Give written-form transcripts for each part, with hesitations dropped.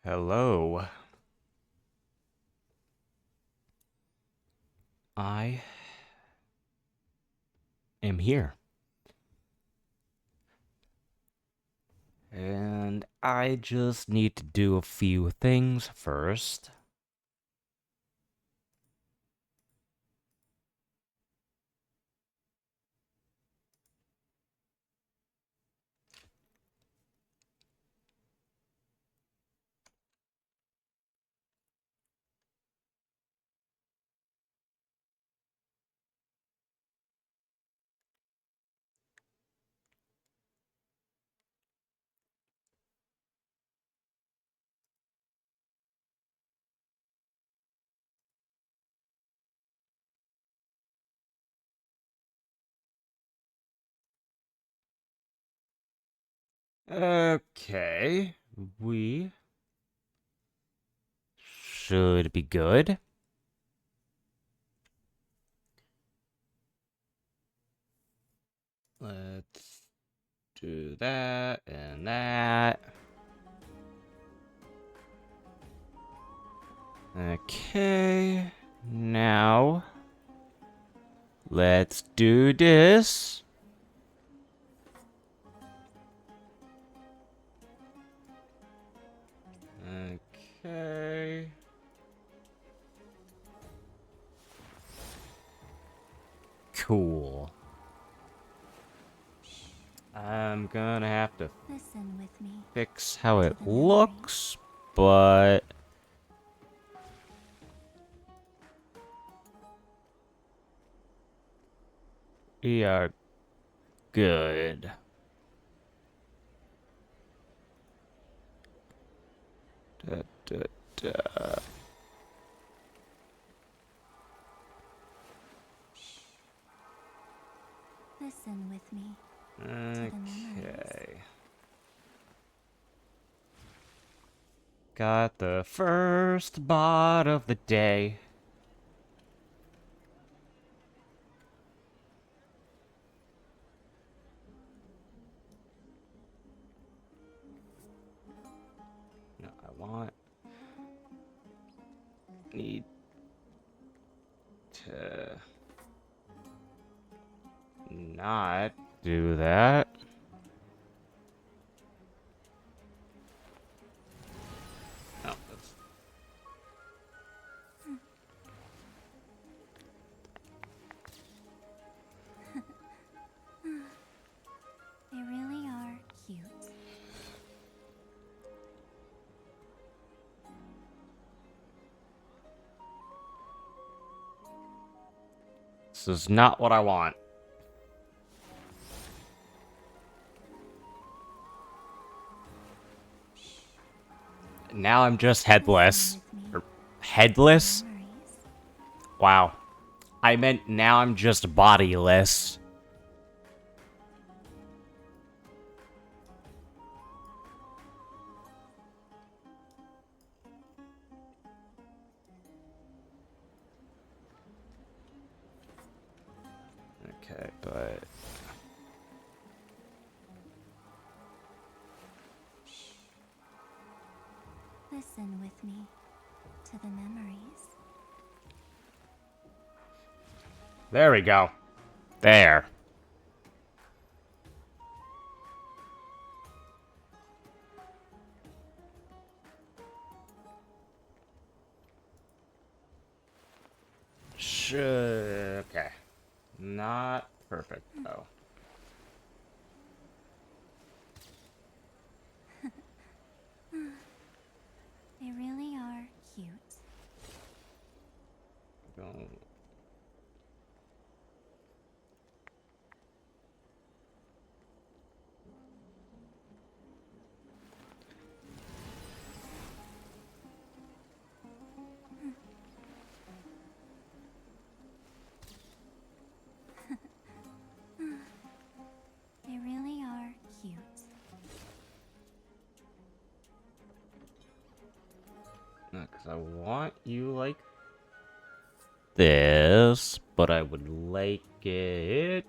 Hello. I am here. And I just need to do a few things first. Okay. We should be good. Let's do that and that. Okay. Now, let's do this. Okay. Cool. I'm gonna have to Listen with me. fix how it To the looks, but we are good. Da, da, da. Listen with me. To the memories. Okay. Got the first bot of the day. No, need to not do that. No, that's They really are cute. this is not what I want. Now I'm just headless. Listen with me. Or To the headless? memories. Wow. I meant now I'm just bodiless. Okay, but Listen with me. To the memories. there we go. There. Should okay. Not perfect though. They really are cute. Don't. They really are cute. Because I want you like this, but I would like it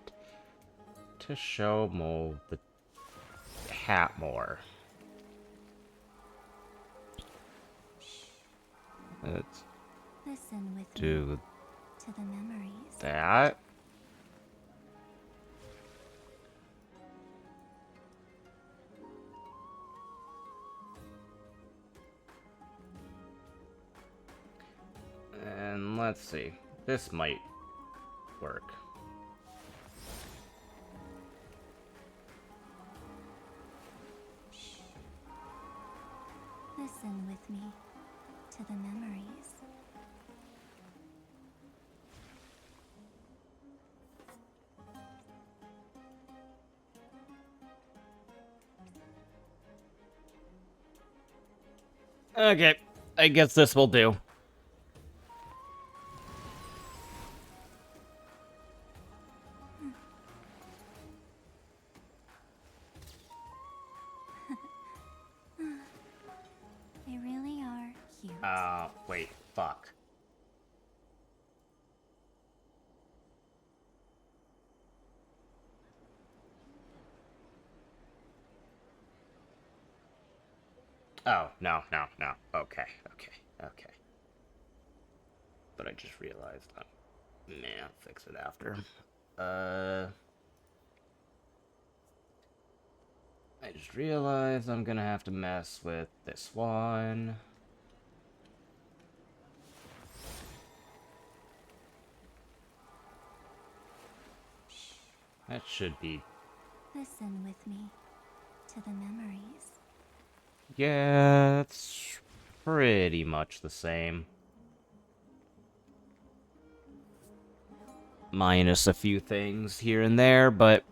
to show more the hat more. Let's Listen with me do to the memories. that. And let's see. This might work. Listen with me to the memories. Okay, I guess this will do. They really are cute. Wait, fuck. Oh, no. Okay. But I just realized, man, I'll fix it after. I just realized I'm gonna have to mess with this one. That should be... Listen with me to the memories. Yeah, it's pretty much the same. Minus a few things here and there, but...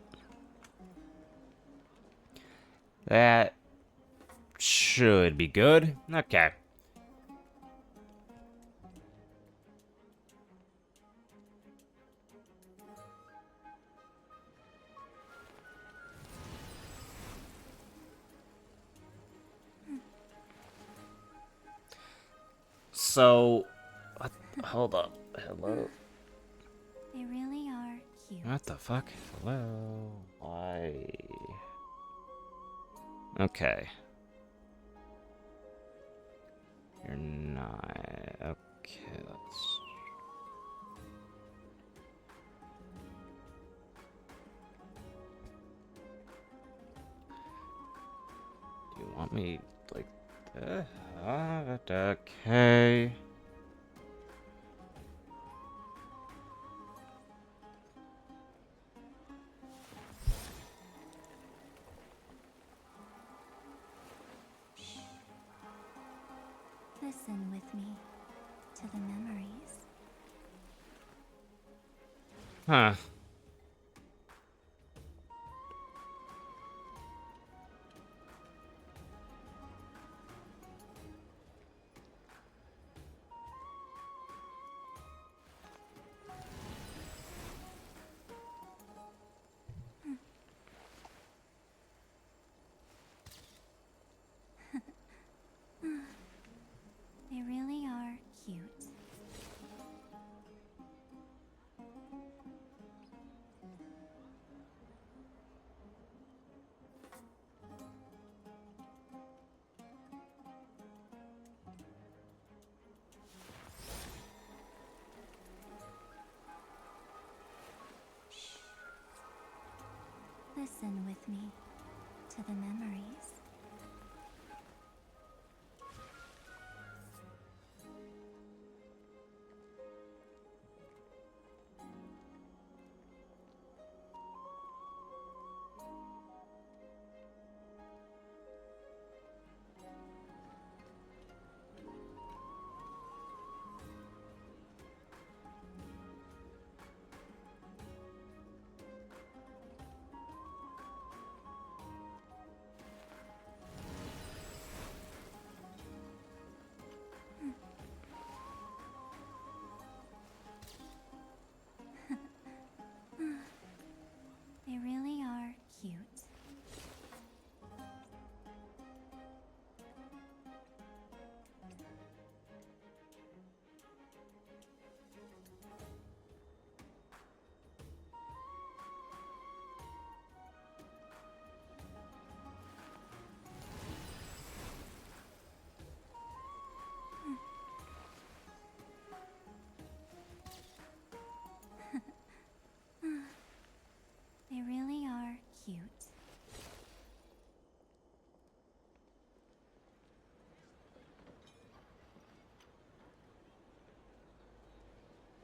that should be good. Okay. So... hold up. Hello? They really are cute. What the fuck? Hello? Why? Okay. You're not... okay, let's... do you want me, like... okay... Listen with me to the memories. Huh. They really are cute. Listen with me to the memories.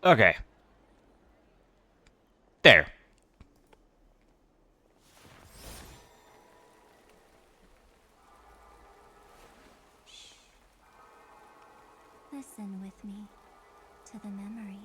Okay. There. Listen with me to the memories.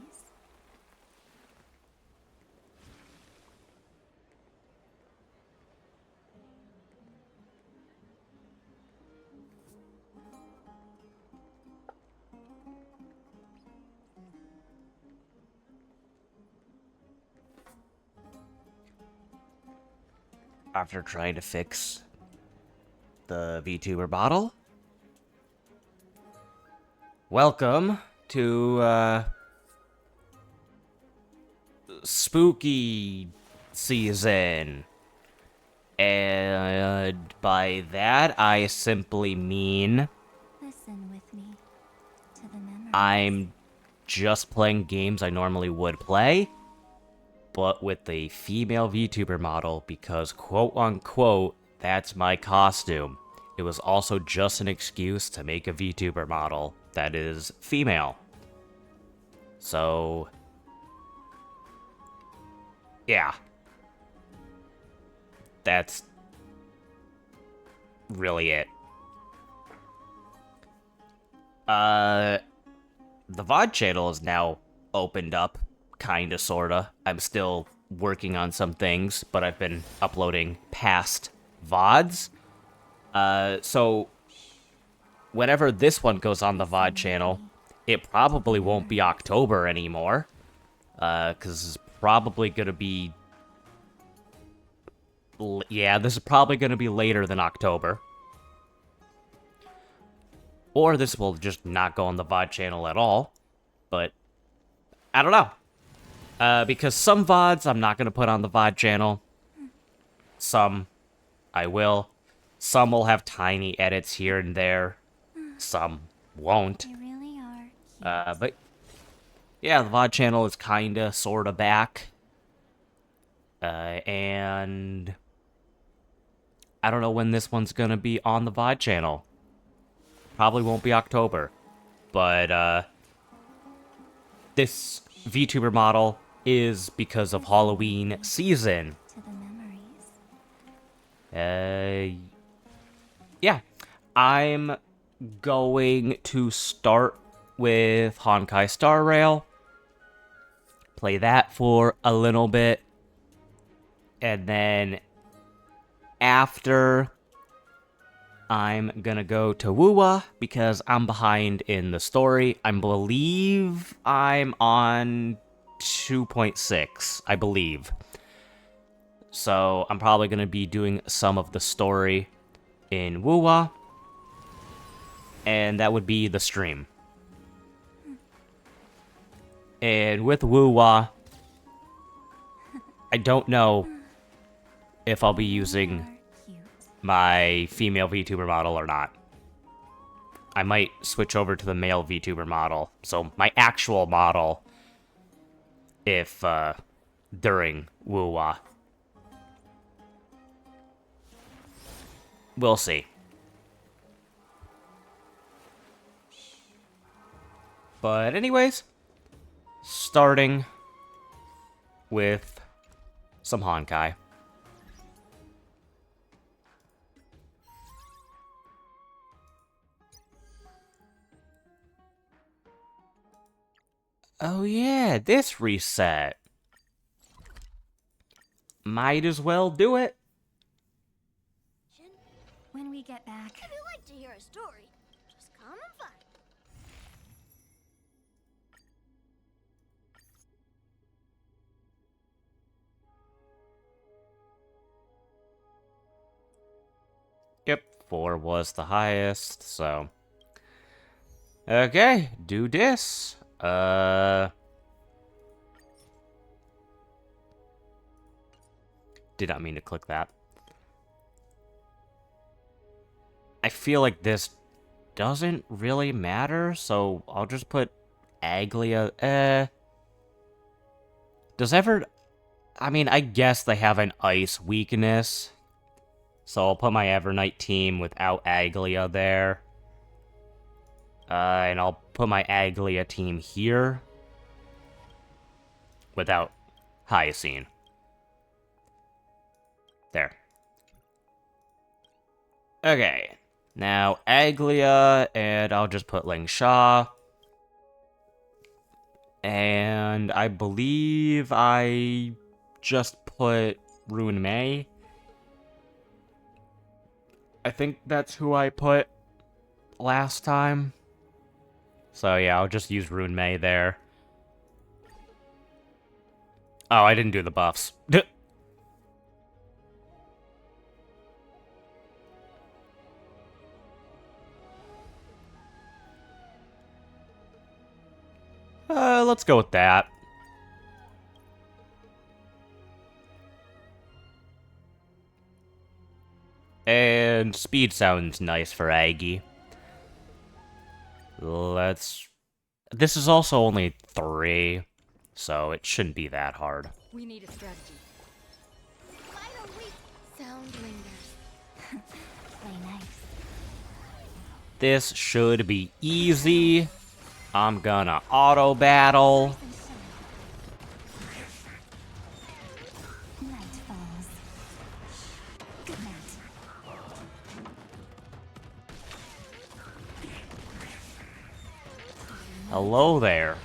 After trying to fix the VTuber bottle. Welcome to, spooky season. And by that, I simply mean Listen with me to the memories. I'm just playing games I normally would play, but with a female VTuber model because, quote-unquote, that's my costume. It was also just an excuse to make a VTuber model that is female. So, yeah. That's really it. The VOD channel is now opened up, kinda, sorta. I'm still working on some things, but I've been uploading past VODs. So whenever this one goes on the VOD channel, it probably won't be October anymore. Because it's probably gonna be... Yeah, this is probably gonna be later than October. Or this will just not go on the VOD channel at all. But I don't know. Because some VODs I'm not going to put on the VOD channel. Some I will. Some will have tiny edits here and there. Some won't. They really are cute. But yeah, the VOD channel is kinda, sorta back. And I don't know when this one's gonna be on the VOD channel. Probably won't be October. But, this VTuber model is because of Halloween season. To the memories. Yeah. I'm going to start with Honkai Star Rail. Play that for a little bit. And then after, I'm gonna go to Wuwa because I'm behind in the story. I believe I'm on 2.6, I believe. So I'm probably gonna be doing some of the story in Wuwa. And that would be the stream. And with Wuwa, I don't know if I'll be using my female VTuber model or not. I might switch over to the male VTuber model. So my actual model, if during Wuwa. We'll see. But anyways, starting with some Honkai. Oh yeah, this reset. Might as well do it. When we get back. If you like to hear a story, just come and find it. Yep, 4 was the highest, so... Okay, do this. Did not mean to click that. I feel like this doesn't really matter, so I'll just put Aglia. Does ever... I mean, I guess they have an ice weakness. So I'll put my Evernight team without Aglia there. And I'll put my Aglia team here. without Hyacine. There. Okay. Now, Aglia, and I'll just put Ling Sha. And I believe I just put Ruin Mei. I think that's who I put last time. So yeah, I'll just use Ruin Mei there. Oh, I didn't do the buffs. Let's go with that. And speed sounds nice for Aggie. This is also only 3, so it shouldn't be that hard. We need a strategy. Why don't we? Sound lingers. Play nice. This should be easy. I'm gonna auto battle. Night falls. Good night. Hello there.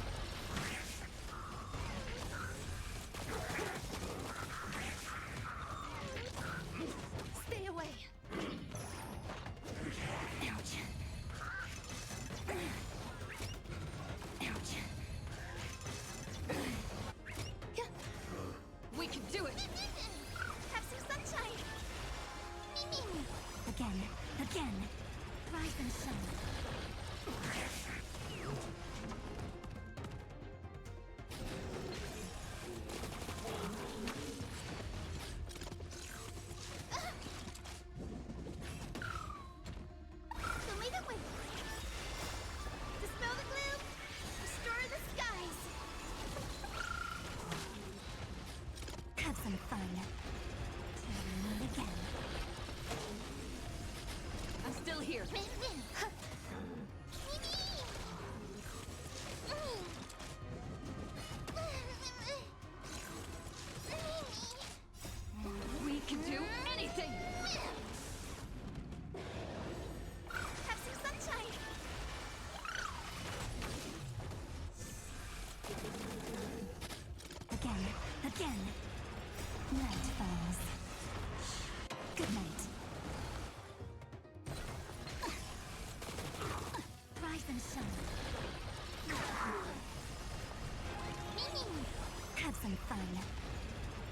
Stay away. Ouch. Ouch. We can do it. Have some sunshine. Again. Again. Rise and shine. So lead it with. Dispel the gloom. Restore the skies. Have some fun. Till we meet again. I'm still here. We can do anything. Have some sunshine. Again. Again. Night falls. Good night. Rise and shine. Have some fun.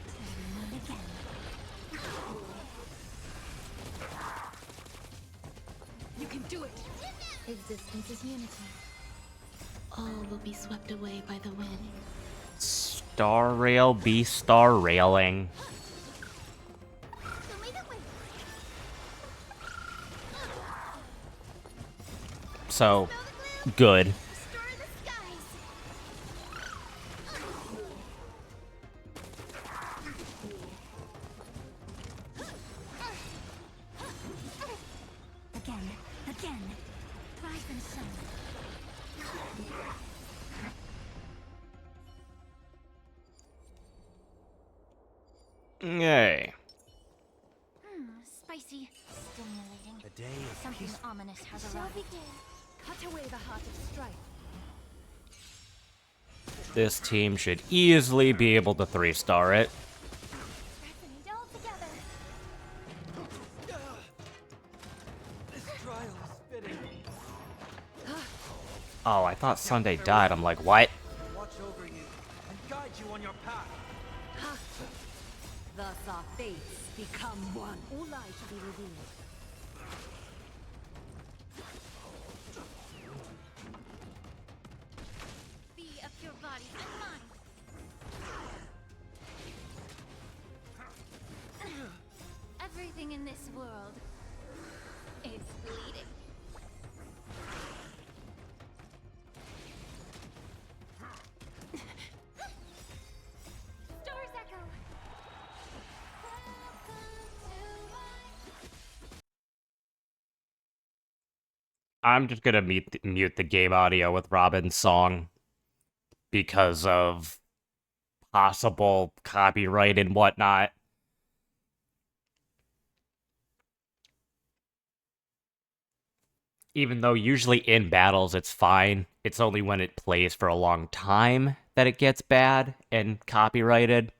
Till we meet again. You can do it. Existence is unity. All will be swept away by the wind. Star Rail be star railing. So lead it with. So, Dispel the gloom. good. Restore the skies. Again. Again. Rise and shine. Yay. Spicy. Stimulating. The day is Something peaceful. ominous has Shall arrived. begin. Cut away the heart of strife. This team should easily be able to 3-star it. Resonate all together. This trial is fitting. Oh, I thought Sunday died. I'm like, what? Watch over you and guide you on your path. Thus our fates become one. All lies shall be revealed. Be of your body and mind. Everything in this world is bleeding. Stars echo. I'm just gonna mute the game audio with Robin's song because of possible copyright and whatnot. Even though usually in battles it's fine, it's only when it plays for a long time that it gets bad and copyrighted.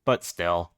But still.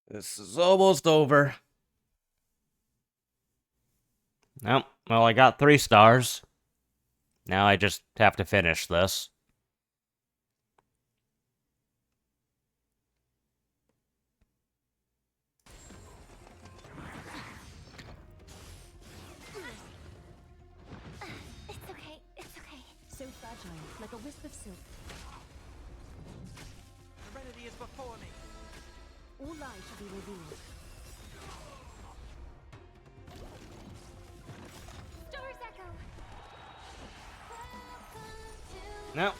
This is almost over. Nope. Well, I got 3 stars. Now I just have to finish this. It's okay, it's okay. So fragile, like a wisp of silk. Serenity is before me. All lies shall be revealed. Stars echo. No.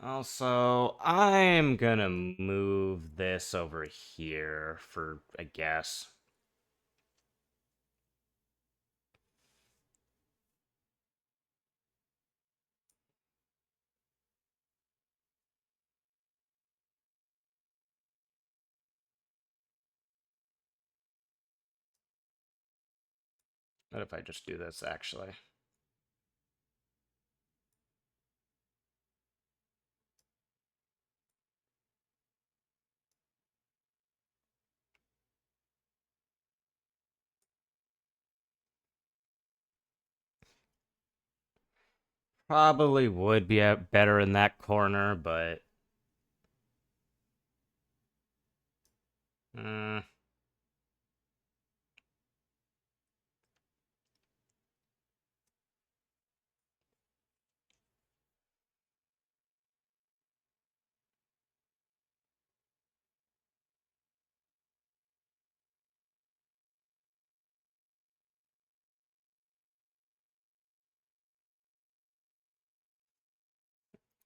Also, I'm gonna move this over here for, I guess. What if I just do this, actually? Probably would be better in that corner, but...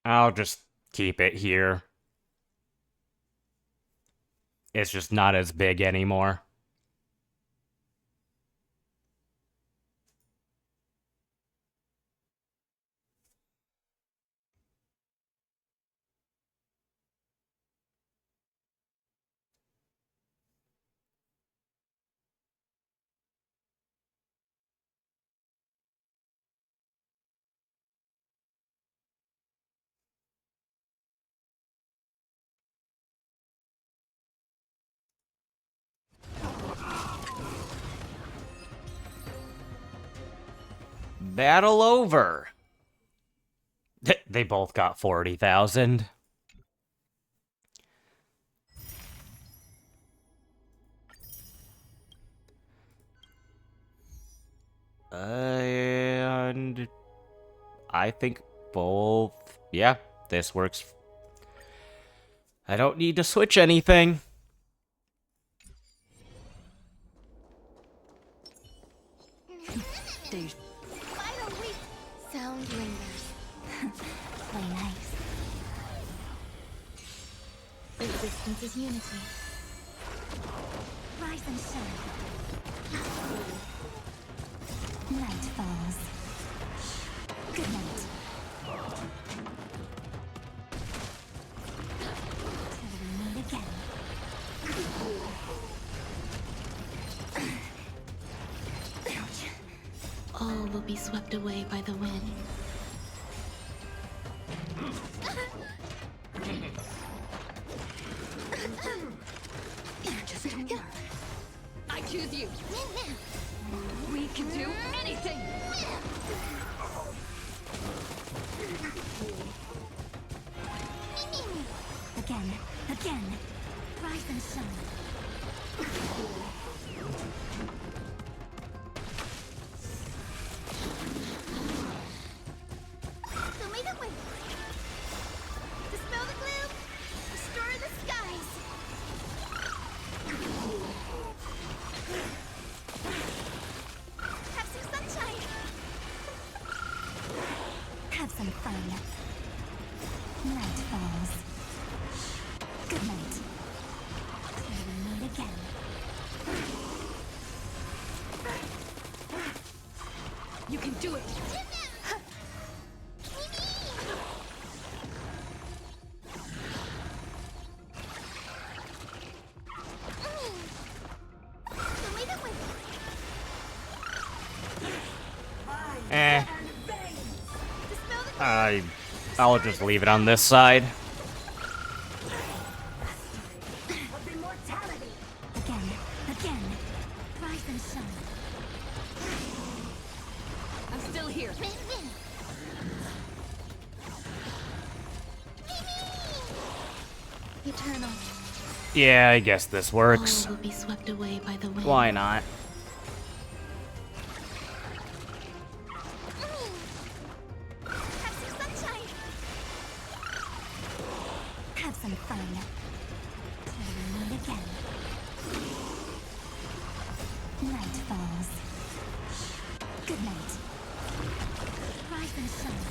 I'll just keep it here. It's just not as big anymore. Battle over. They both got 40,000. And I think both. Yeah, this works. I don't need to switch anything. Finally! Sound lingers. Play nice. Existence is unity. Rise and shine. Night falls. Good night. Till we meet again. All will be swept away by the wind. Just a word. I choose shine. Show me the way. Dispel the gloom. Restore the skies. Have some sunshine. Have some fun. Night falls. Good night. Till we meet again. You can do it. Show me the way. Eh. Dispel the gloom. I'll just leave it on this side. Again. Again. Rise and shine. I'm still here. Win, win. Eternal. Yeah, I guess this works. All will be swept away by the wind. Why not? Have some sunshine. Have some fun. Till we meet again. Night falls. Good night. Rise and shine.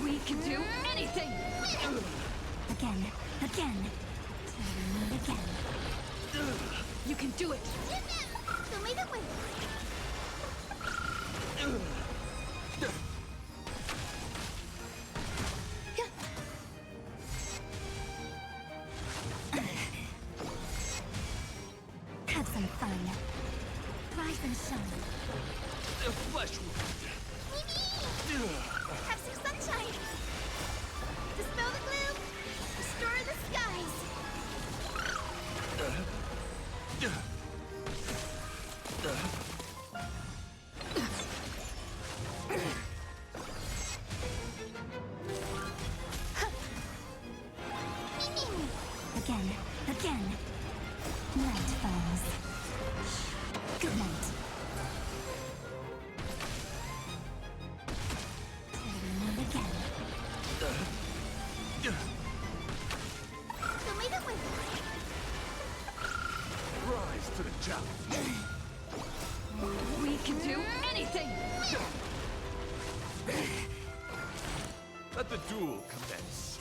We can do anything. Again. Again. Till we meet again. You can do it. Show me the way. Have some fun. Rise and shine. The flesh Have some sunshine. Dispel the gloom. Restore the skies. Again. Again. Night falls. Good night. Till we meet again. Show me the way. rise to the challenge. We can do anything. Let the duel commence.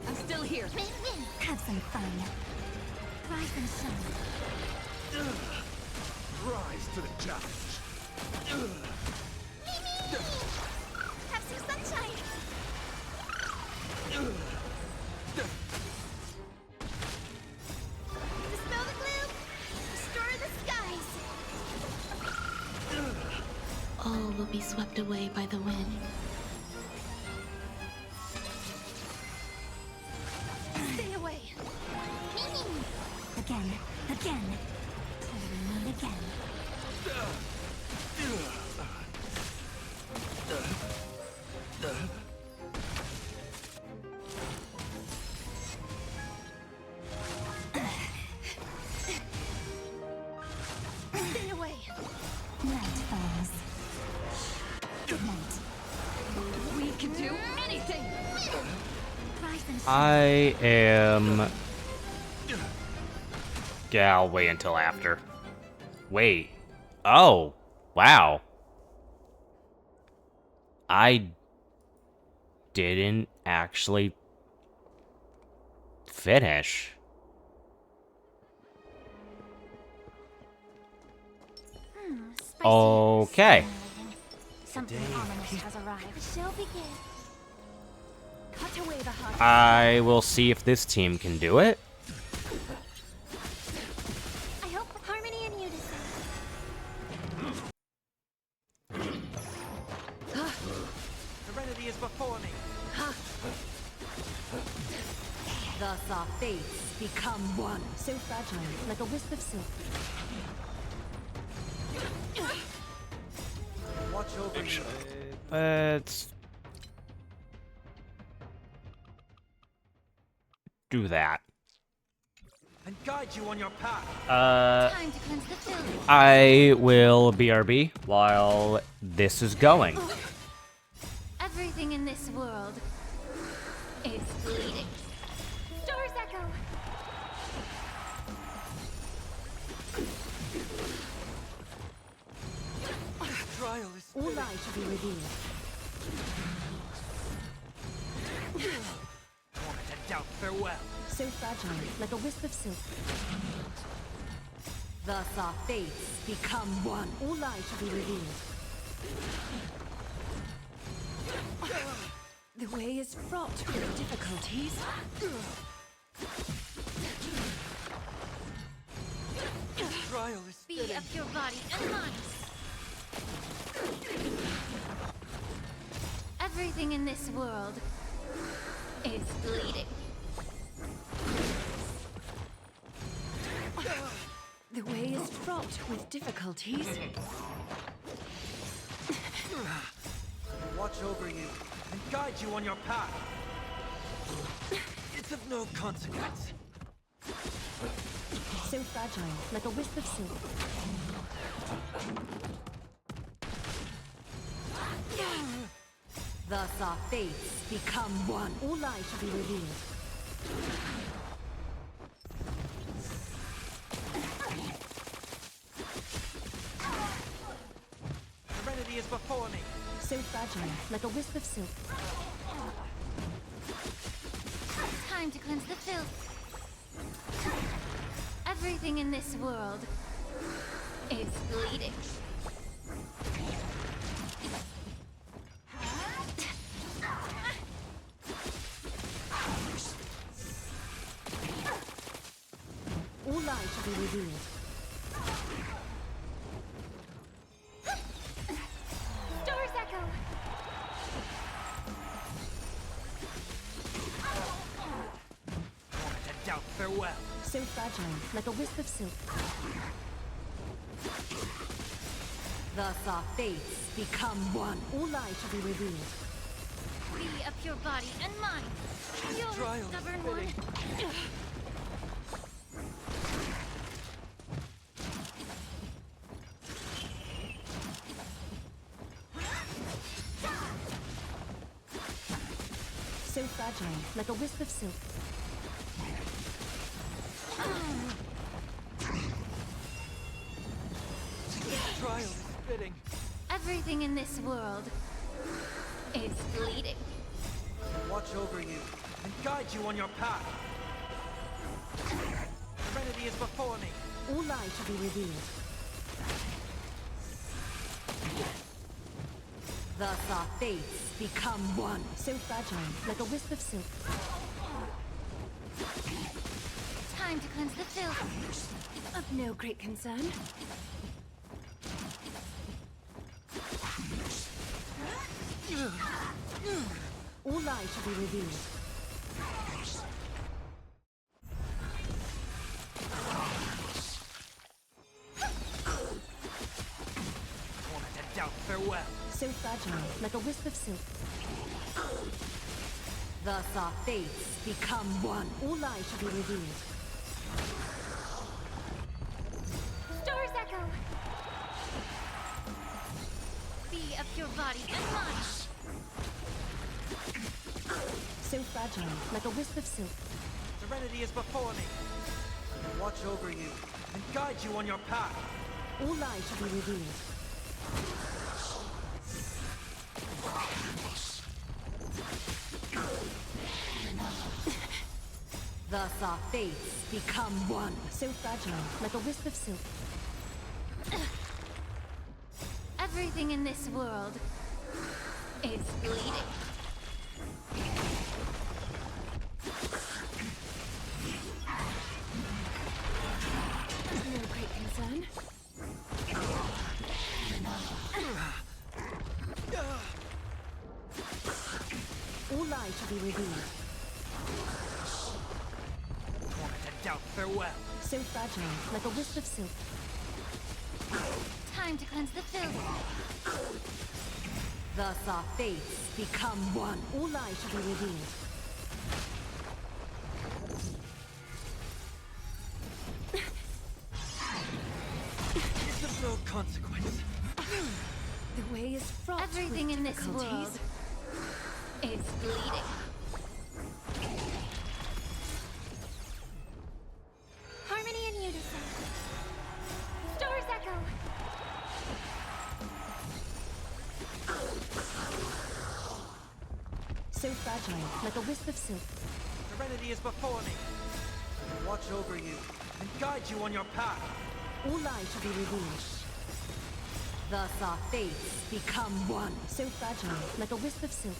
I'm still here. Win, win. Have some fun. Rise and shine. Rise to the challenge. Have some sunshine. Dispel the gloom. Restore the skies. All will be swept away by the wind. Stay away. Again. Again. Till we meet again. Stay away. Night falls. Good night. We can do anything. Rise and shine. I am... Yeah, I'll wait until after. Wait. Oh. Wow. I didn't actually finish. Okay. Something ominous has arrived. The show begins. Cut away the heart. I will see if this team can do it. I hope harmony and unison. Serenity is before me. Thus our fates become one. So fragile, like a wisp of silk. over you. Let's do that. And guide you on your path. Time to cleanse the filth. I will BRB while this is going. Everything in this world is bleeding. Stars echo. Trial is All lies shall be revealed. torment and doubt farewell. So fragile, like a wisp of silk. Thus our fates become one. All lies shall be revealed. The way is fraught with difficulties. Trial is Be fitting. of your body and mind. Everything in this world is bleeding. The way is fraught with difficulties. Watch over you and guide you on your path. It's of no consequence. So fragile, like a wisp of silk. Thus our fates become one. All lies shall be revealed. Serenity is before me. So fragile, like a wisp of silk. Time to cleanse the filth. Everything in this world is bleeding. All lies shall be revealed. Stars echo. Torment and doubt farewell. So fragile, like a wisp of silk. Thus our fates become one. All lies shall be revealed. Be of your body and mind. You're Trial is stubborn one. fitting. So fragile, like a wisp of silk. Trial is fitting. Everything in this world is bleeding. Watch over you and guide you on your path. Serenity is before me. All lies shall be revealed. Thus our fates become one. So fragile, like a wisp of silk. Time to cleanse the filth. Of no great concern. All lies shall be revealed. Torment and doubt farewell. So fragile, like a wisp of silk. Thus our fates become one. All lies shall be revealed. Stars echo. Be of your body and mind. So fragile, like a wisp of silk. Serenity is before me. Watch over you and guide you on your path. All lies shall be revealed. Thus our fates become one. So fragile, like a wisp of silk. Everything in this world is bleeding. Of no great concern. All lies shall be revealed. Torment and doubt farewell. So fragile, like a wisp of silk. Time to cleanse the filth. Thus our fates become one. All lies shall be revealed. It's of no consequence. The way is fraught. Everything with in this world difficulties. is bleeding. Harmony and unison. Stars echo. So fragile, like a wisp of silk. Serenity is before me. I watch over you and guide you on your path. All lies shall be revealed. Thus our fates become one. So fragile, like a wisp of silk.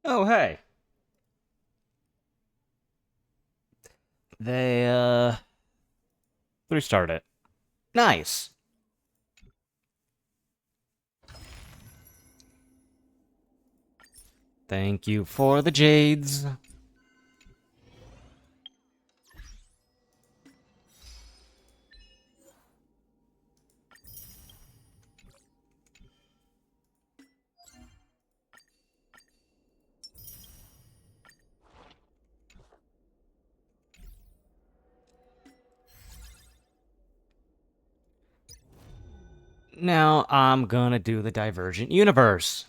Oh, hey. They, restart it. Nice. Thank you for the jades. Now I'm gonna do the Divergent Universe.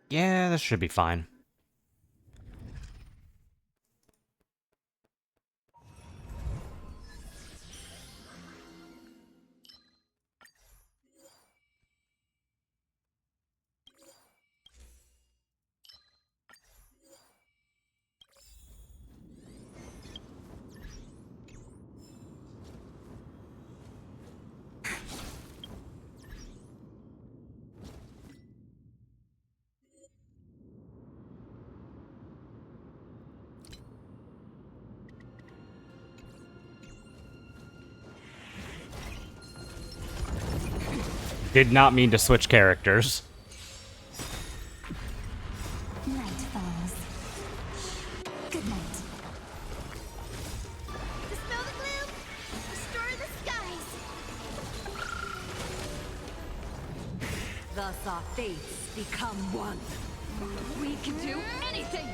Yeah, this should be fine. Did not mean to switch characters. Night falls. Good night. Dispel the gloom. Restore the skies. Thus our fates become one. We can do anything!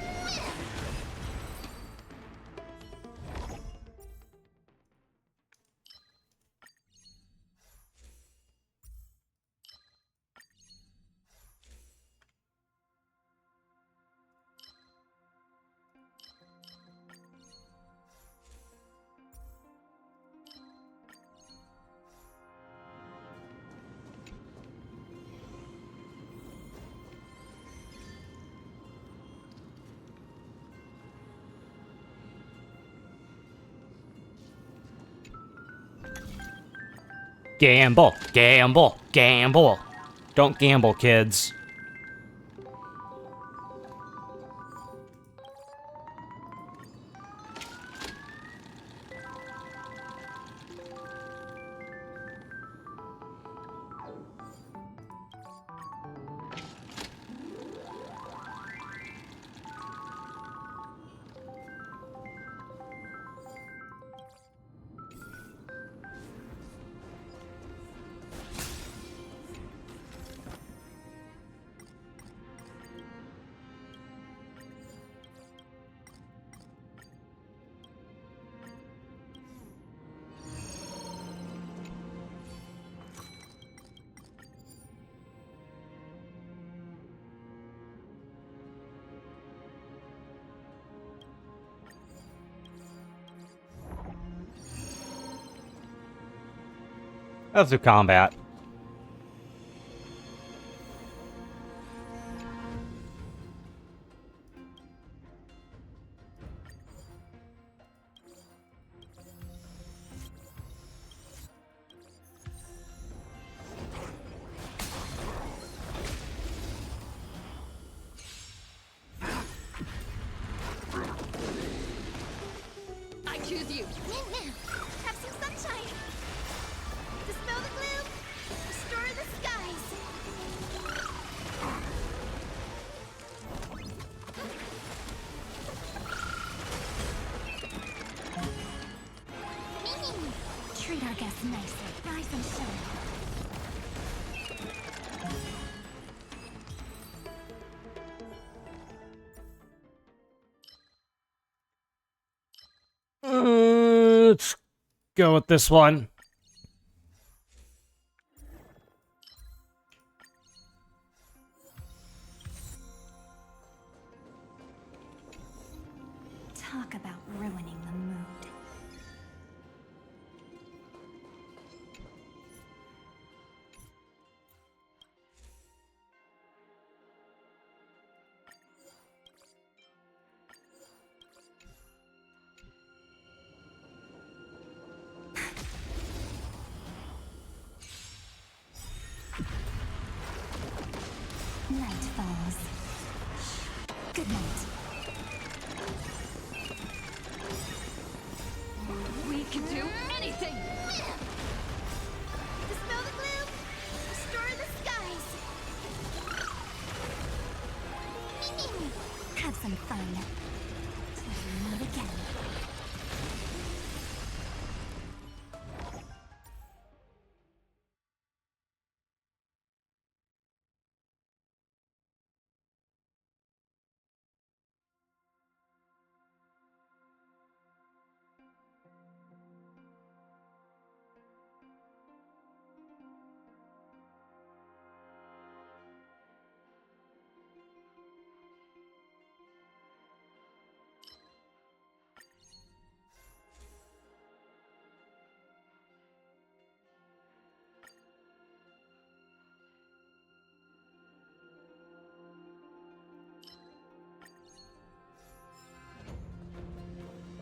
Gamble, gamble, gamble. Don't gamble, kids. Let's do combat. I choose you. Have some sunshine. Dispel the gloom. Restore the skies. Treat our guests nicely. Rise and shine. Let's go with this one. Talk about ruining the mood. Night falls. Good night. We can do anything. Dispel the gloom. Restore the skies. Have some fun. Till we meet again.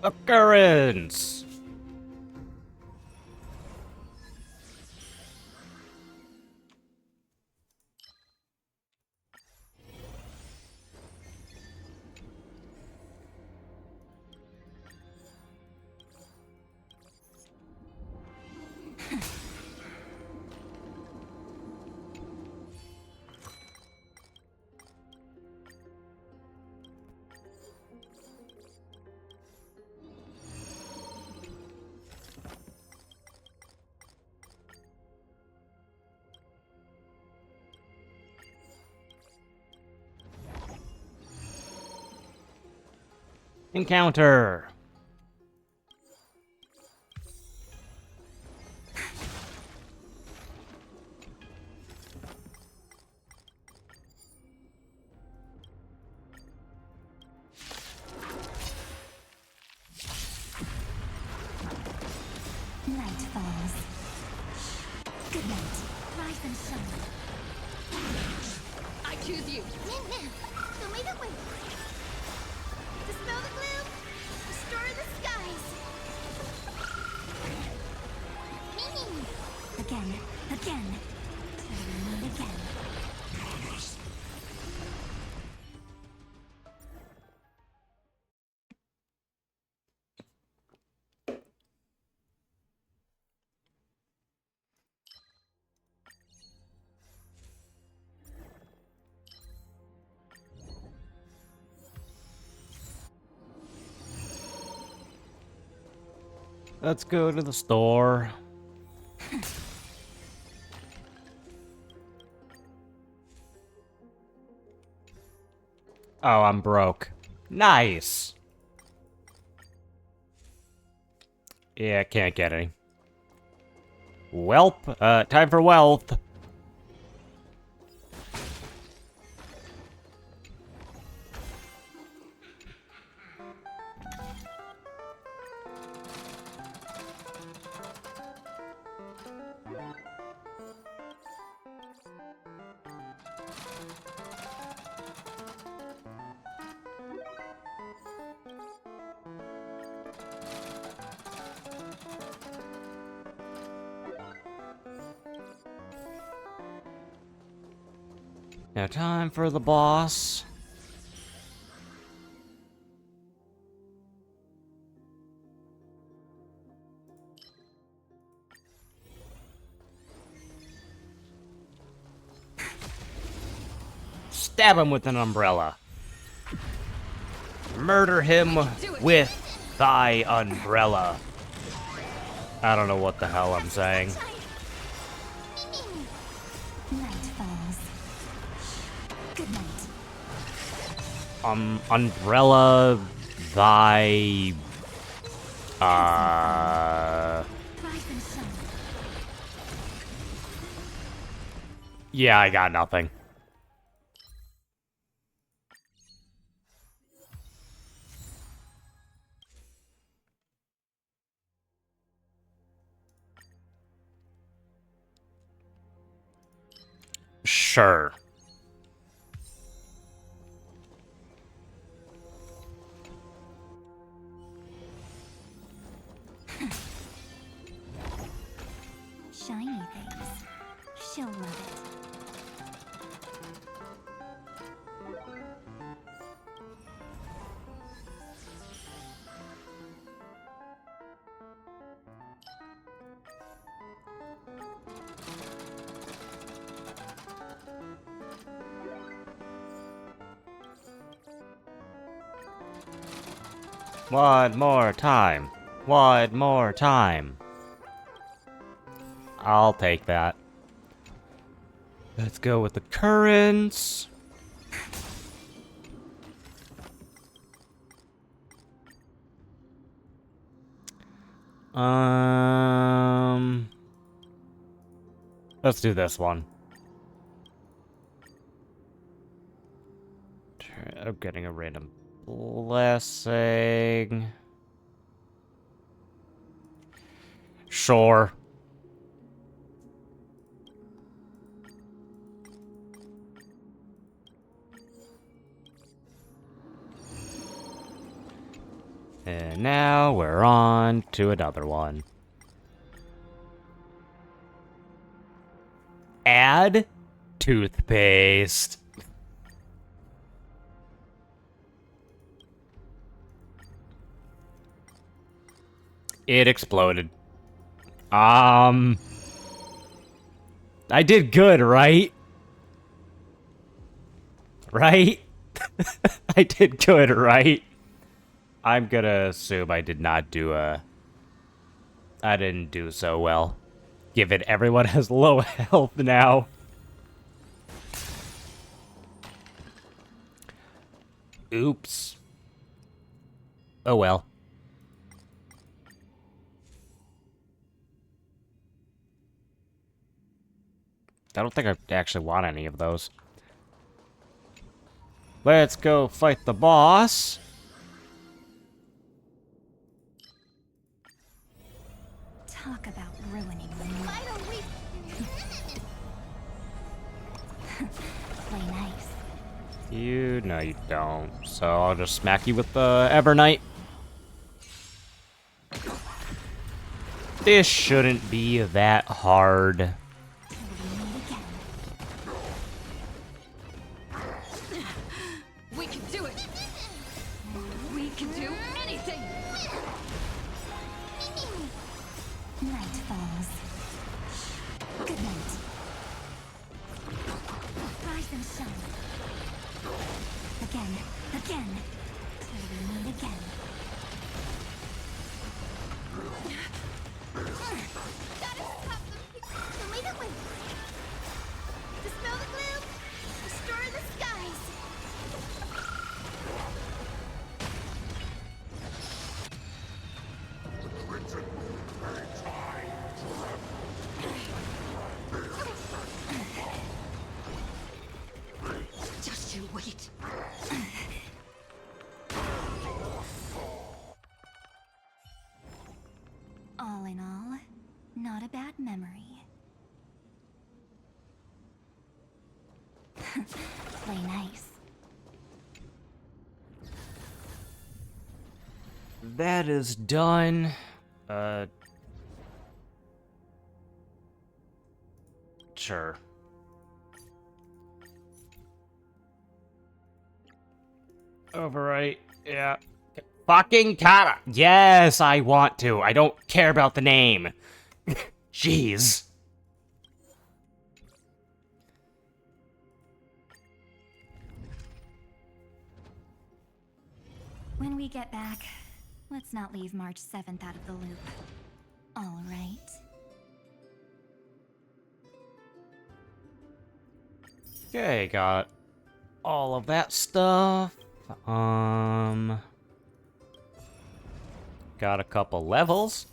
Occurrence. Encounter. Night falls. Good night. Rise and shine. I choose you. Show me the way. Dispel the gloom. Restore the skies. The Again. Again. Time again. Let's go to the store. Oh, I'm broke. Nice. Yeah, can't get any. Welp, time for wealth. Now time for the boss. Stab him with an umbrella. Murder him with thy umbrella. I don't know what the hell I'm saying. Night falls. Good night. Umbrella, thy, Rise and shine. yeah, I got nothing. Sure. Shiny things. She'll love it. One more time. One more time. I'll take that. Let's go with the currents. Let's do this one. I'm getting a random blessing. Sure. And now we're on to another one. Add toothpaste. It exploded. I did good, right? Right? I did good, right? I'm gonna assume I did not do I didn't do so well. Given everyone has low health now. Oops. Oh well. I don't think I actually want any of those. Let's go fight the boss. Talk about ruining the mood. I don't read. Play nice. You know you don't. So I'll just smack you with the Evernight. This shouldn't be that hard. We can do it! We can do anything! Night falls. Good night. Rise and shine. Again, again. Till we meet again. Gotta stop them! Don't leave it with me! Dispel the gloom! Restore the skies! Just you wait. All in all, not a bad memory. Play nice. That is done. Sure. Overwrite, yeah. Fucking Kata! Yes, I want to. I don't care about the name. Jeez. When we get back, let's not leave March 7th out of the loop. All right. Okay, got all of that stuff. Got a couple levels.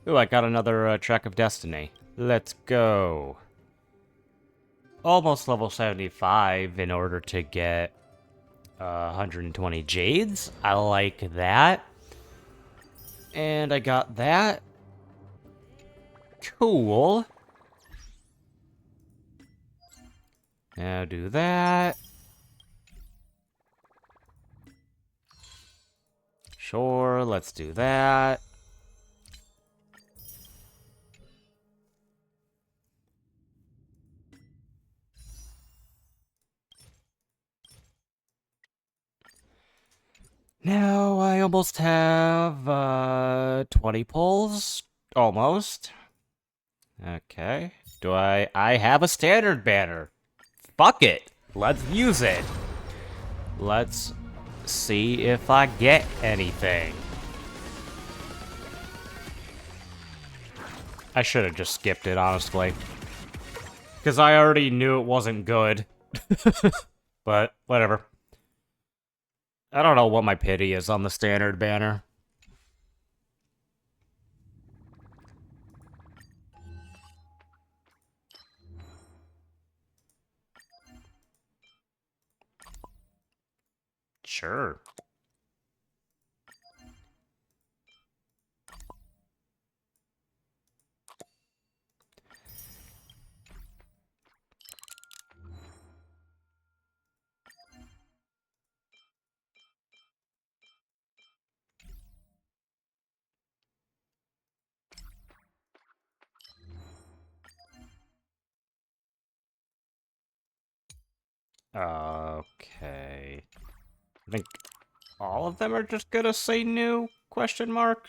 Ooh, I got another Track of Destiny. Let's go. Almost level 75 in order to get 120 jades. I like that. And I got that. Cool. Now do that. Sure, let's do that. Now I almost have 20 pulls. Almost. Okay. Do I have a standard banner. Fuck it. Let's use it. Let's see if I get anything. I should have just skipped it, honestly. Because I already knew it wasn't good. But, whatever. I don't know what my pity is on the standard banner. Sure. Okay. I think all of them are just gonna say new, question mark?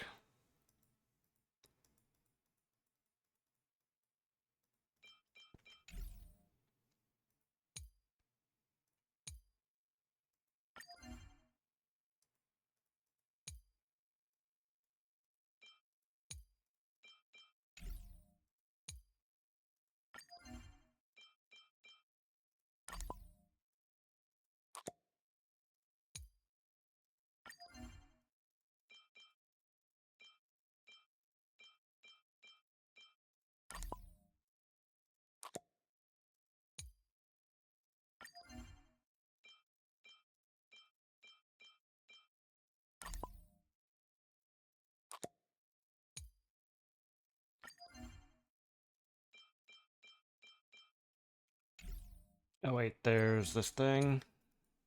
Oh wait, there's this thing.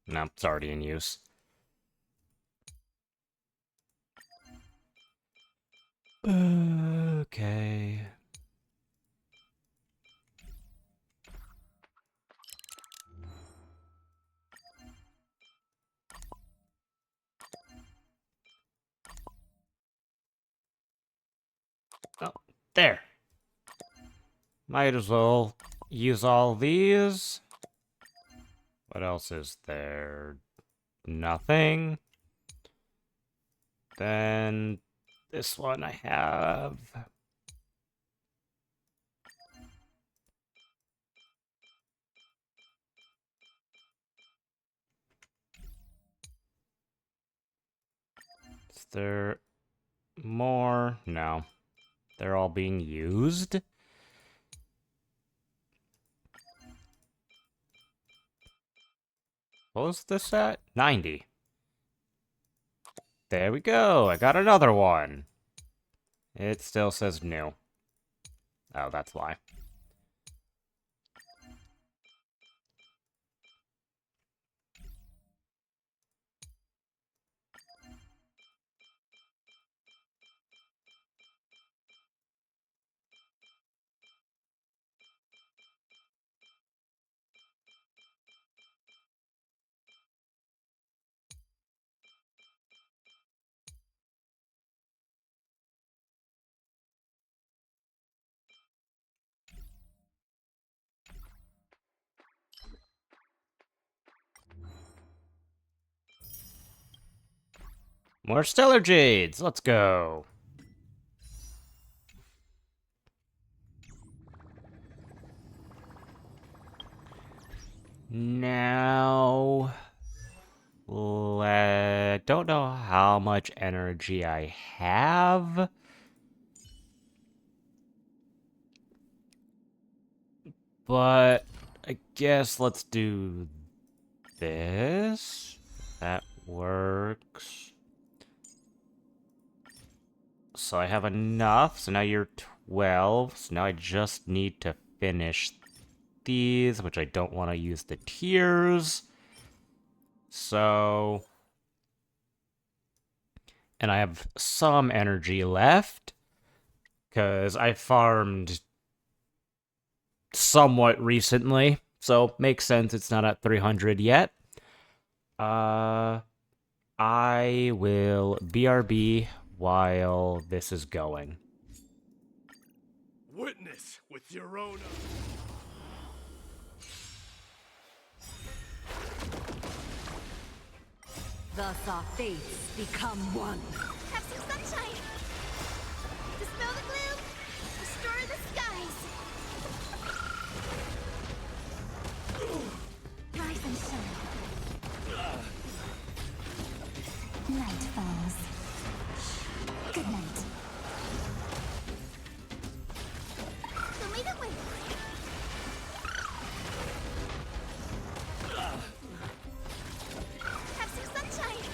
No, it's already in use. Okay. Oh, there. Might as well use all these. What else is there? Nothing. Then this one I have. Is there more? No. They're all being used. What was this at? 90. There we go. I got another one. It still says new. Oh, that's why. More Stellar Jades! Let's go! Now... don't know how much energy I have. But I guess let's do this. That works. So I have enough. So now you're 12. So now I just need to finish these, which I don't want to use the tiers. So... And I have some energy left. Because I farmed somewhat recently. So makes sense it's not at 300 yet. I will BRB while this is going. Witness with your own. Thus our fates become one. Have some sunshine. Dispel the gloom. Restore the skies. Rise and shine. Night falls. Good night. Show me the way. Have some sunshine.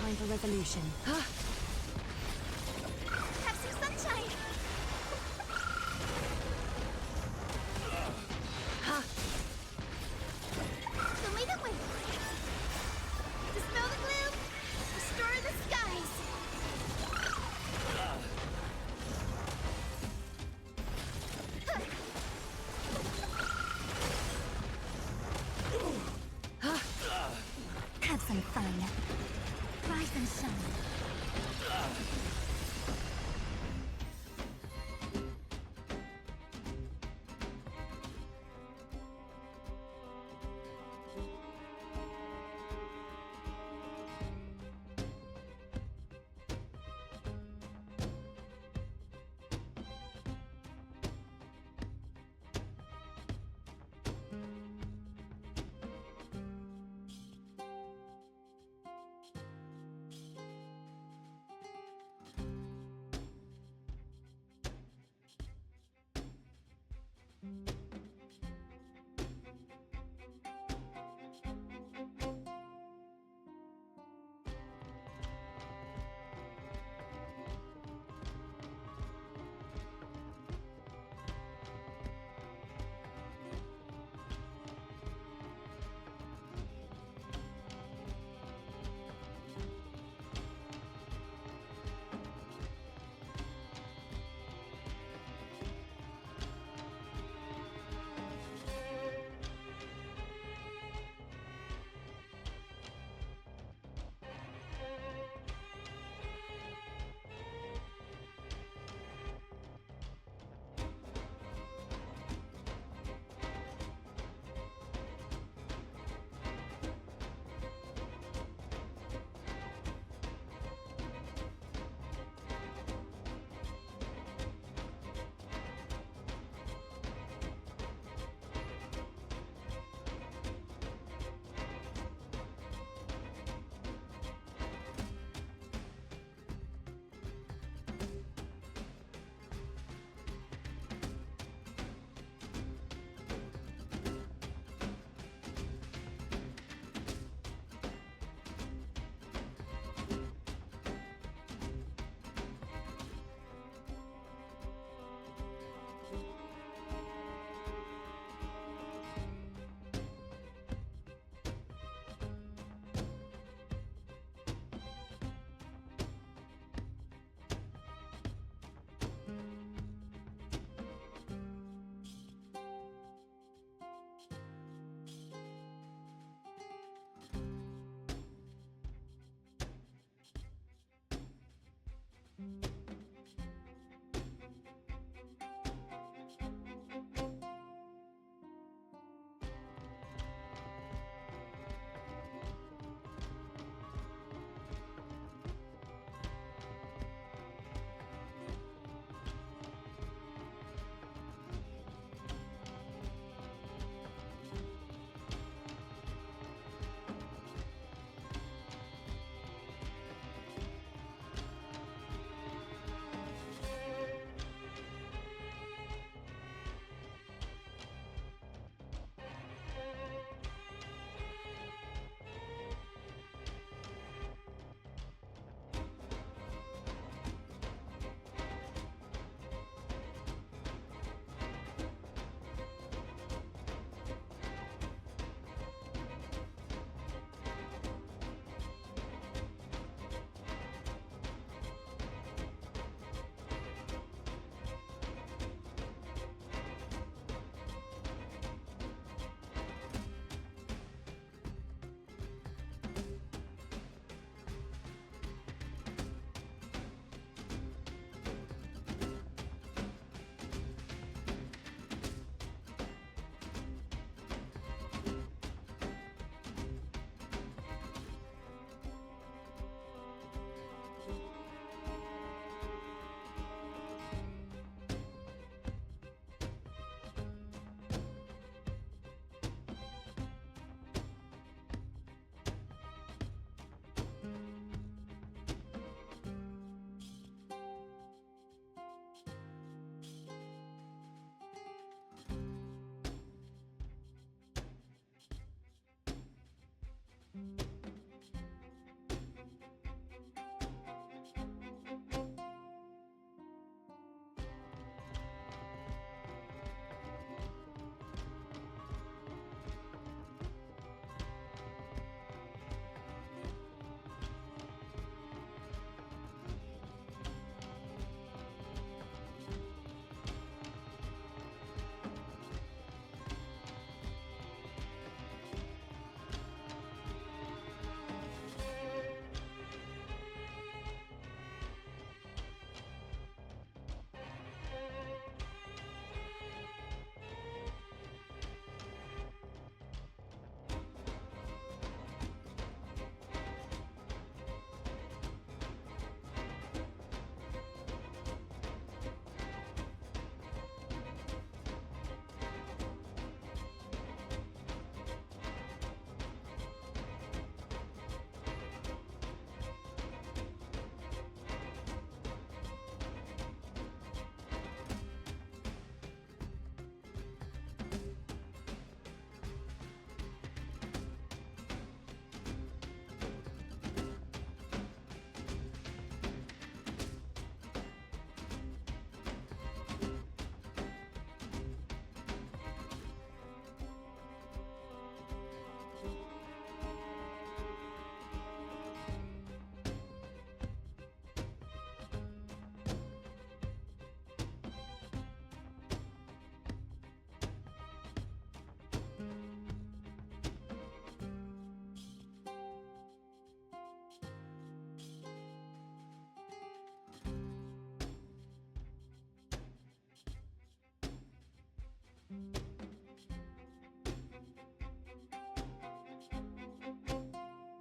time for resolution. Have some sunshine! Show me the way! Dispel the gloom! Restore the skies! Have some fun. Rise and shine.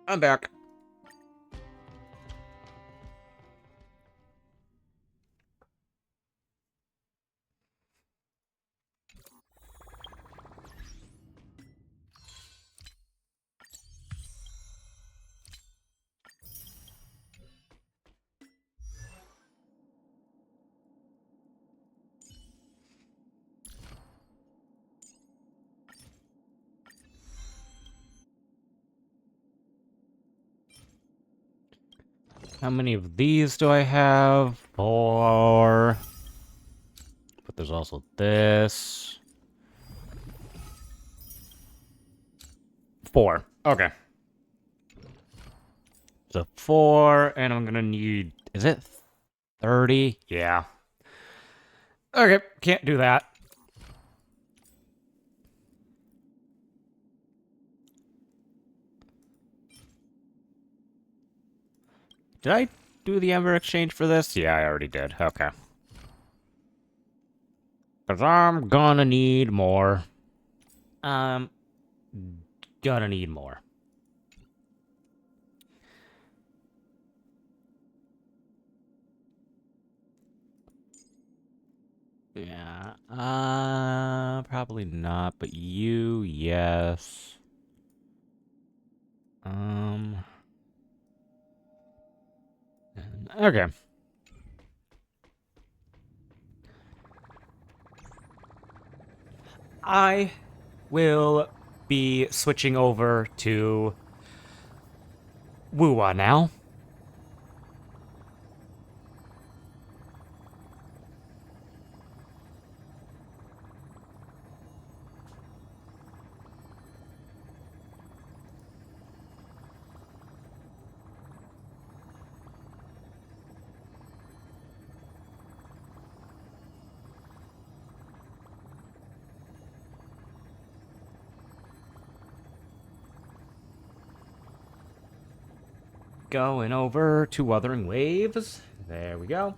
I'm back. How many of these do I have? 4. But there's also this. 4. Okay. So 4, and I'm gonna need... Is it 30? Yeah. Okay, can't do that. Did I do the Ember exchange for this? Yeah, I already did. Okay. Because I'm gonna need more. Um, gonna need more. Yeah, probably not, but you, yes. Okay. I will be switching over to Wuwa now. Going over to Wuthering Waves. There we go.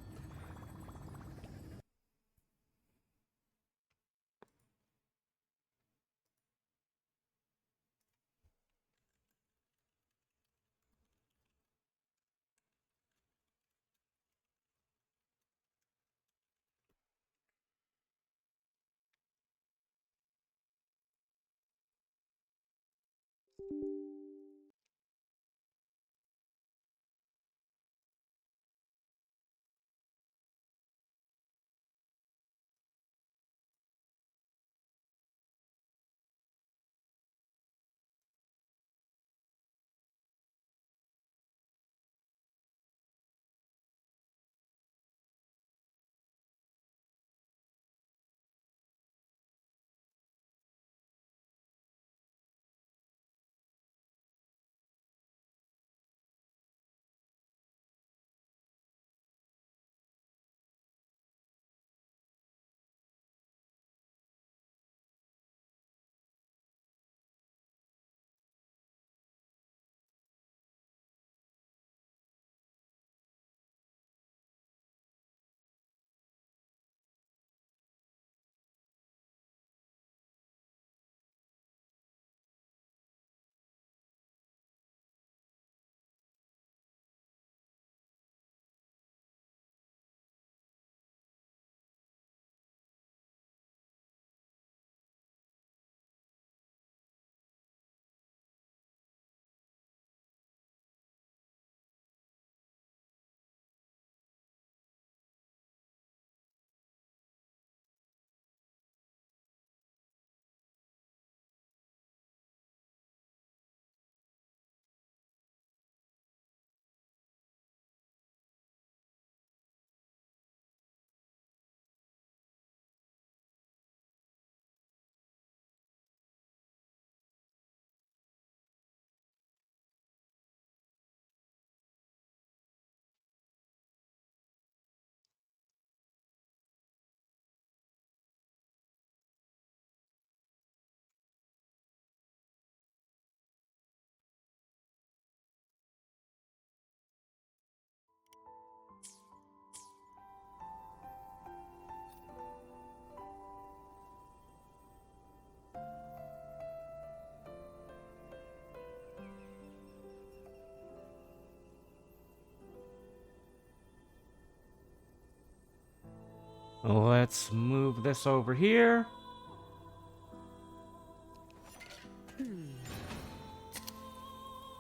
Let's move this over here.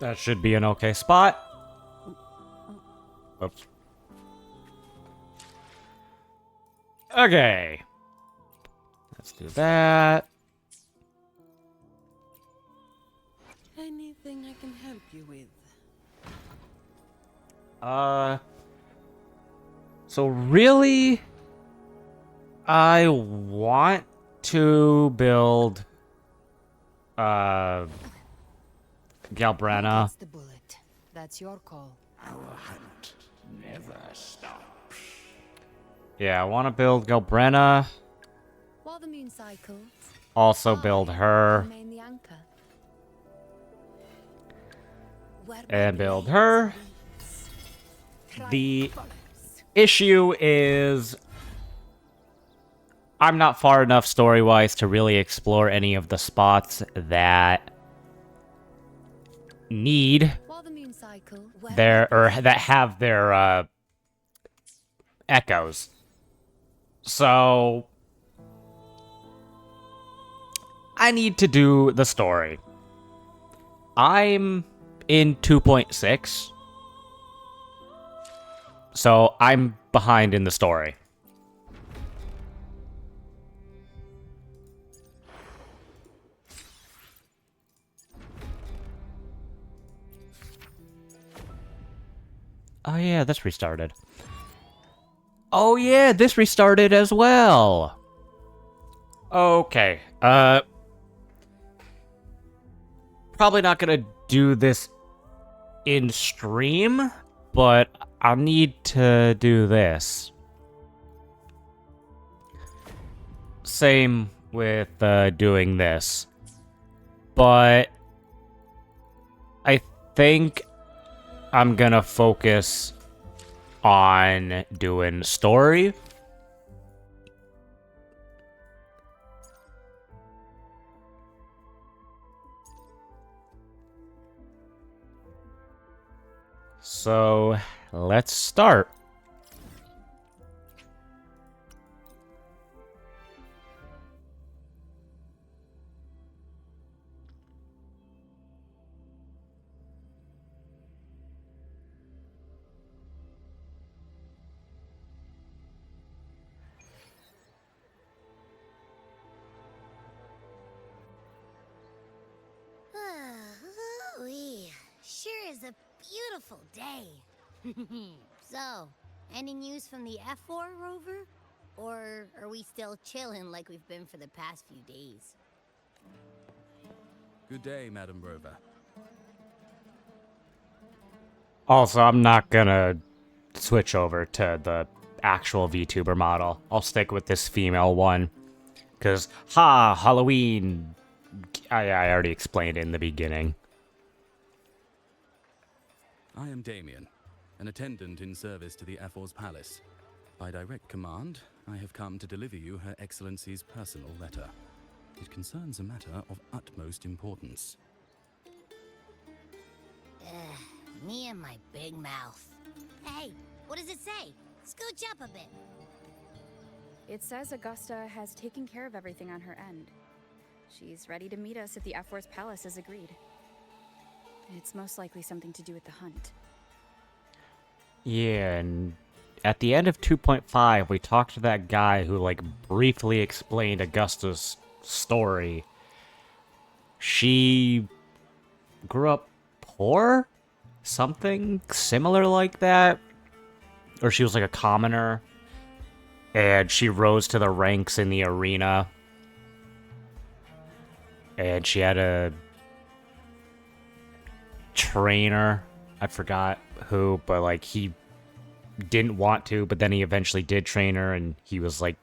That should be an okay spot. Oops. Okay. Let's do that. Anything I can help you with? So really, I want to build, Galbrana. That's the bullet. That's your call. Yeah, I want to build Galbrana. While the moon cycles, Also build her. remain the anchor. Where And my build blade her. leads, The triumph follows. issue is I'm not far enough story-wise to really explore any of the spots that need While the moon cycles, where their or that have their echoes. So I need to do the story. I'm in 2.6. So I'm behind in the story. Oh yeah, this restarted. Oh yeah, this restarted as well. Okay. Probably not gonna do this in stream, but I'll need to do this. Same with doing this. But I think I'm gonna focus on doing story. So let's start. Ooh-wee. Sure is a beautiful day. So, any news from the F4 rover? Or are we still chilling like we've been for the past few days? Good day, Madam Rover. Also, I'm not gonna switch over to the actual VTuber model. I'll stick with this female one. Because, Halloween... I already explained it in the beginning. I am Damien, an attendant in service to the Afor's palace. By direct command, I have come to deliver you Her Excellency's personal letter. It concerns a matter of utmost importance. Me and my big mouth. Hey, what does it say? Scooch up a bit. It says Augusta has taken care of everything on her end. She's ready to meet us at the F4's palace as agreed. It's most likely something to do with the hunt. Yeah, and at the end of 2.5, we talked to that guy who, like, briefly explained Augusta's story. She grew up poor? Something similar like that? Or she was like a commoner. And she rose to the ranks in the arena. And she had a trainer. I forgot who, but like he didn't want to, but then he eventually did train her, and he was like,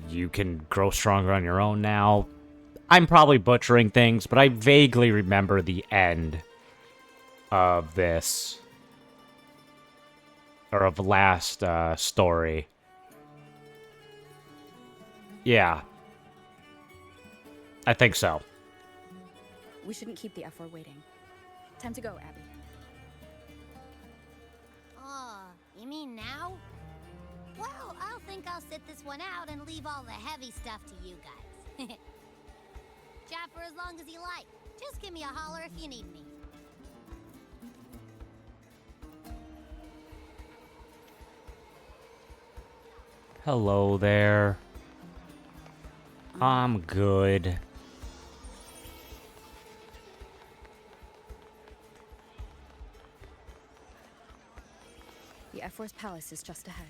you can grow stronger on your own now. I'm probably butchering things, but I vaguely remember the end of this. Or of the last story. Yeah. I think so. We shouldn't keep the F4 waiting. Time to go, Abby. Oh, you mean now? Well, I'll think think I'll sit this one out and leave all the heavy stuff to you guys. Chat for as long as you like. Just give me a holler if you need me. Hello there. I'm good. The F-Force Palace is just ahead.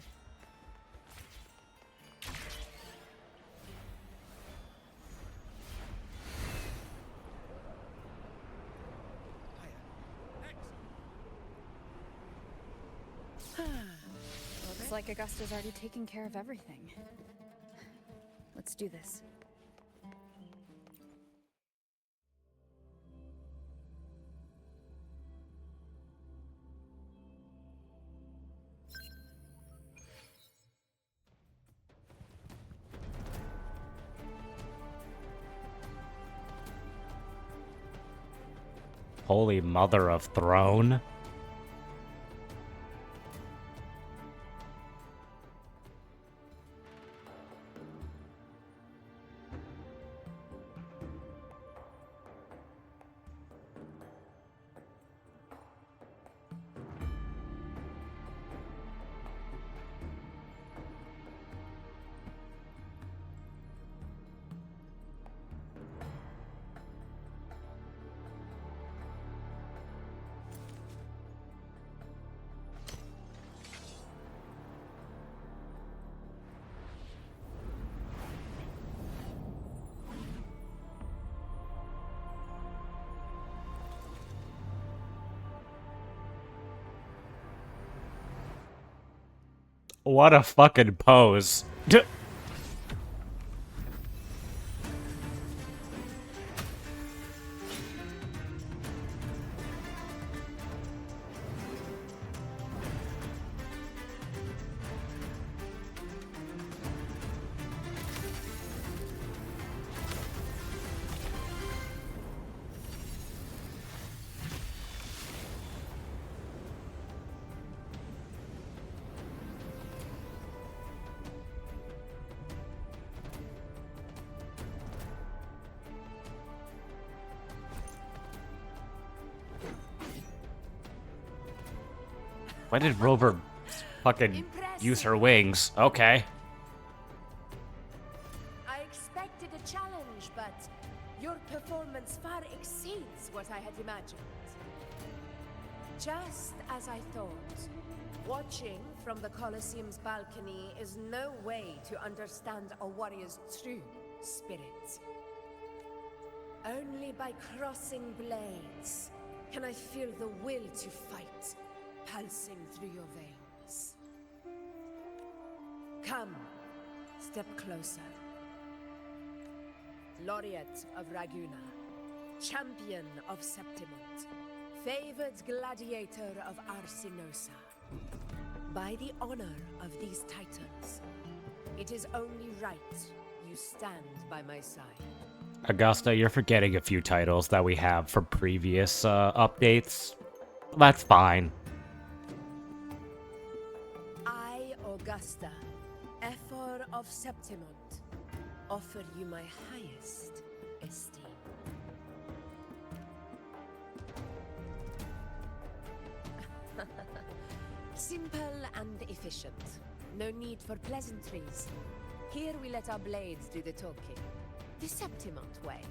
Looks like Augusta's already taken care of everything. Let's do this. Holy mother of throne. What a fucking pose. Why did Rover fucking use her wings? Okay. I expected a challenge, but your performance far exceeds what I had imagined. Just as I thought, watching from the Colosseum's balcony is no way to understand a warrior's true spirit. Only by crossing blades can I feel the will to fight pulsing through your veins. Come, step closer. Laureate of Raguna, champion of Septimont, favored gladiator of Arsinosa. By the honor of these titles, it is only right you stand by my side. Augusta, you're forgetting a few titles that we have from previous updates. That's fine. I, Augusta, Ephor of Septimont, offer you my highest esteem. Simple and efficient. No need for pleasantries. Here we let our blades do the talking. The Septimont way.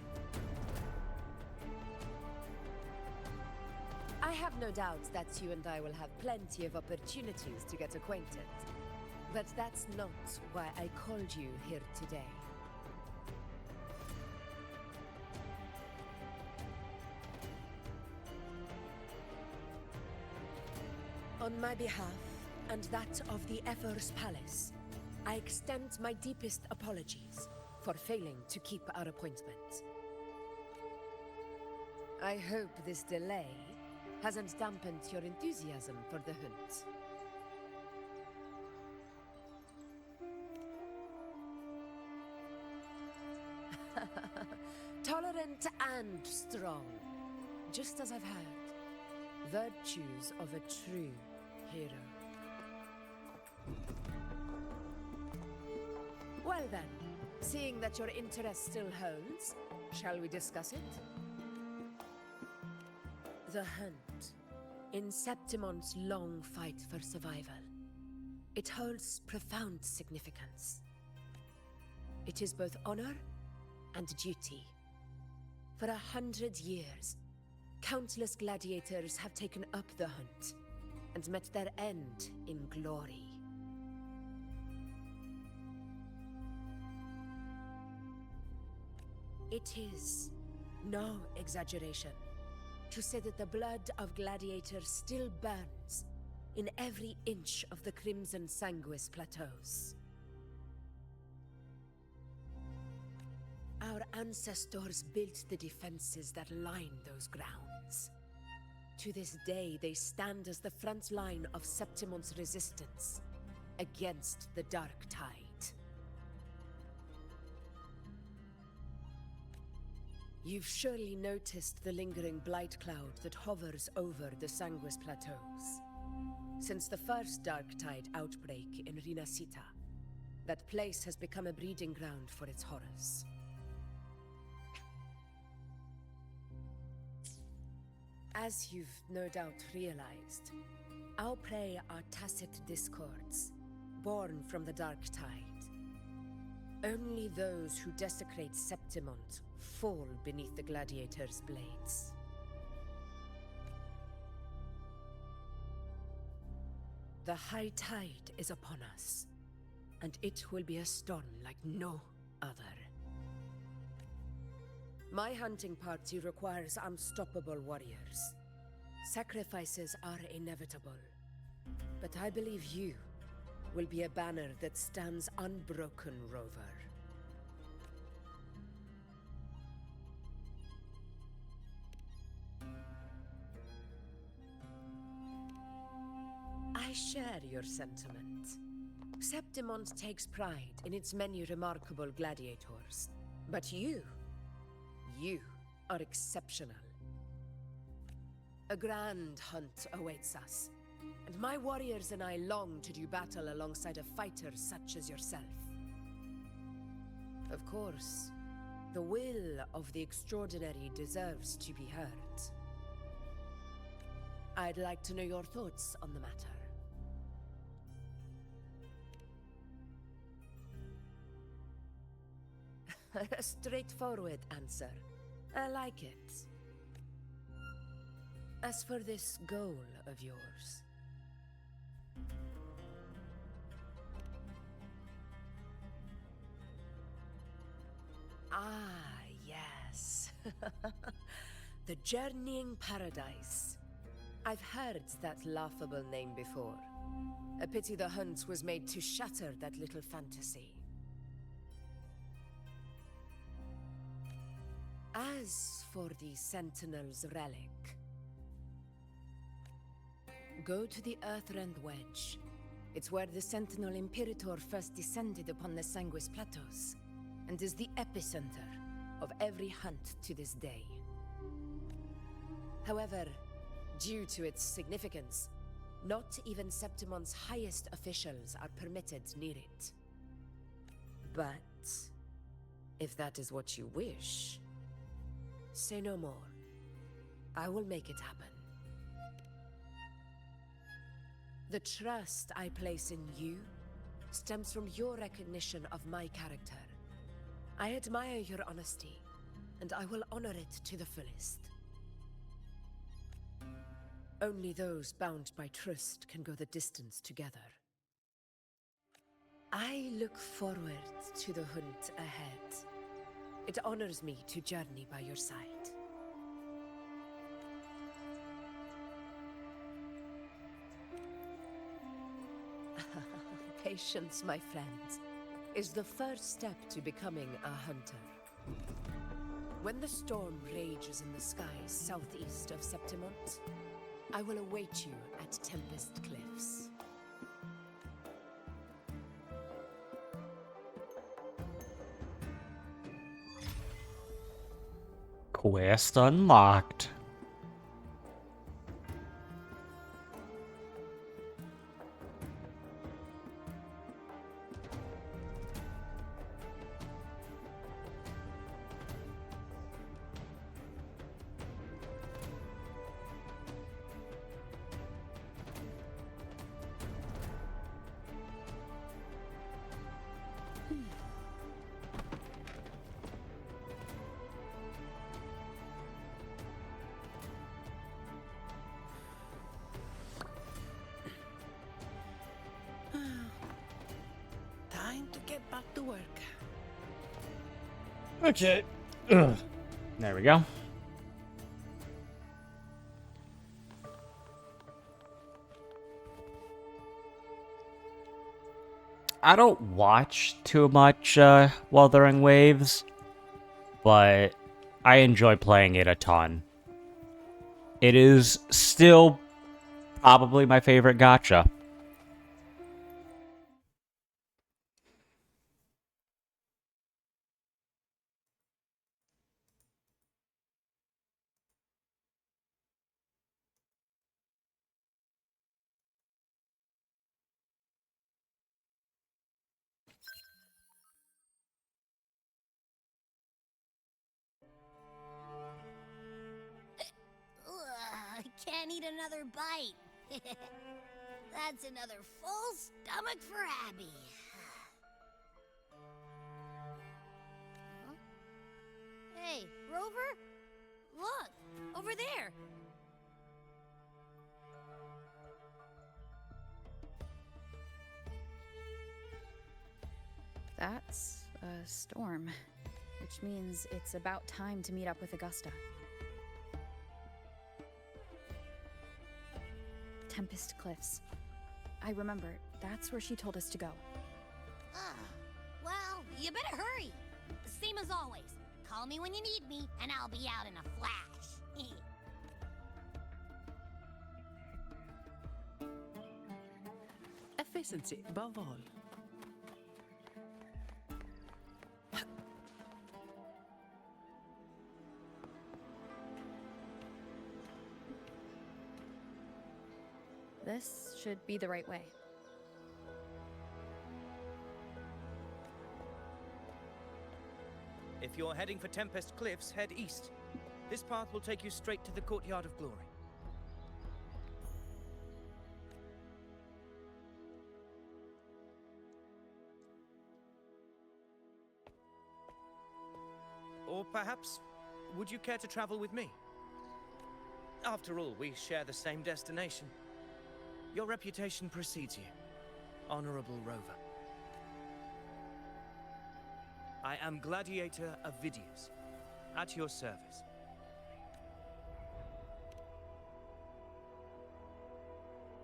I have no doubt that you and I will have plenty of opportunities to get acquainted. But that's not why I called you here today. On my behalf, and that of the Ephor's Palace, I extend my deepest apologies for failing to keep our appointment. I hope this delay hasn't dampened your enthusiasm for the hunt. Tolerant and strong, just as I've heard. Virtues of a true hero. Well then, seeing that your interest still holds, shall we discuss it? The hunt. In Septimon's long fight for survival, it holds profound significance. It is both honor and duty. For 100 years, countless gladiators have taken up the hunt and met their end in glory. It is no exaggeration to say that the blood of gladiators still burns in every inch of the Crimson Sanguis Plateaus. Our ancestors built the defenses that line those grounds. To this day, they stand as the front line of Septimon's resistance against the Dark Tide. You've surely noticed the lingering blight cloud that hovers over the Sanguis Plateaus. Since the first Dark Tide outbreak in Rinasita, that place has become a breeding ground for its horrors. As you've no doubt realized, our prey are tacit discords, born from the Dark Tide. Only those who desecrate Septimont fall beneath the gladiators' blades. The high tide is upon us, and it will be a storm like no other. My hunting party requires unstoppable warriors. Sacrifices are inevitable, but I believe you will be a banner that stands unbroken, Rover. I share your sentiment. Septimont takes pride in its many remarkable gladiators, but you are exceptional. A grand hunt awaits us, and my warriors and I long to do battle alongside of fighters such as yourself. Of course, the will of the extraordinary deserves to be heard. I'd like to know your thoughts on the matter. A straightforward answer. I like it. As for this goal of yours... Ah, yes. The Journeying Paradise. I've heard that laughable name before. A pity the hunt was made to shatter that little fantasy. As for the Sentinel's relic, go to the Earthrend Wedge. It's where the Sentinel Imperator first descended upon the Sanguis Plateaus, and is the epicenter of every hunt to this day. However, due to its significance, not even Septimon's highest officials are permitted near it. But if that is what you wish, say no more. I will make it happen. The trust I place in you stems from your recognition of my character. I admire your honesty, and I will honor it to the fullest. Only those bound by trust can go the distance together. I look forward to the hunt ahead. It honors me to journey by your side. Patience, my friend, is the first step to becoming a hunter. When the storm rages in the skies southeast of Septimont, I will await you at Tempest Cliffs. Quest unlocked. get back to work. Okay. Ugh. There we go. I don't watch too much Wuthering Waves, but I enjoy playing it a ton. It is still probably my favorite gacha. Ugh, I can't eat another bite. That's another full stomach for Abby. Huh? Hey, Rover? Look, over there. That's a storm, which means it's about time to meet up with Augusta. Tempest Cliffs. I remember, that's where she told us to go. Well, you better hurry. Same as always. Call me when you need me, and I'll be out in a flash. Efficiency above all. This should be the right way. If you're heading for Tempest Cliffs, head east. This path will take you straight to the Courtyard of Glory. Or perhaps, would you care to travel with me? After all, we share the same destination. Your reputation precedes you, Honorable Rover. I am Gladiator of Vidius, at your service.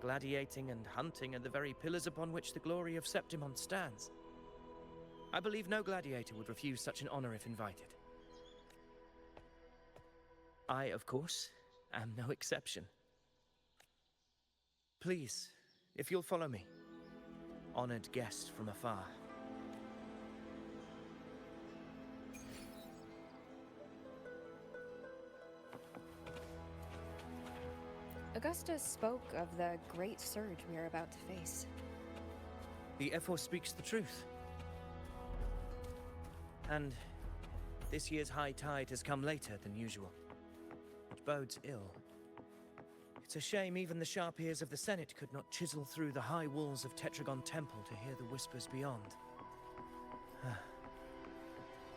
Gladiating and hunting are the very pillars upon which the glory of Septimon stands. I believe no gladiator would refuse such an honor if invited. I, of course, am no exception. Please, if you'll follow me, honored guest from afar. Augusta spoke of the great surge we are about to face. The F4 speaks the truth. And this year's high tide has come later than usual, which bodes ill. It's a shame even the sharp ears of the Senate could not chisel through the high walls of Tetragon Temple to hear the whispers beyond.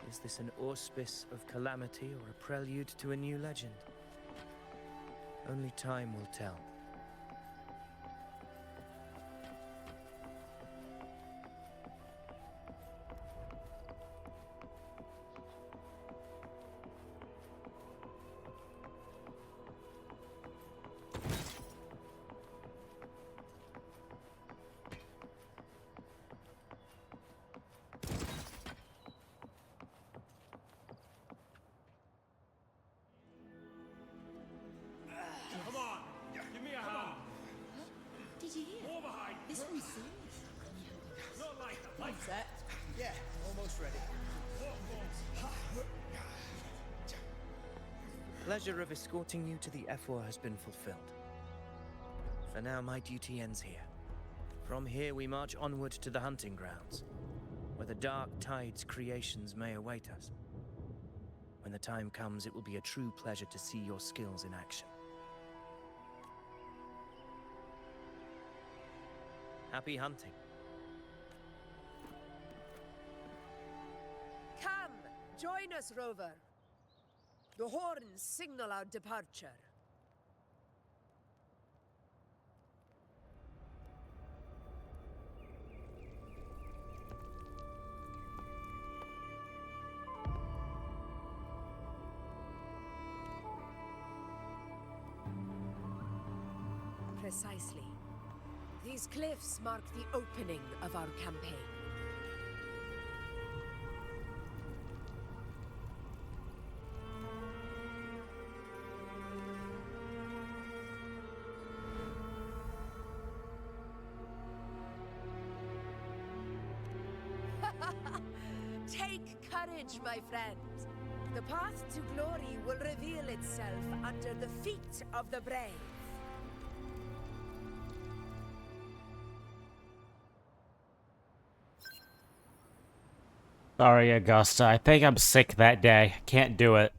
Is this an auspice of calamity or a prelude to a new legend? Only time will tell. Did you hear? This one's serious. Set? Yeah, almost ready. Pleasure of escorting you to the F4 has been fulfilled. For now, my duty ends here. From here, we march onward to the hunting grounds, where the dark tide's creations may await us. When the time comes, it will be a true pleasure to see your skills in action. Happy hunting. Come, join us, Rover. The horns signal our departure. Precisely. These cliffs mark the opening of our campaign. Take courage, my friend. The path to glory will reveal itself under the feet of the brave. Sorry, Augusta. I think I'm sick that day. Can't do it.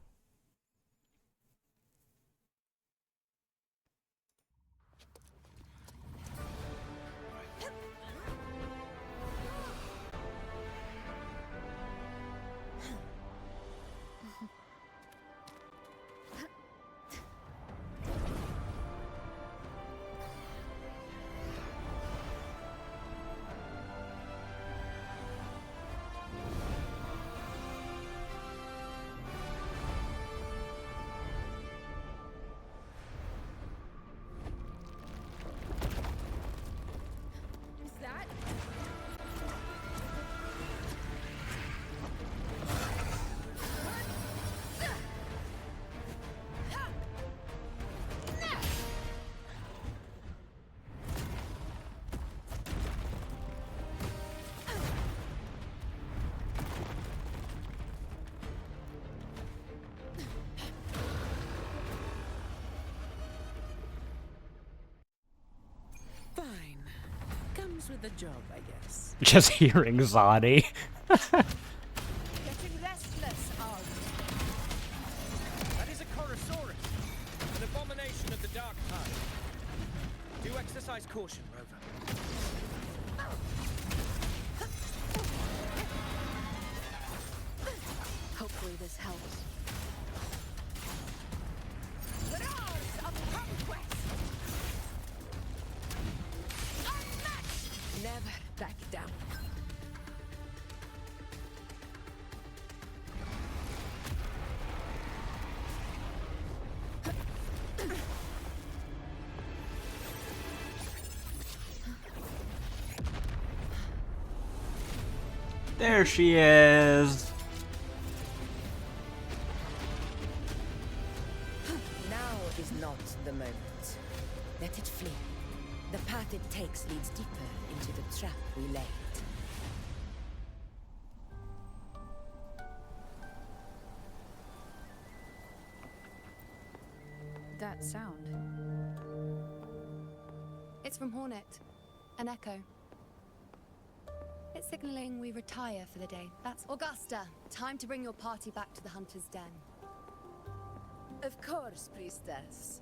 Fine. Comes with the job, I guess. Just hearing Zani. Getting restless, are That is a Chorosaurus, an abomination of the dark tide. Do exercise caution, Rover. Hopefully this helps. the roars of conquest! Unmatched! Never back down. There she is. Now is not the moment. Let it flee. The path it takes leads deeper into the trap we laid. That sound. It's from Hornet. An echo. It's signaling we retire for the day. That's Augusta. Time to bring your party back to the Hunter's Den. Of course, priestess.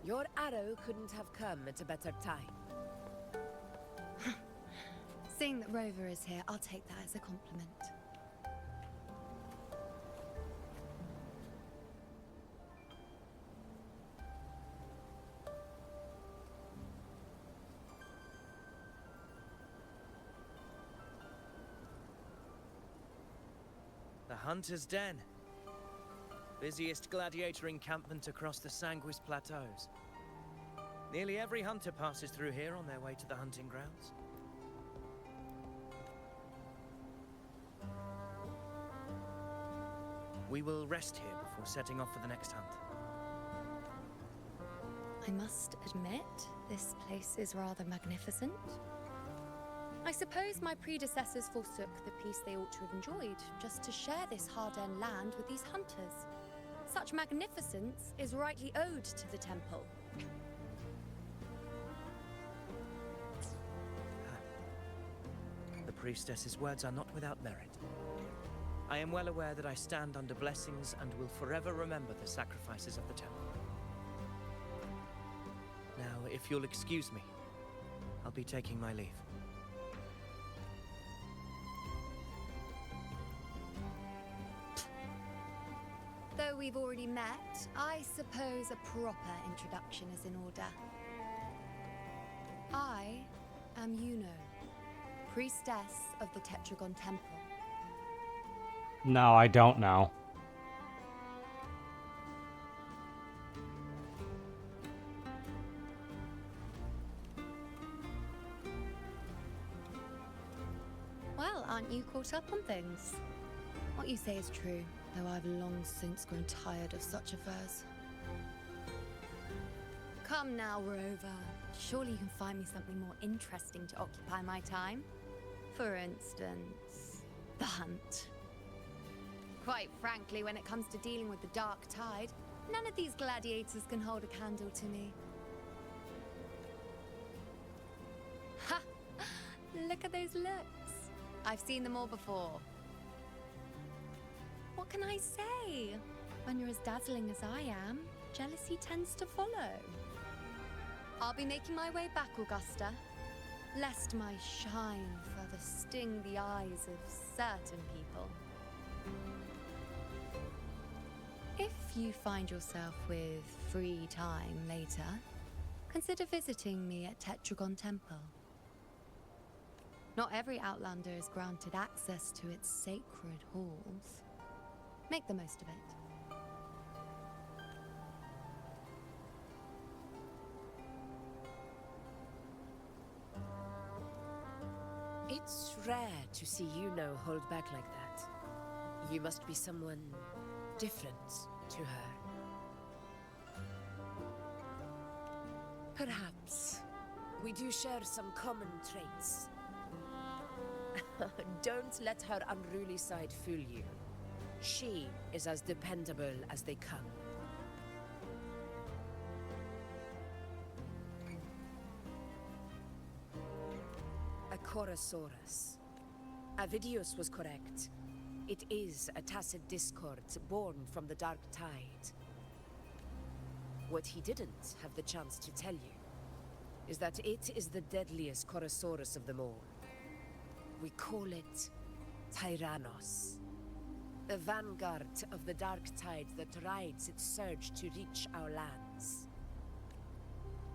Your arrow couldn't have come at a better time. Seeing that Rover is here, I'll take that as a compliment. The Hunter's Den. Busiest gladiator encampment across the Sanguis Plateaus. Nearly every hunter passes through here on their way to the hunting grounds. We will rest here before setting off for the next hunt. I must admit, this place is rather magnificent. I suppose my predecessors forsook the peace they ought to have enjoyed, just to share this hard-earned land with these hunters. Such magnificence is rightly owed to the temple. The priestess's words are not without merit. I am well aware that I stand under blessings and will forever remember the sacrifices of the temple. Now, if you'll excuse me, I'll be taking my leave. Though we've already met, I suppose a proper introduction is in order. I am Yuno, priestess of the Tetragon Temple. No, I don't know. aren't you caught up on things? What you say is true, though I've long since grown tired of such affairs. Come now, Rover. Surely you can find me something more interesting to occupy my time. For instance, the hunt. Quite frankly, when it comes to dealing with the Dark Tide, none of these gladiators can hold a candle to me. Ha! Look at those looks. I've seen them all before. What can I say? When you're as dazzling as I am, jealousy tends to follow. I'll be making my way back, Augusta, lest my shine further sting the eyes of certain people. If you find yourself with free time later, consider visiting me at Tetragon Temple. Not every Outlander is granted access to its sacred halls. Make the most of it. It's rare to see Yuno hold back like that. You must be someone different to her. Perhaps. We do share some common traits. Don't let her unruly side fool you. She is as dependable as they come. A Chorosaurus. Avidius was correct. It is a tacit discord born from the Dark Tide. What he didn't have the chance to tell you is that it is the deadliest Chorosaurus of them all. We call it Tyrannos. A vanguard of the Dark Tide that rides its surge to reach our lands.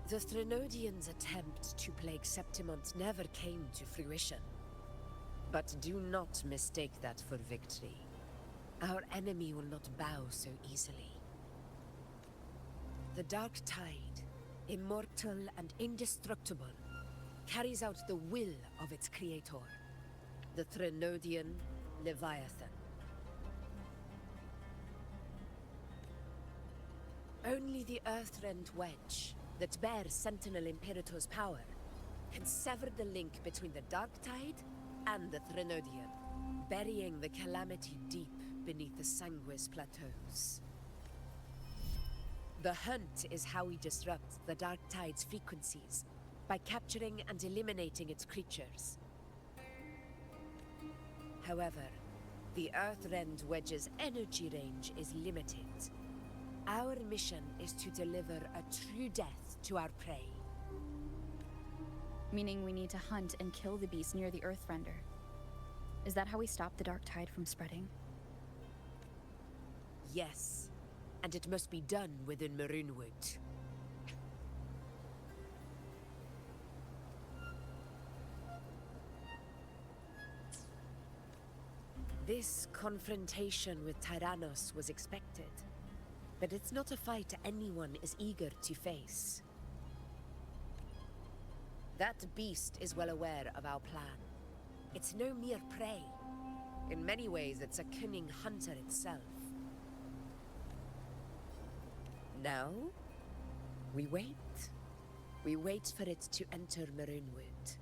The Threnodians' attempt to plague Septimont never came to fruition. But do not mistake that for victory. Our enemy will not bow so easily. The Dark Tide, immortal and indestructible, carries out the will of its creator, the Threnodian Leviathan. Only the Earthrend Wedge, that bears Sentinel Imperator's power, can sever the link between the Dark Tide and the Threnodian, burying the calamity deep beneath the Sanguis plateaus. The hunt is how we disrupt the Dark Tide's frequencies, by capturing and eliminating its creatures. However, the Earthrend Wedge's energy range is limited. Our mission is to deliver a true death to our prey. Meaning we need to hunt and kill the beast near the Earthrender. Is that how we stop the Dark Tide from spreading? Yes, and it must be done within Maroonwood. This confrontation with Tyrannos was expected, but it's not a fight anyone is eager to face. That beast is well aware of our plan. It's no mere prey. In many ways, it's a cunning hunter itself. Now, we wait. We wait for it to enter Maroonwood.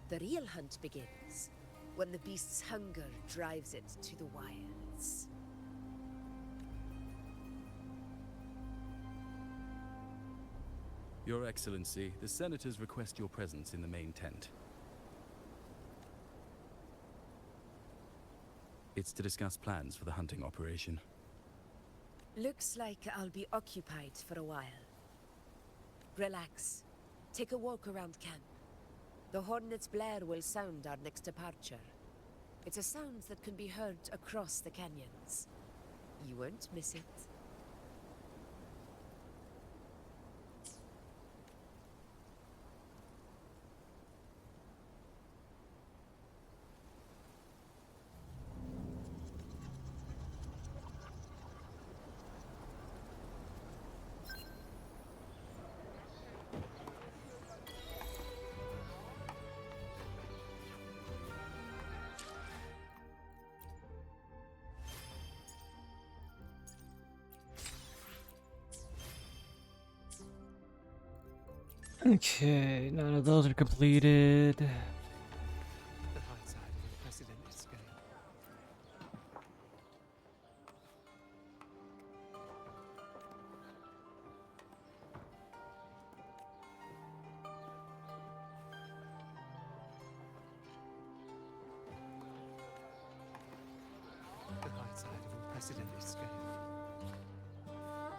The real hunt begins when the beast's hunger drives it to the wilds. Your Excellency, the Senators request your presence in the main tent. It's to discuss plans for the hunting operation. Looks like I'll be occupied for a while. Relax. Take a walk around camp. The Hornet's blare will sound our next departure. It's a sound that can be heard across the canyons. You won't miss it. Okay, none of those are completed. The high tide of unprecedented scale. The high tide of unprecedented scale.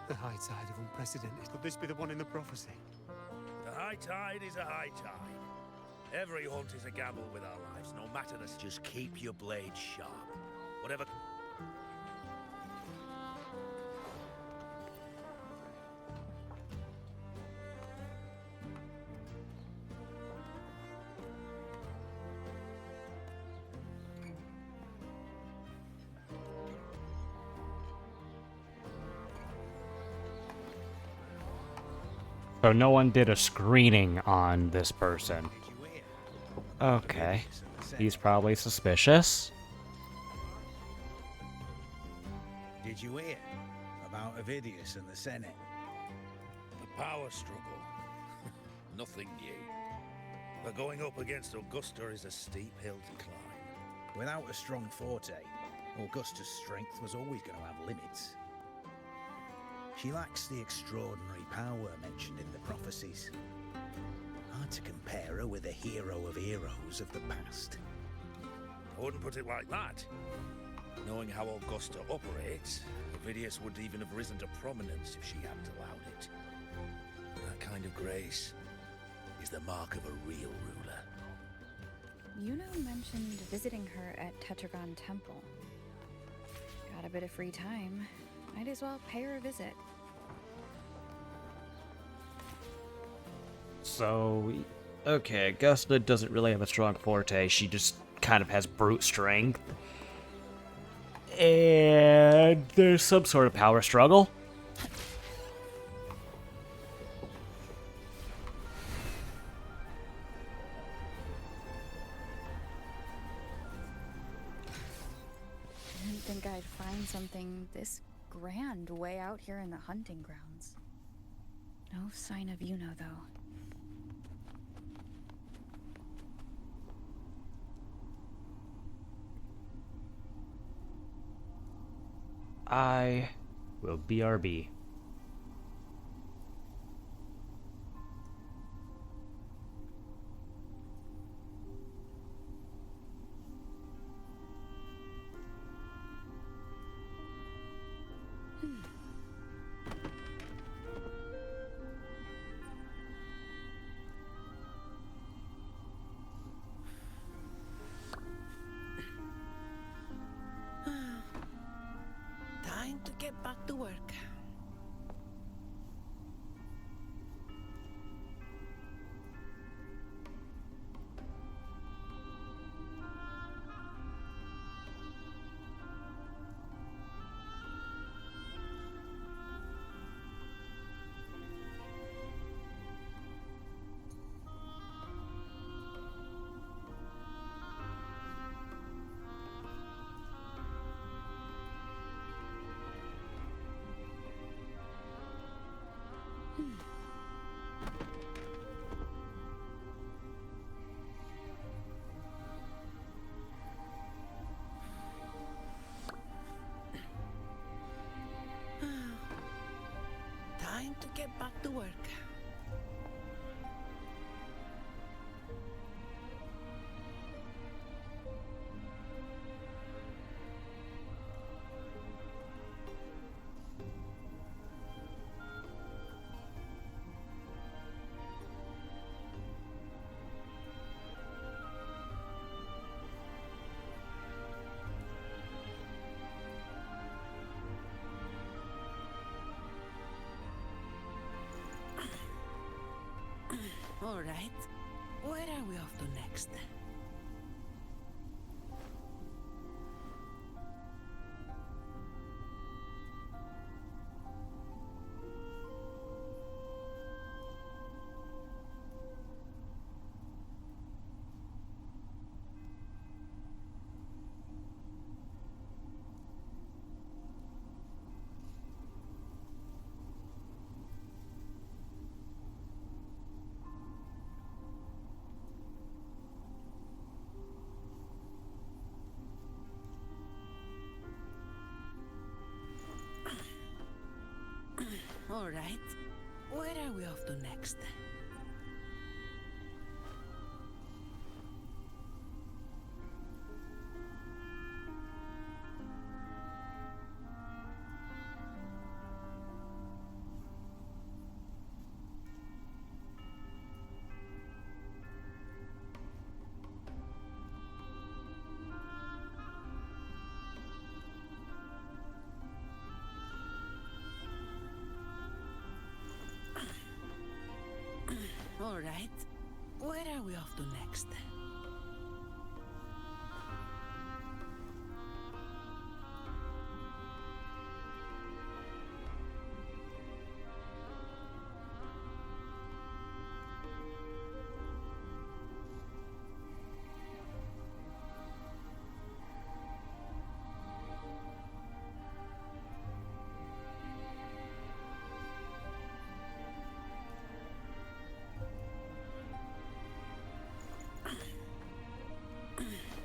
The high tide of unprecedented. Could this be the one in the prophecy? The high tide is a high tide. Every hunt is a gamble with our lives, no matter the... Just keep your blade sharp. Whatever... So no one did a screening on this person. Okay. He's probably suspicious. Did you hear about Avidius and the Senate? The power struggle. Nothing new. But going up against Augusta is a steep hill to climb. Without a strong forte, Augusta's strength was always going to have limits. She lacks the extraordinary power mentioned in the prophecies. Hard to compare her with a hero of heroes of the past. I wouldn't put it like that. Knowing how Augusta operates, Avidius would even have risen to prominence if she hadn't allowed it. That kind of grace is the mark of a real ruler. Yuno mentioned visiting her at Tetragon Temple. Got a bit of free time. Might as well pay her a visit. So, okay, Augusta doesn't really have a strong forte. She just kind of has brute strength. And there's some sort of power struggle. I didn't think I'd find something this grand way out here in the hunting grounds. No sign of Yuno, though. I will BRB. Time to get back to work. Time to get back to work. All right. Where are we off to next? All right. Where are we off to next? All right. Where are we off to next?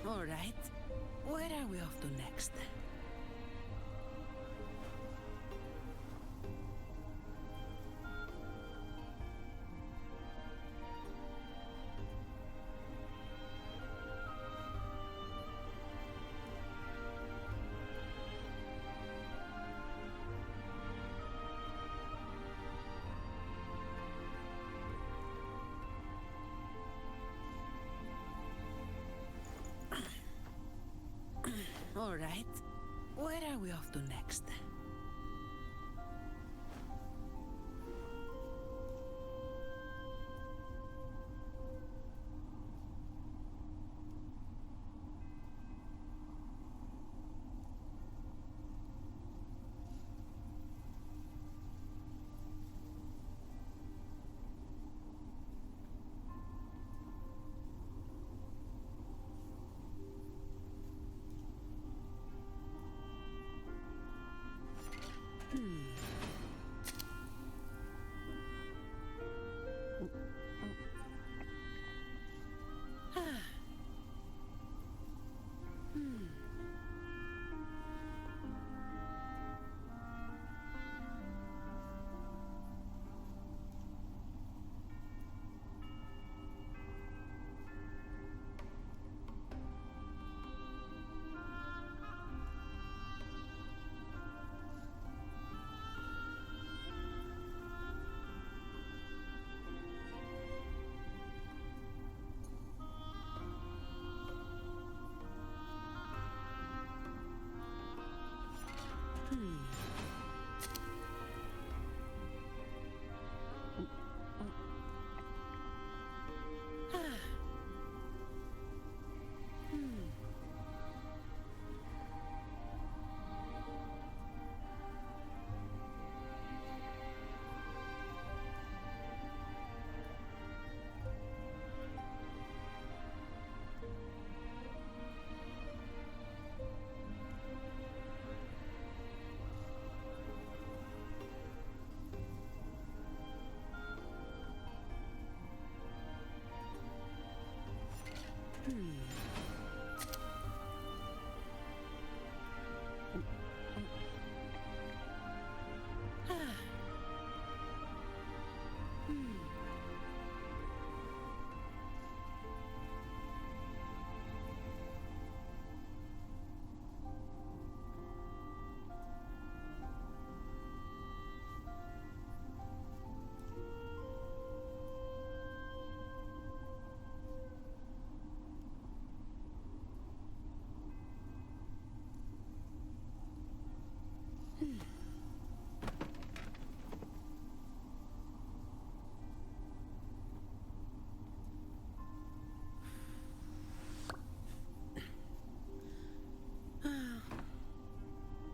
All right. Where are we off to next? All right. Where are we off to next?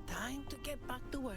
Time to get back to work.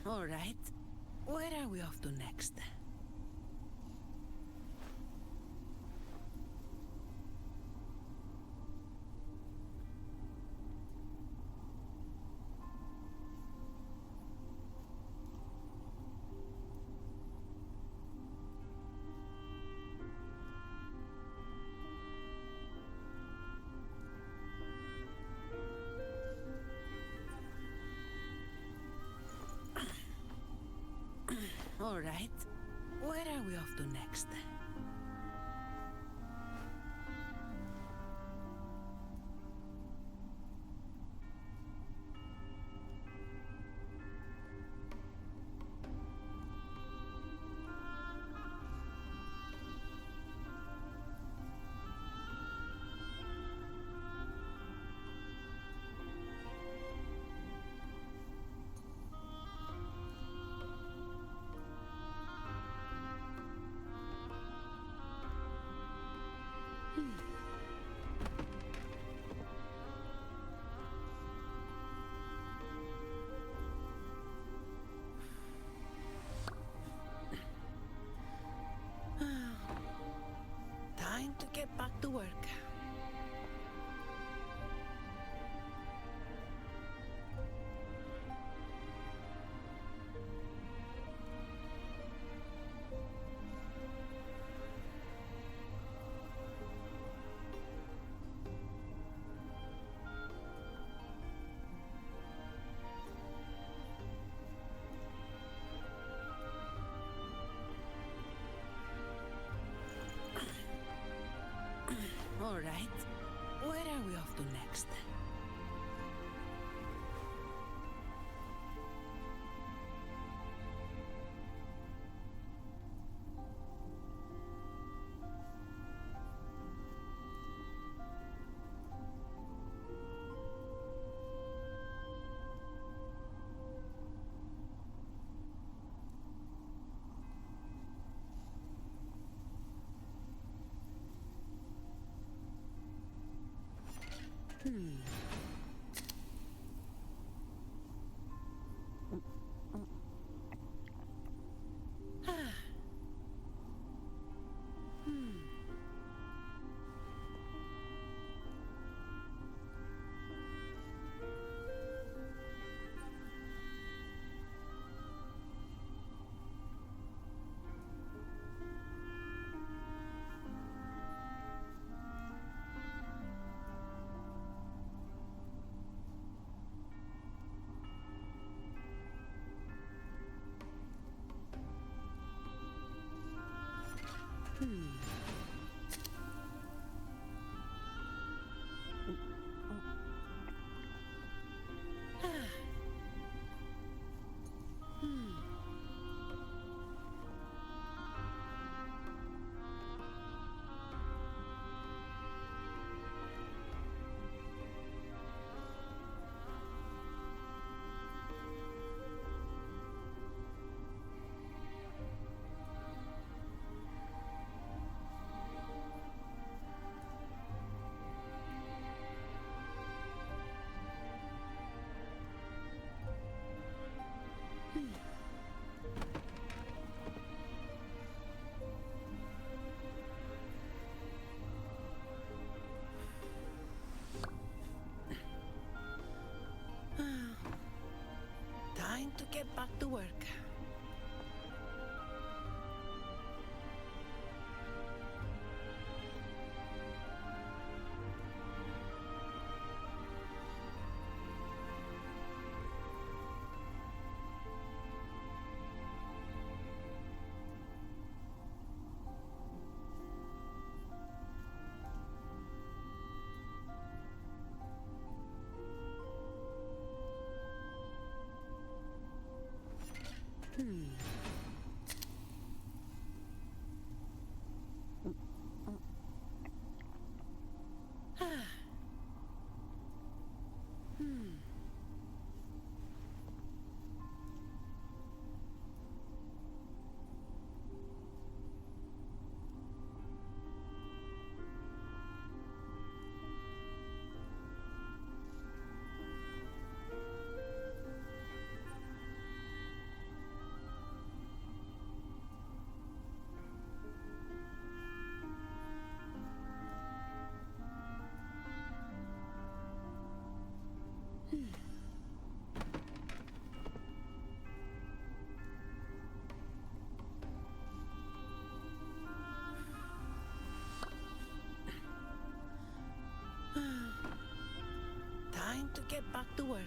All right. Where are we off to next? All right. Where are we off to next? Time to get back to work. All right. Where are we off to next? Time to get back to work. Time to get back to work.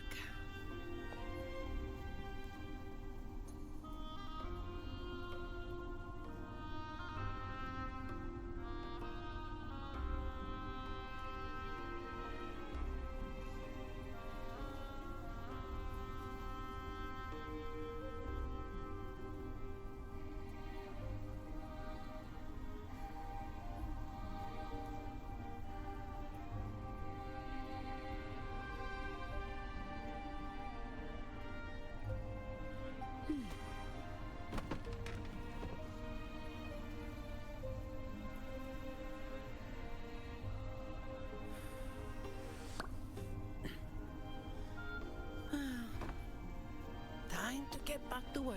Time to get back to work.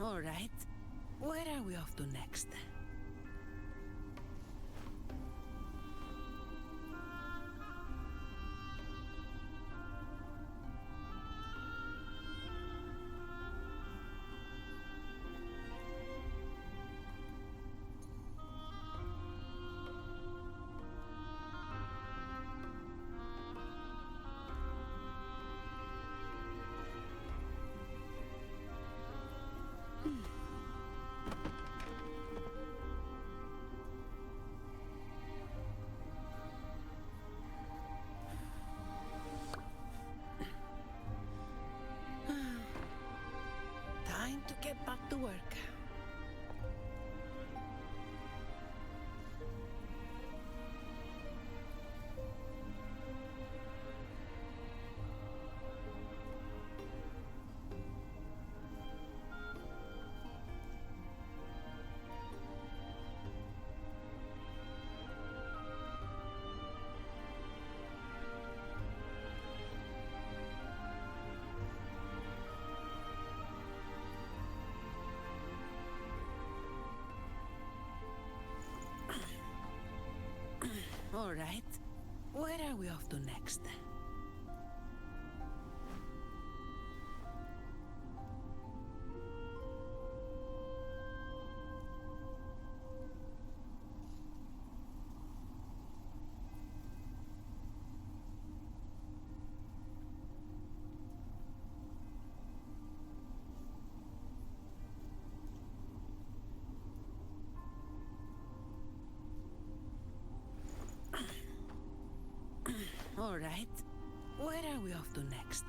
All right. Where are we off to next? Time to get back to work. All right. Where are we off to next? All right. Where are we off to next?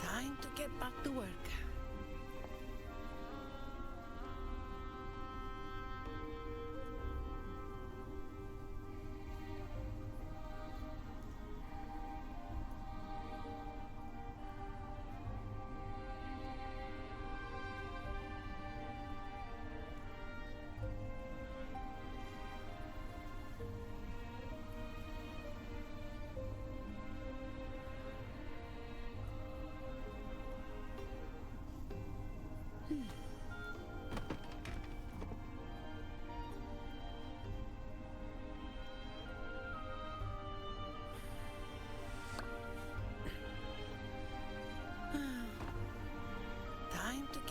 Time to get back to work.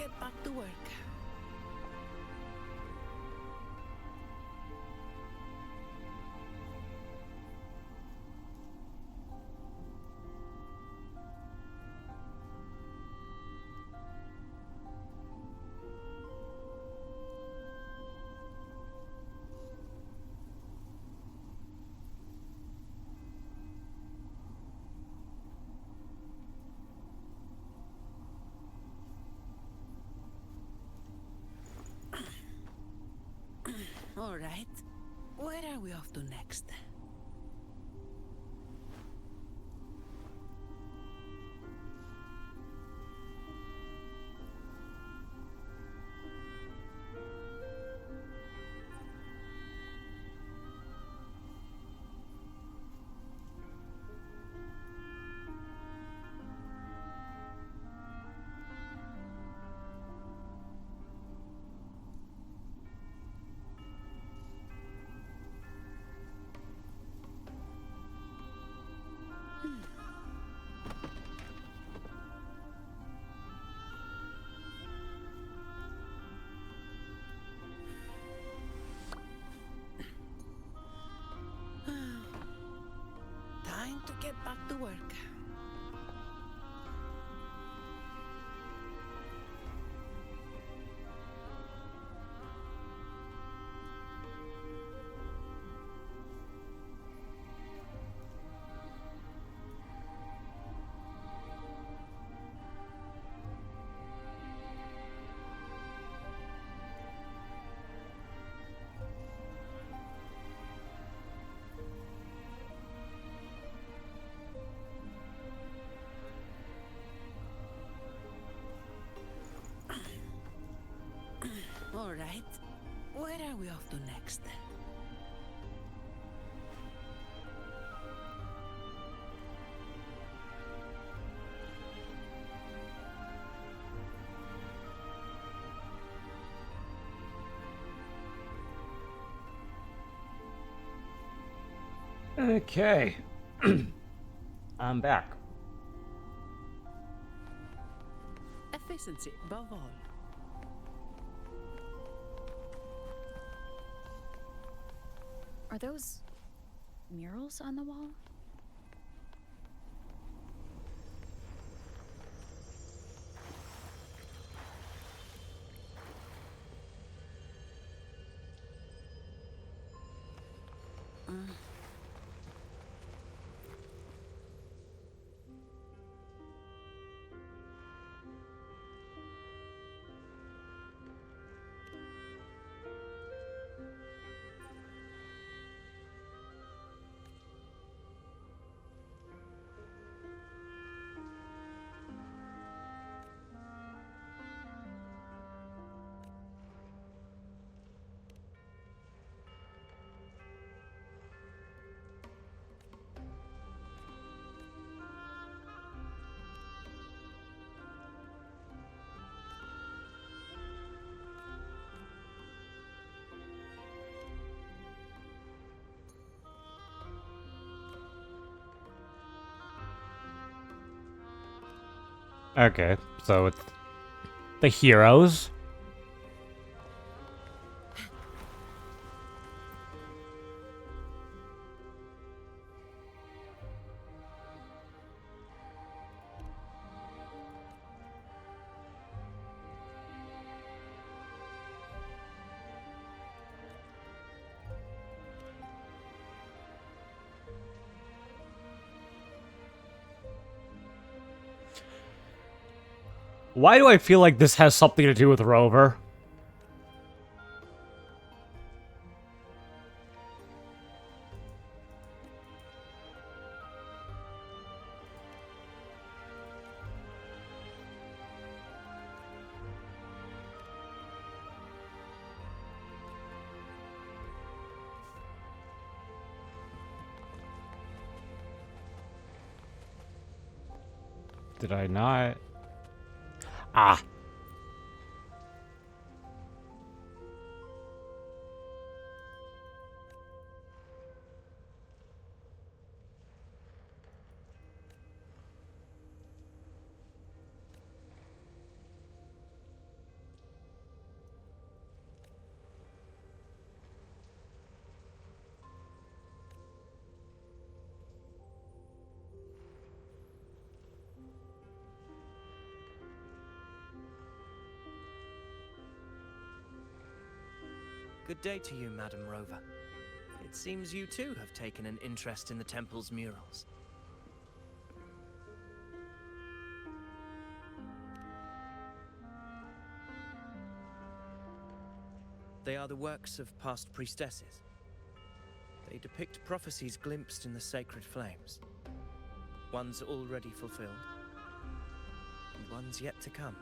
get back to work. All right. Where are we off to next? Time to get back to work. All right. Where are we off to next? Okay. I'm back. Efficiency above all. Are those murals on the wall? Okay, so it's the heroes. Why do I feel like this has something to do with Rover? Did I not? Ah. Good day to you, Madam Rover. It seems you too have taken an interest in the temple's murals. They are the works of past priestesses. They depict prophecies glimpsed in the sacred flames. Ones already fulfilled, and ones yet to come.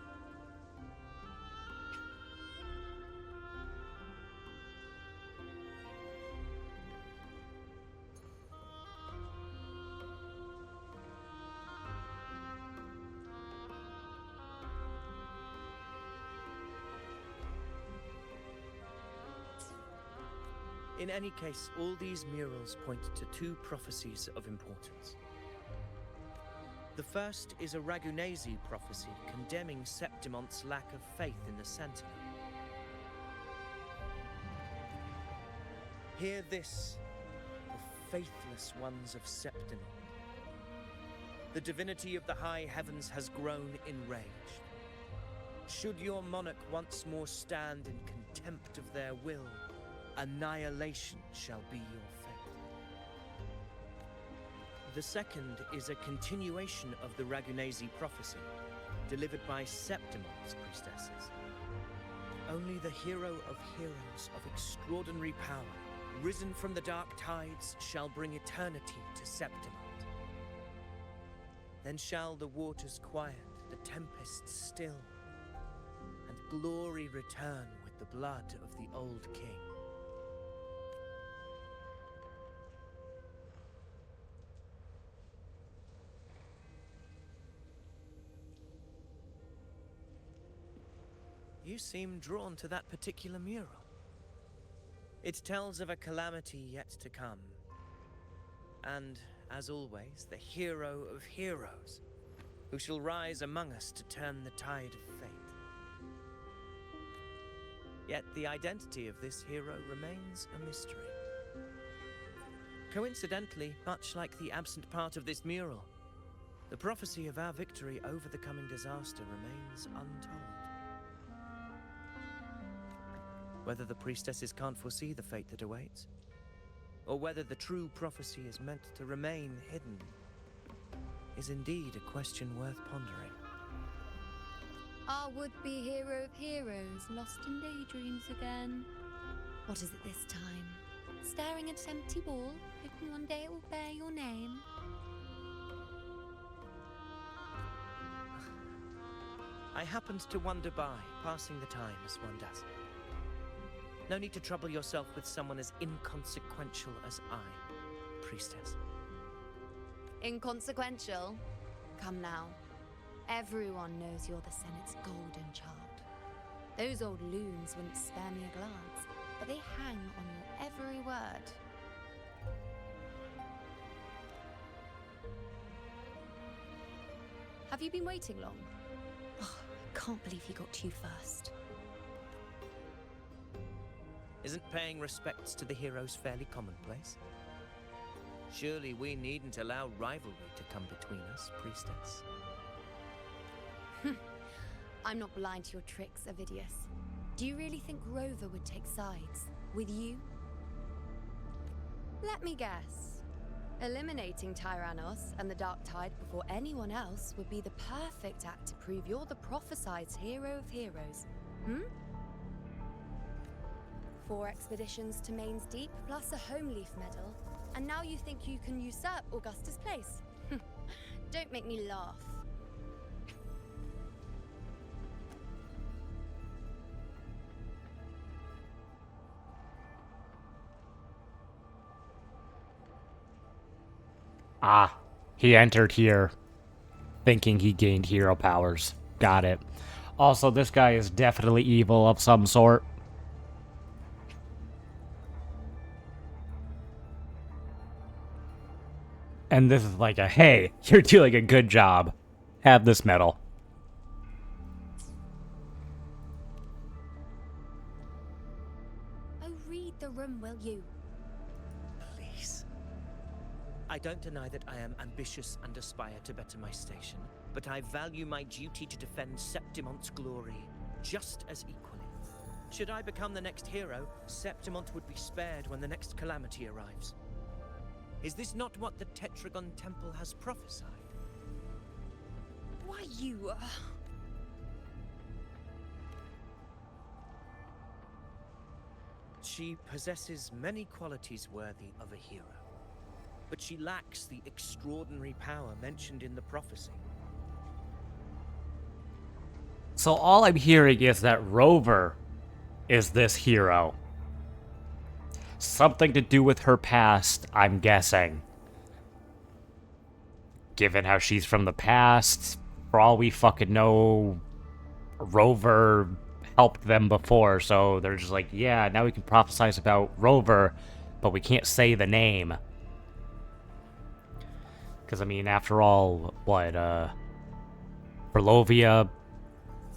In any case, all these murals point to two prophecies of importance. The first is a Ragunesi prophecy condemning Septimon's lack of faith in the Sentinel. Hear this, the faithless ones of Septimon. The divinity of the high heavens has grown enraged. Should your monarch once more stand in contempt of their will, annihilation shall be your fate. The second is a continuation of the Ragunesi prophecy, delivered by Septimon's priestesses. Only the hero of heroes of extraordinary power, risen from the dark tides, shall bring eternity to Septimon. Then shall the waters quiet, the tempests still, and glory return with the blood of the old king. You seem drawn to that particular mural. It tells of a calamity yet to come. And, as always, the hero of heroes, who shall rise among us to turn the tide of fate. Yet the identity of this hero remains a mystery. Coincidentally, much like the absent part of this mural, the prophecy of our victory over the coming disaster remains untold. Whether the priestesses can't foresee the fate that awaits, or whether the true prophecy is meant to remain hidden, is indeed a question worth pondering. Our would-be hero of heroes, lost in daydreams again. What is it this time? Staring at an empty wall, hoping one day it will bear your name? I happened to wander by, passing the time as one does. No need to trouble yourself with someone as inconsequential as I, priestess. Inconsequential? Come now. Everyone knows you're the Senate's golden child. Those old loons wouldn't spare me a glance, but they hang on your every word. Have you been waiting long? Oh, I can't believe he got to you first. Isn't paying respects to the heroes fairly commonplace? Surely we needn't allow rivalry to come between us, priestess. I'm not blind to your tricks, Avidius. Do you really think Rover would take sides with you? Let me guess. Eliminating Tyrannos and the Dark Tide before anyone else would be the perfect act to prove you're the prophesied hero of heroes. 4 expeditions to Main's Deep, plus a Home Leaf medal, and now you think you can usurp Augustus' place? Don't make me laugh. Ah, he entered here thinking he gained hero powers. Got it. Also, this guy is definitely evil of some sort. And this is like a, hey, you're doing a good job. Have this medal. Oh, read the room, will you? Please. I don't deny that I am ambitious and aspire to better my station, but I value my duty to defend Septimon's glory just as equally. Should I become the next hero, Septimont would be spared when the next calamity arrives. Is this not what the Tetragon Temple has prophesied? Why you? She possesses many qualities worthy of a hero, but she lacks the extraordinary power mentioned in the prophecy. So all I'm hearing is that Rover is this hero. Something to do with her past, I'm guessing. Given how she's from the past, for all we fucking know, Rover helped them before, so they're just like, yeah, now we can prophesize about Rover, but we can't say the name. Because, I mean, after all, what, Berlovia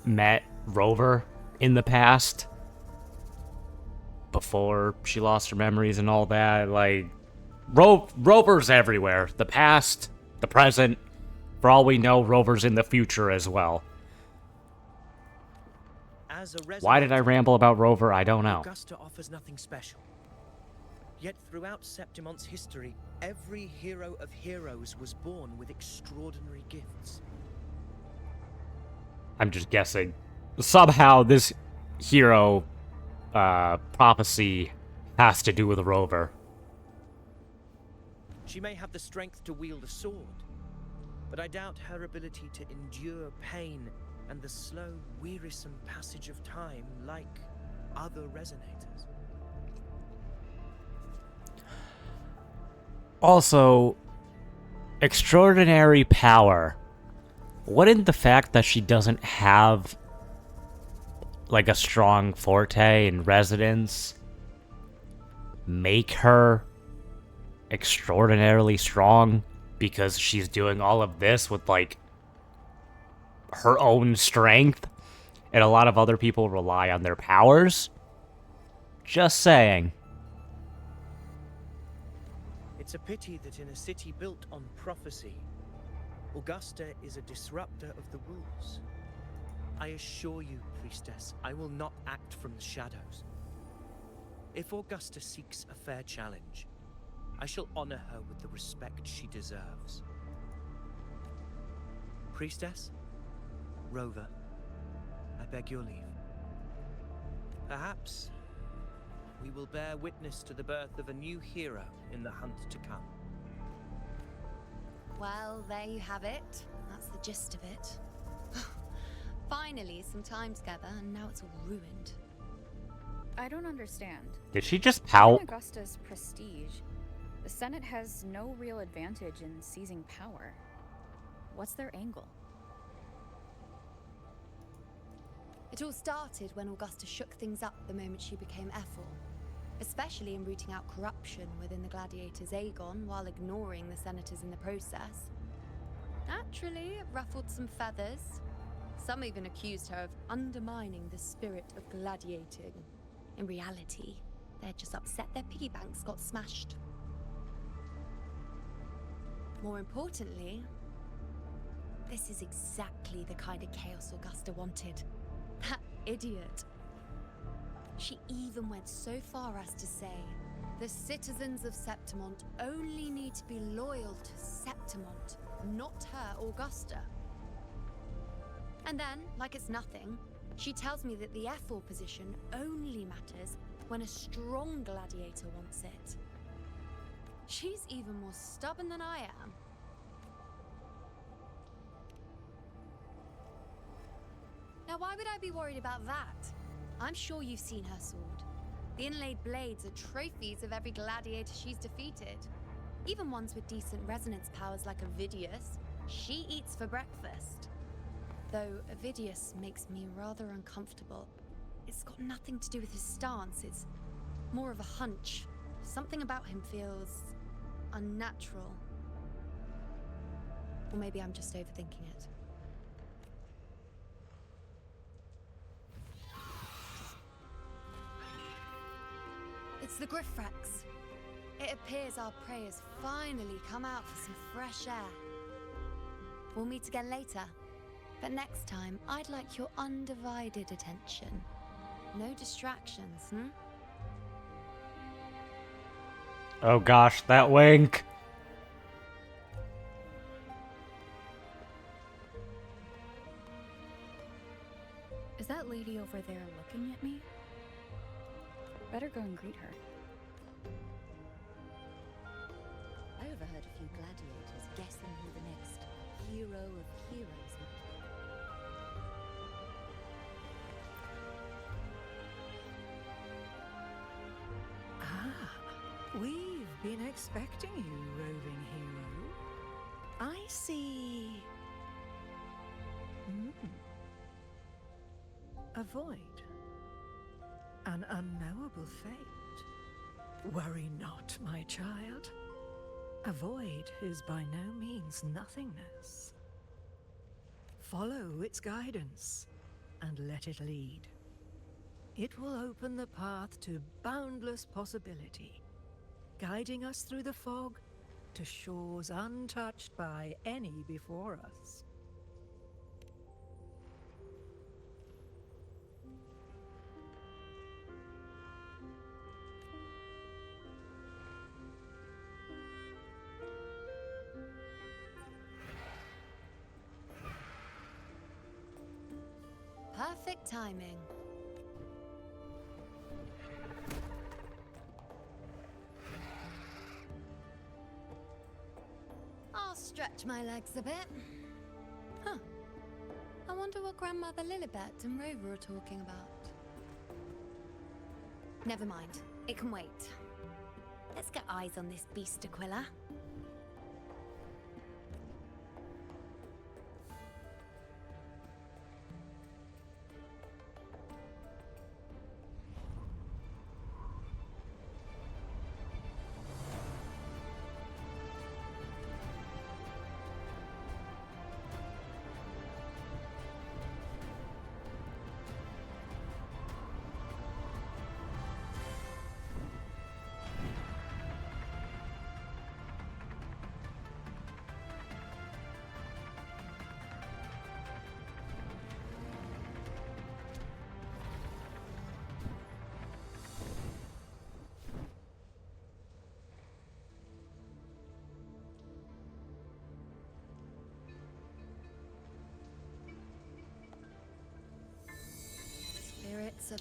met Rover in the past? Before she lost her memories and all that, like, Rover's everywhere. The past, the present, for all we know, Rover's in the future as well. Why did I ramble about Rover? I don't know. Augusta offers nothing special. Yet throughout Septimont's history, every hero of heroes was born with extraordinary gifts. I'm just guessing. Somehow this hero prophecy has to do with Rover. She may have the strength to wield a sword, but I doubt her ability to endure pain and the slow, wearisome passage of time like other resonators. Also, extraordinary power. Wouldn't the fact that she doesn't have like a strong forte in resonance make her extraordinarily strong because she's doing all of this with like her own strength and a lot of other people rely on their powers? Just saying. It's a pity that in a city built on prophecy, Augusta is a disruptor of the rules. I assure you, Priestess, I will not act from the shadows. If Augusta seeks a fair challenge, I shall honor her with the respect she deserves. Priestess, Rover, I beg your leave. Perhaps we will bear witness to the birth of a new hero in the hunt to come. Well, there you have it. That's the gist of it. Finally, some time together, and now it's all ruined. I don't understand. Did she just pout? Given Augusta's prestige, the Senate has no real advantage in seizing power. What's their angle? It all started when Augusta shook things up the moment she became Ephor, especially in rooting out corruption within the gladiators Aegon while ignoring the senators in the process. Naturally, it ruffled some feathers. Some even accused her of undermining the spirit of gladiating. In reality, they're just upset their piggy banks got smashed. More importantly, this is exactly the kind of chaos Augusta wanted. That idiot. She even went so far as to say, the citizens of Septimont only need to be loyal to Septimont, not her, Augusta. And then, like it's nothing, she tells me that the Ephor position only matters when a strong gladiator wants it. She's even more stubborn than I am. Now, why would I be worried about that? I'm sure you've seen her sword. The inlaid blades are trophies of every gladiator she's defeated. Even ones with decent resonance powers like Avidius, she eats for breakfast. Though Avidius makes me rather uncomfortable. It's got nothing to do with his stance, it's more of a hunch. Something about him feels unnatural. Or maybe I'm just overthinking it. It's the Griffrax. It appears our prey has finally come out for some fresh air. We'll meet again later. But next time, I'd like your undivided attention. No distractions, hmm? Oh gosh, that wink. Is that lady over there looking at me? Better go and greet her. I overheard a few gladiators guessing who the next hero of heroes might be. Ah, we've been expecting you, roving hero. I see. A void. An unknowable fate. Worry not, my child. A void is by no means nothingness. Follow its guidance and let it lead. It will open the path to boundless possibility, guiding us through the fog to shores untouched by any before us. Perfect timing. I'll stretch my legs a bit. Huh. I wonder what Grandmother Lilibet and Rover are talking about. Never mind. It can wait. Let's get eyes on this beast, Aquila.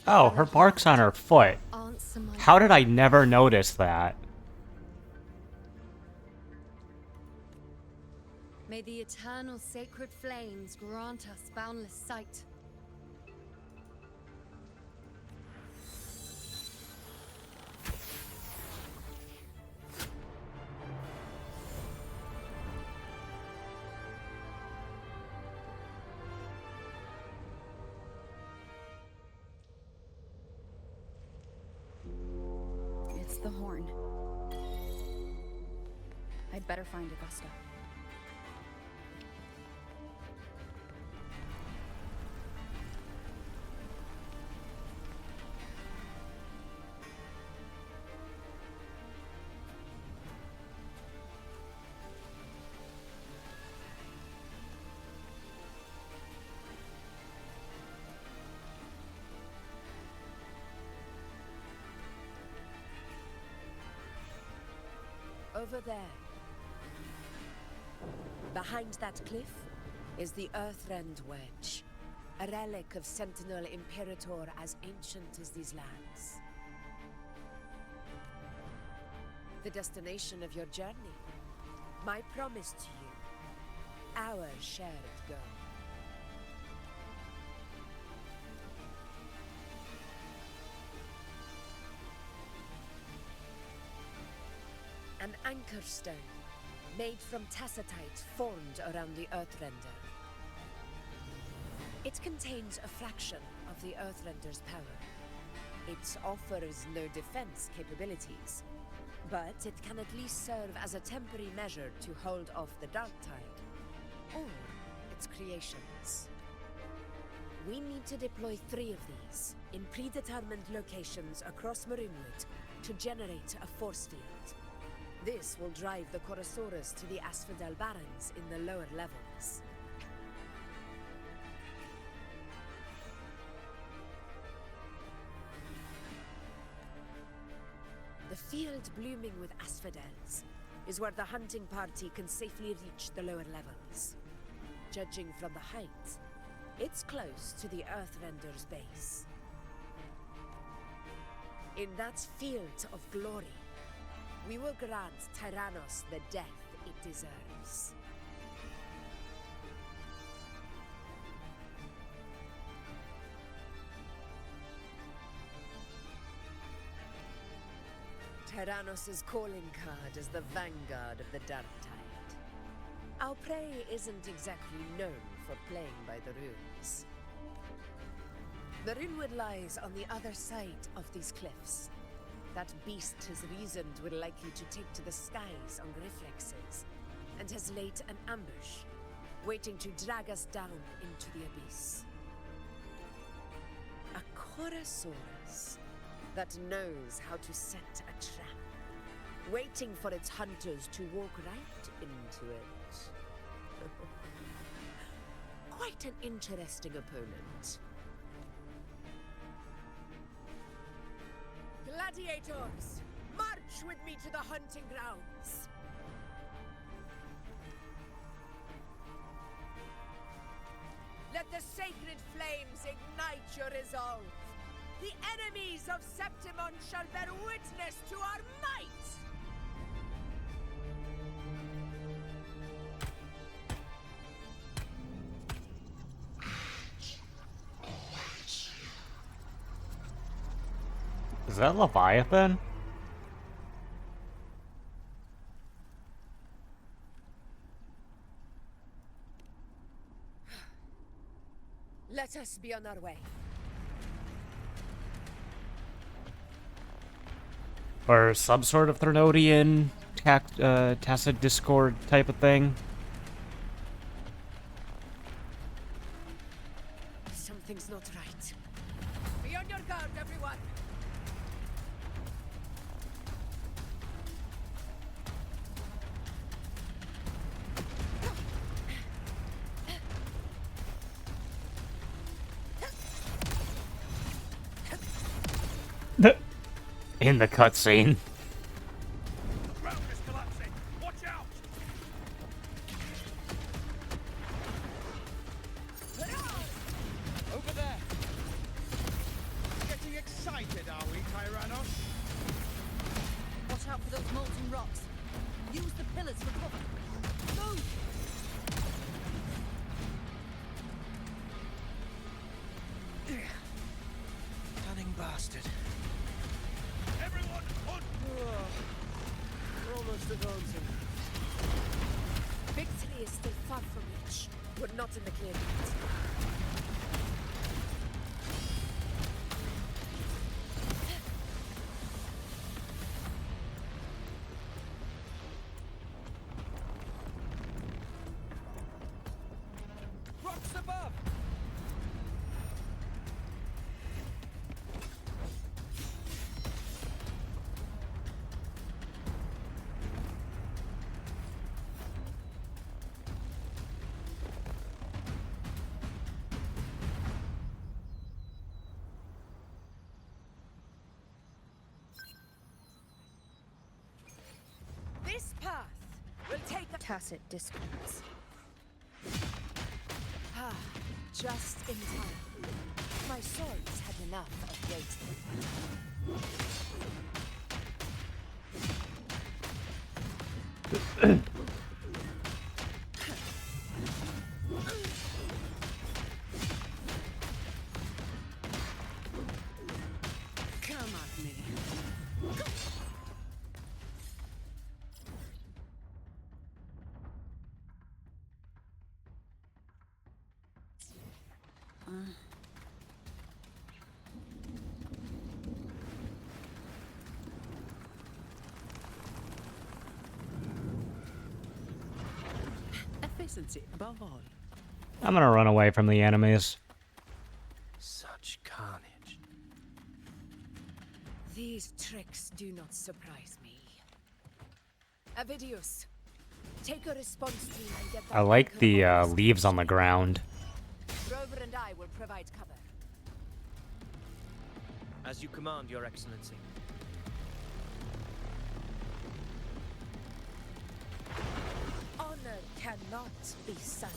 Oh, her bark's on her foot. How did I never notice that? May the eternal sacred flames grant us boundless sight. It's the horn. I'd better find Augusta. Over there, behind that cliff, is the Earthrend Wedge, a relic of Sentinel Imperator as ancient as these lands. The destination of your journey, my promise to you, our shared goal. An anchor stone, made from tacitite formed around the Earthrender. It contains a fraction of the Earthrender's power. It offers no defense capabilities, but it can at least serve as a temporary measure to hold off the Dark Tide, or its creations. We need to deploy 3 of these, in predetermined locations across Marinwood, to generate a force field. This will drive the Chorosaurus to the Asphodel Barrens in the lower levels. field blooming with asphodels is where the hunting party can safely reach the lower levels. Judging from the height, it's close to the Earthrender's base. In that field of glory, we will grant Tyrannos the death it deserves. Tyrannos' calling card is the vanguard of the Dark Tide. Our prey isn't exactly known for playing by the runes. The Runewood lies on the other side of these cliffs. That beast has reasoned we're likely to take to the skies on reflexes, and has laid an ambush, waiting to drag us down into the abyss. A Corasaurus that knows how to set a trap, waiting for its hunters to walk right into it. Quite an interesting opponent. Gladiators, march with me to the hunting grounds! Let the sacred flames ignite your resolve! The enemies of Septimon shall bear witness to our might! Is that Leviathan? Let us be on our way. Or some sort of Thermodian tacit discord type of thing. Something's not right. Be on your guard, everyone! In the cutscene. Ground is collapsing. Watch out! Over there. Getting excited, are we, Tyrannos? Watch out for those molten rocks. Use the pillars for cover. Move! Cunning bastard. Everyone, hunt! We're almost advancing. Victory is still far from reach. We're not in the clear yet. Rocks above! This path will take us Tacit discords. just in time. My swords had enough of waiting. Come at me. Efficiency above all. I'm gonna run away from the enemies. Such carnage. These tricks do not surprise me. Avidius, take a response team and get that I like anchor the on this leaves on the ground. Rover and I will provide cover. As you command, Your Excellency. cannot be sent.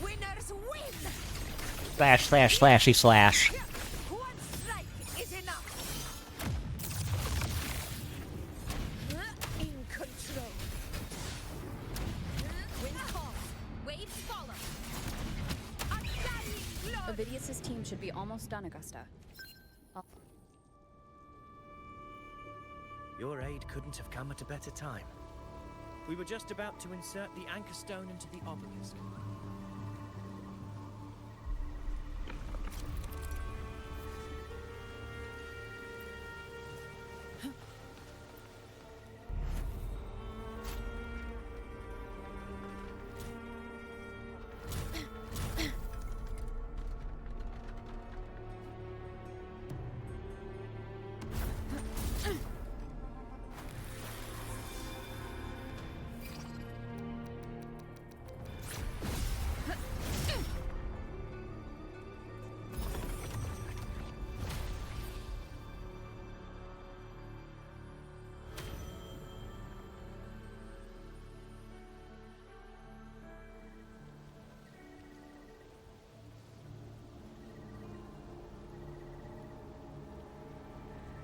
Winners win! Slash, slash, slashy, slash. One strike is enough. In control. Wind calls. Waves follow. Ovidius's team should be almost done, Augusta. Your aid couldn't have come at a better time. We were just about to insert the anchor stone into the obelisk.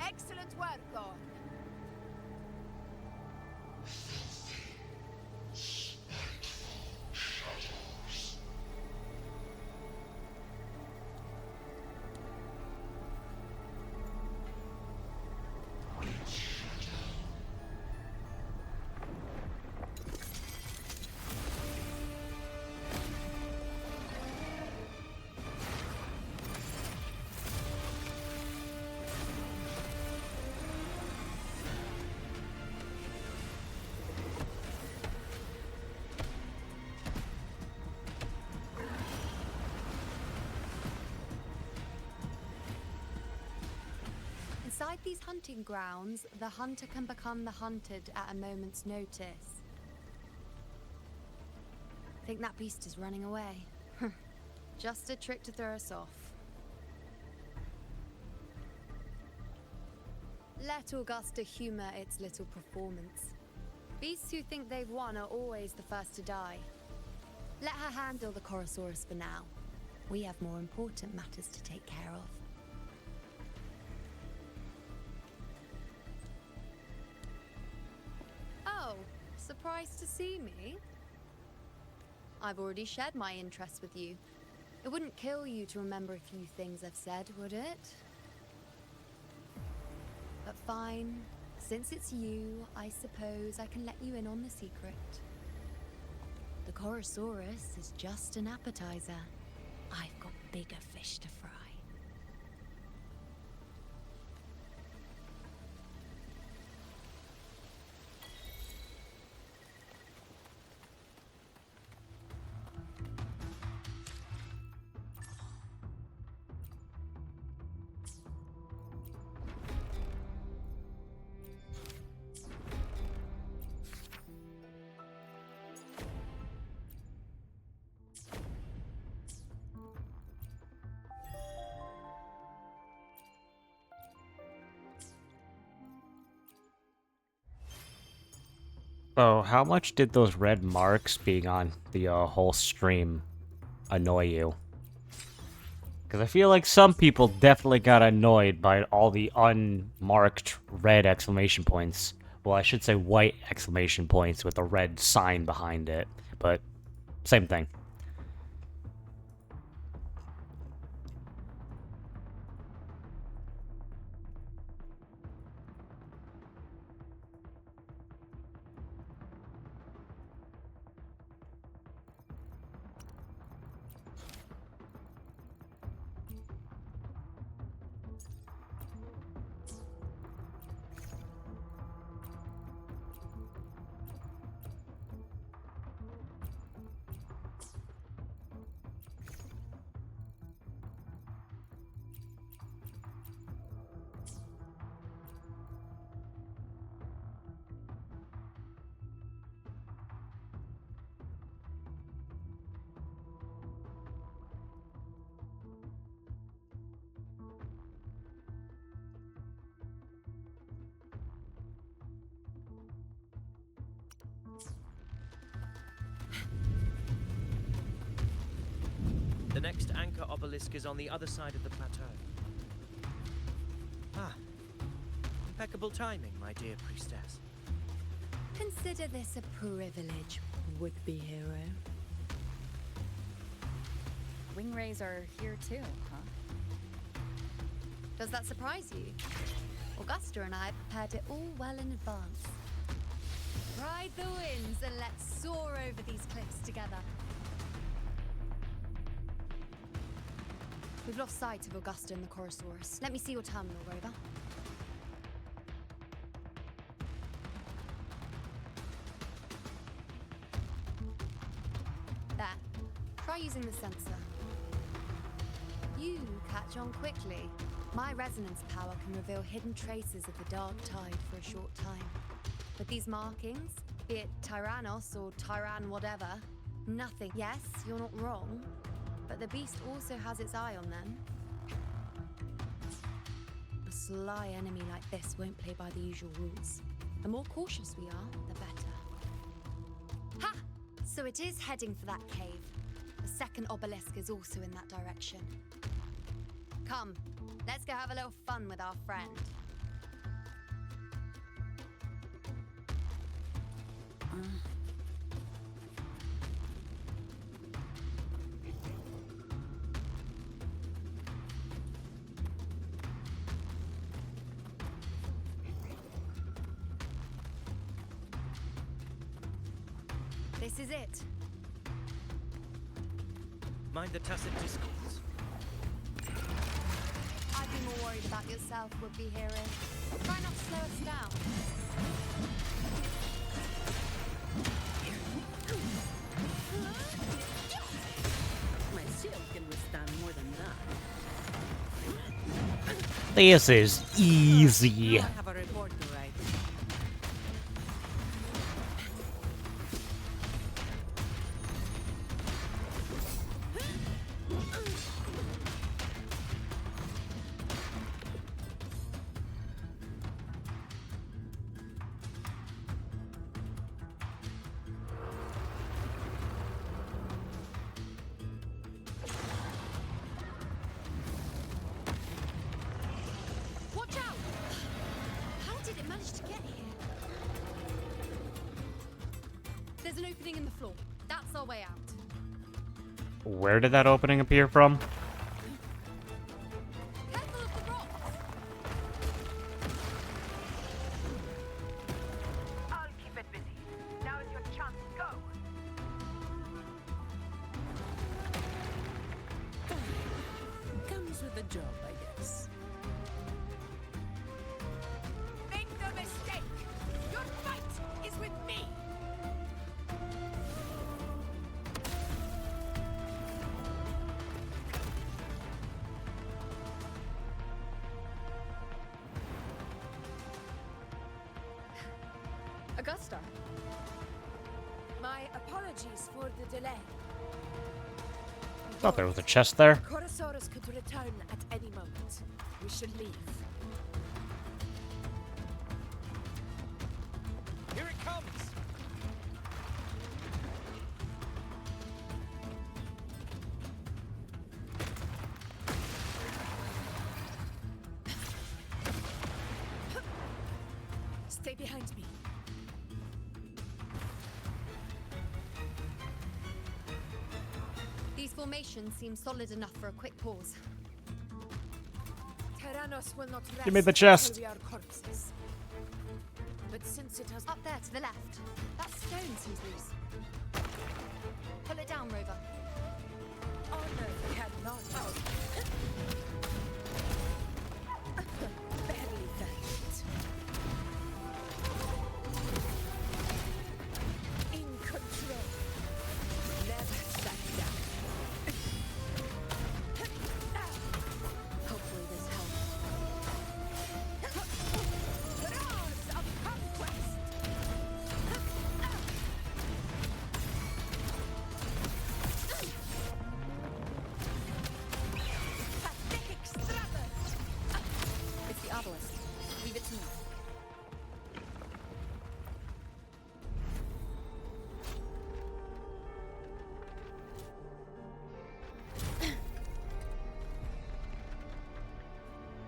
Excellent work, God. Inside these hunting grounds, the hunter can become the hunted at a moment's notice. Think that beast is running away. Just a trick to throw us off. Let Augusta humor its little performance. Beasts who think they've won are always the first to die. Let her handle the Chorosaurus for now. We have more important matters to take care of. Oh, surprised to see me? I've already shared my interest with you. It wouldn't kill you to remember a few things I've said, would it? But fine. Since it's you, I suppose I can let you in on the secret. The Chorosaurus is just an appetizer. I've got bigger fish to fry. Oh, how much did those red marks being on the whole stream annoy you? Because I feel like some people definitely got annoyed by all the unmarked red exclamation points. Well, I should say white exclamation points with a red sign behind it, but same thing. obelisk is on the other side of the plateau. Ah, impeccable timing, my dear priestess. Consider this a privilege, would-be hero. Wingrays are here too, huh? Does that surprise you? Augusta and I prepared it all well in advance. Ride the winds and let's soar over these cliffs together. We've lost sight of Augusta and the Chorosaurus. Let me see your terminal, Rover. There. Try using the sensor. You catch on quickly. My resonance power can reveal hidden traces of the dark tide for a short time. But these markings, be it Tyrannos or Tyran whatever, nothing. Yes, you're not wrong, but the beast also has its eye on them. A sly enemy like this won't play by the usual rules. The more cautious we are, the better. Ha! So it is heading for that cave. The second obelisk is also in that direction. Come, let's go have a little fun with our friend. This is it. Mind the tacit discords. I'd be more worried about yourself, would-be hero. Try not to slow us down. My shield can withstand more than that. This is easy. I have a report to write. Watch out! How did it manage to get here? There's an opening in the floor. That's our way out. Where did that opening appear from? Careful of the rocks! I'll keep it busy. Now is your chance. Go! Comes with the job, I guess. Make no mistake! Your fight is with me! Augusta. My apologies for the delay. Thought there was a chest there. Chorosaurus could return at any moment. We should leave. Here it comes! Stay behind me. These formations seem solid enough for a quick pause. Tyrannos will not rest Give me the chest. until we are corpses. But since it has Up there to the left. That stone seems loose. Pull it down, Rover. honor cannot barely felt. In control. Never back down. Hopefully this helps. Roars of conquest.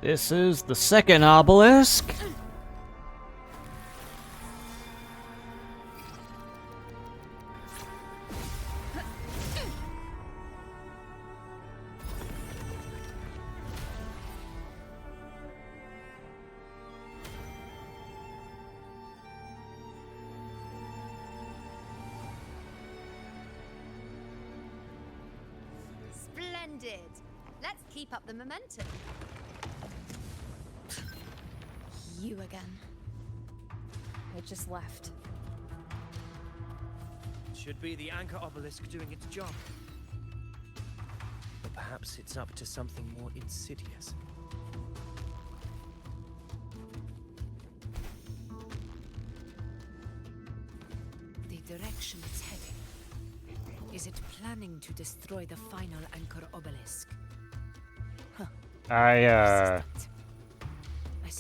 This is the second obelisk. Splendid. Let's keep up the momentum. You again. It just left. Should be the anchor obelisk doing its job. But perhaps it's up to something more insidious. The direction it's heading. Is it planning to destroy the final anchor obelisk? Huh.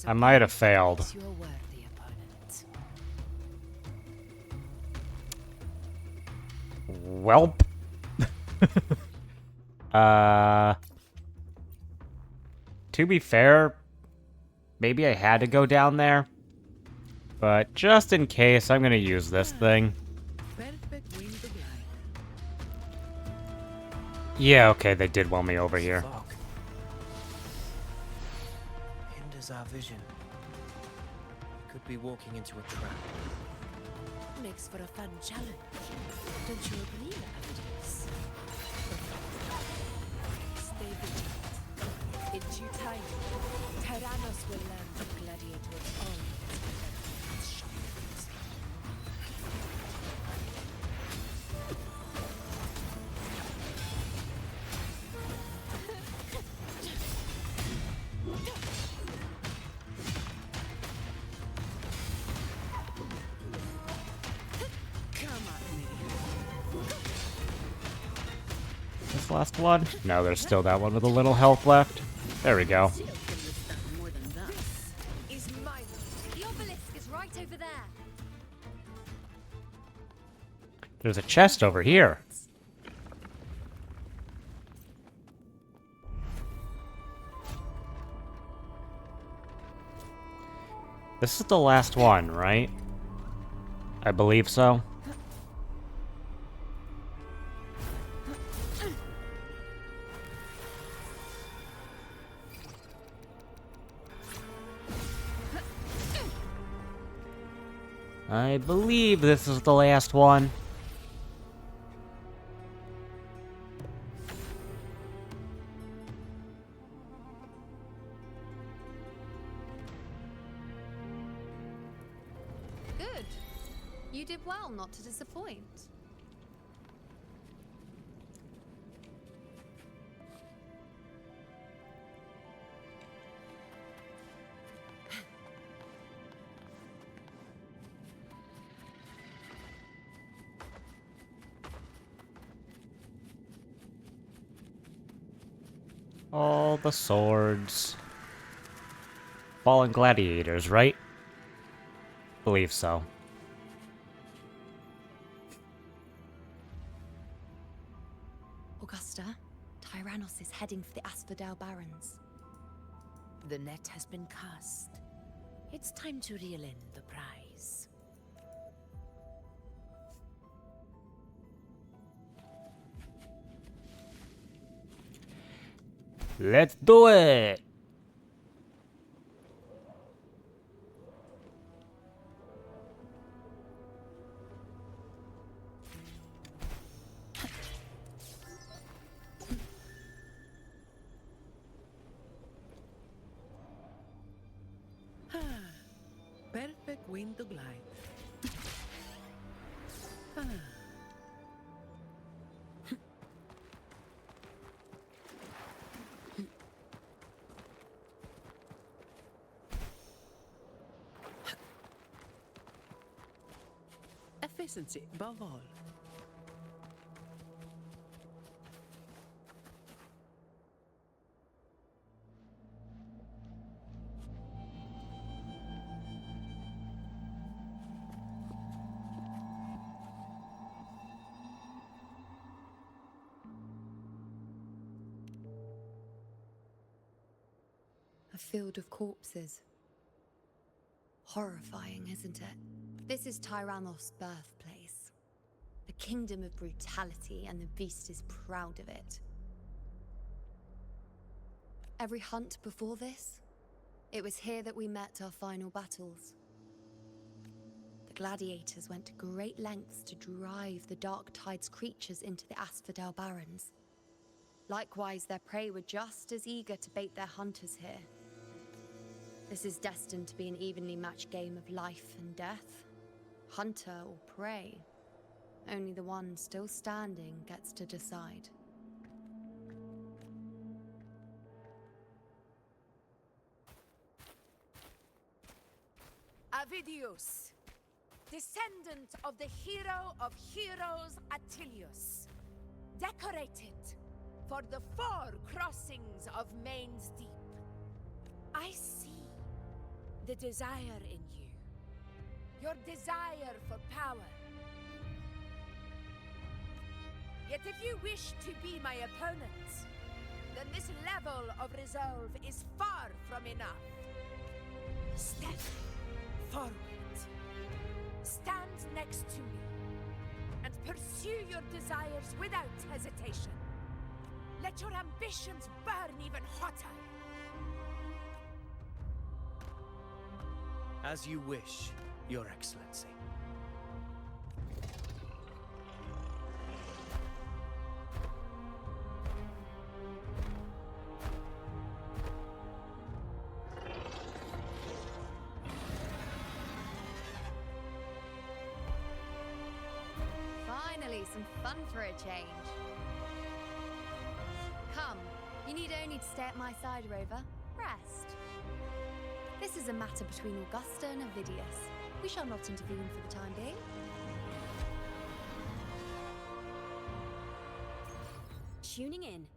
I might have failed. It's your worthy opponent. Welp. To be fair, maybe I had to go down there. But just in case, I'm gonna use this thing. Yeah, okay, they did well me over here. Fog hinders our vision. We could be walking into a trap. Makes for a fun challenge. Don't you agree, Actors? Stay vigilant. In due time, Tyrannos will learn from gladiators all its shortcomings. This last one? No, there's still that one with a little health left. There we go. The obelisk is right over there. There's a chest over here. This is the last one, right? I believe so. I believe this is the last one. Good. You did well not to disappoint. All the swords. Fallen gladiators, right? Believe so. Augusta, Tyrannos is heading for the Asphodel Barrens. The net has been cast. It's time to reel in the prize. Let's do it! Perfect wind to glide. Efficiency above all. A field of corpses. Horrifying, isn't it? This is Tyrannos' birthplace. A kingdom of brutality, and the beast is proud of it. Every hunt before this, it was here that we met our final battles. The gladiators went to great lengths to drive the Dark Tide's creatures into the Asphodel Barrens. Likewise, their prey were just as eager to bait their hunters here. This is destined to be an evenly matched game of life and death. Hunter or prey. Only the one still standing gets to decide. Avidius, descendant of the hero of heroes Attilius, decorated for the 4 crossings of Main's Deep. I see the desire in you, your desire for power. Yet if you wish to be my opponent, then this level of resolve is far from enough. Step forward. Stand next to me and pursue your desires without hesitation. Let your ambitions burn even hotter. As you wish, Your Excellency. Finally, some fun for a change. Come, you need only to stay at my side, Rover. Rest. This is a matter between Augusta and Avidius. We shall not intervene for the time being. Tuning in.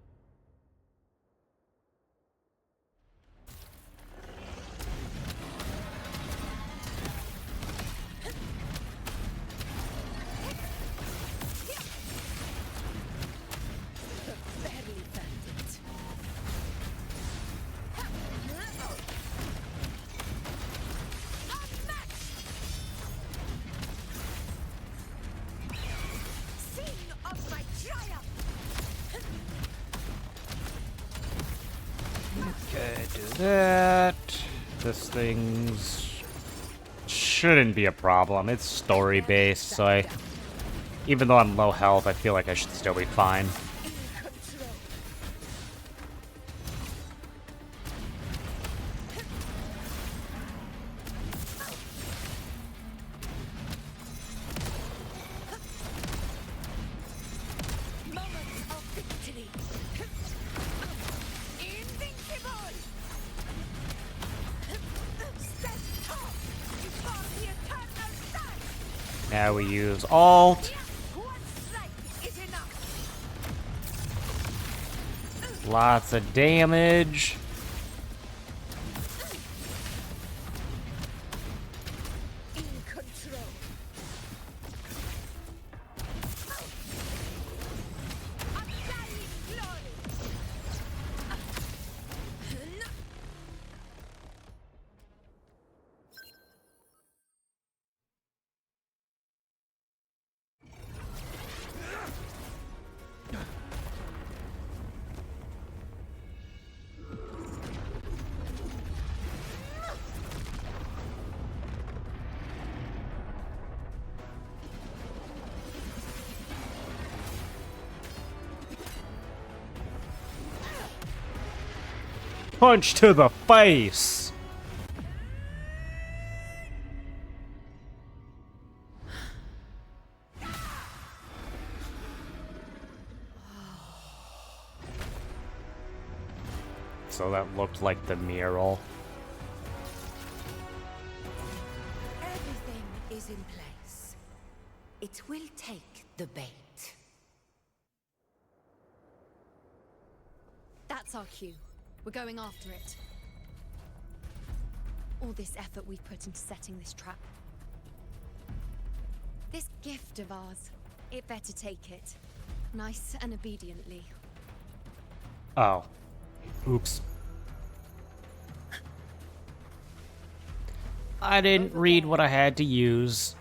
Barely found it. Scene of my triumph! Okay, do that. This thing's shouldn't be a problem. It's story based, so even though I'm low health, I feel like I should still be fine. Moment of victory! Invincible! Stand tall before the eternal sun! Now we use alt. Lots of damage. In control. Undying glory. Punch to the face. So that looked like the mural. Everything is in place. It will take the bait. That's our cue. We're going after it. All this effort we've put into setting this trap. This gift of ours, it better take it. Nice and obediently. Oh. Oops. I didn't read what I had to use.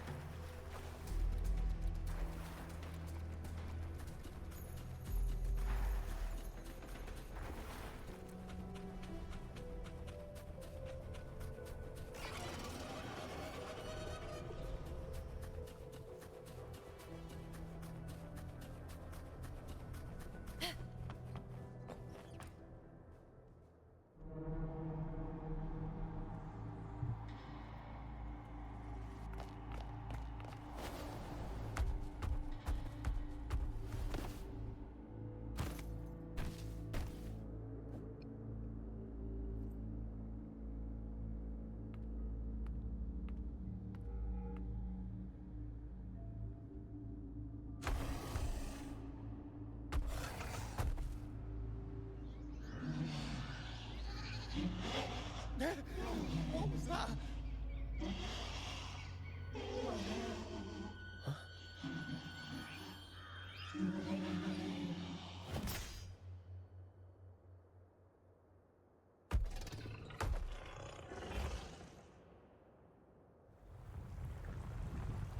What was that?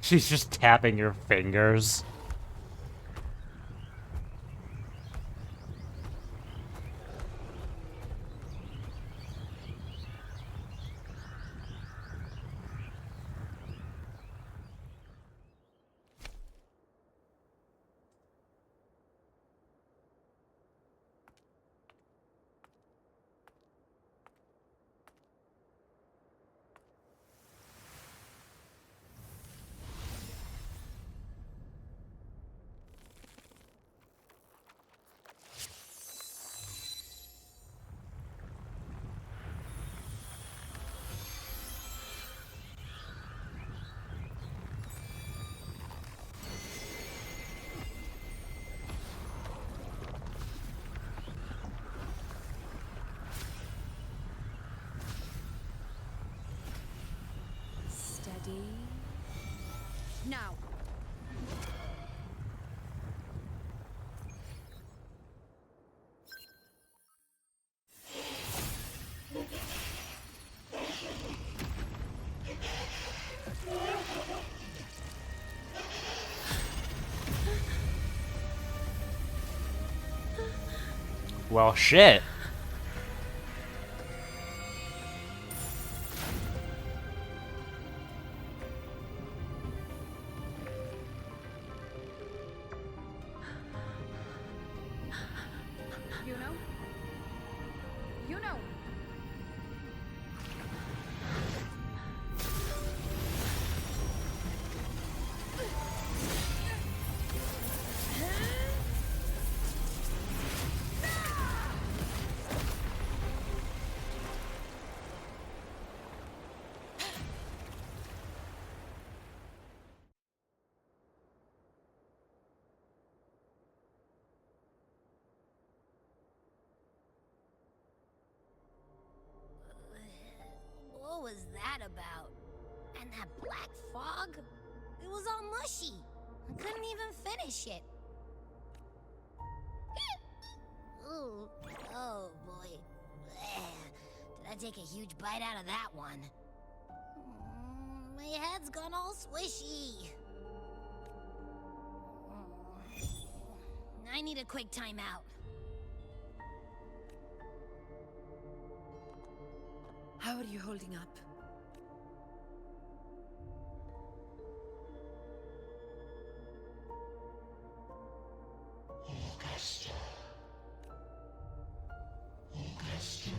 She's just tapping your fingers. Steady. Now. Well, shit. You know? You know! What was that about? And that black fog? It was all mushy. I couldn't even finish it. Ooh, oh boy. Did I take a huge bite out of that one? My head's gone all swishy. I need a quick timeout. How are you holding up? Augusta. Augusta.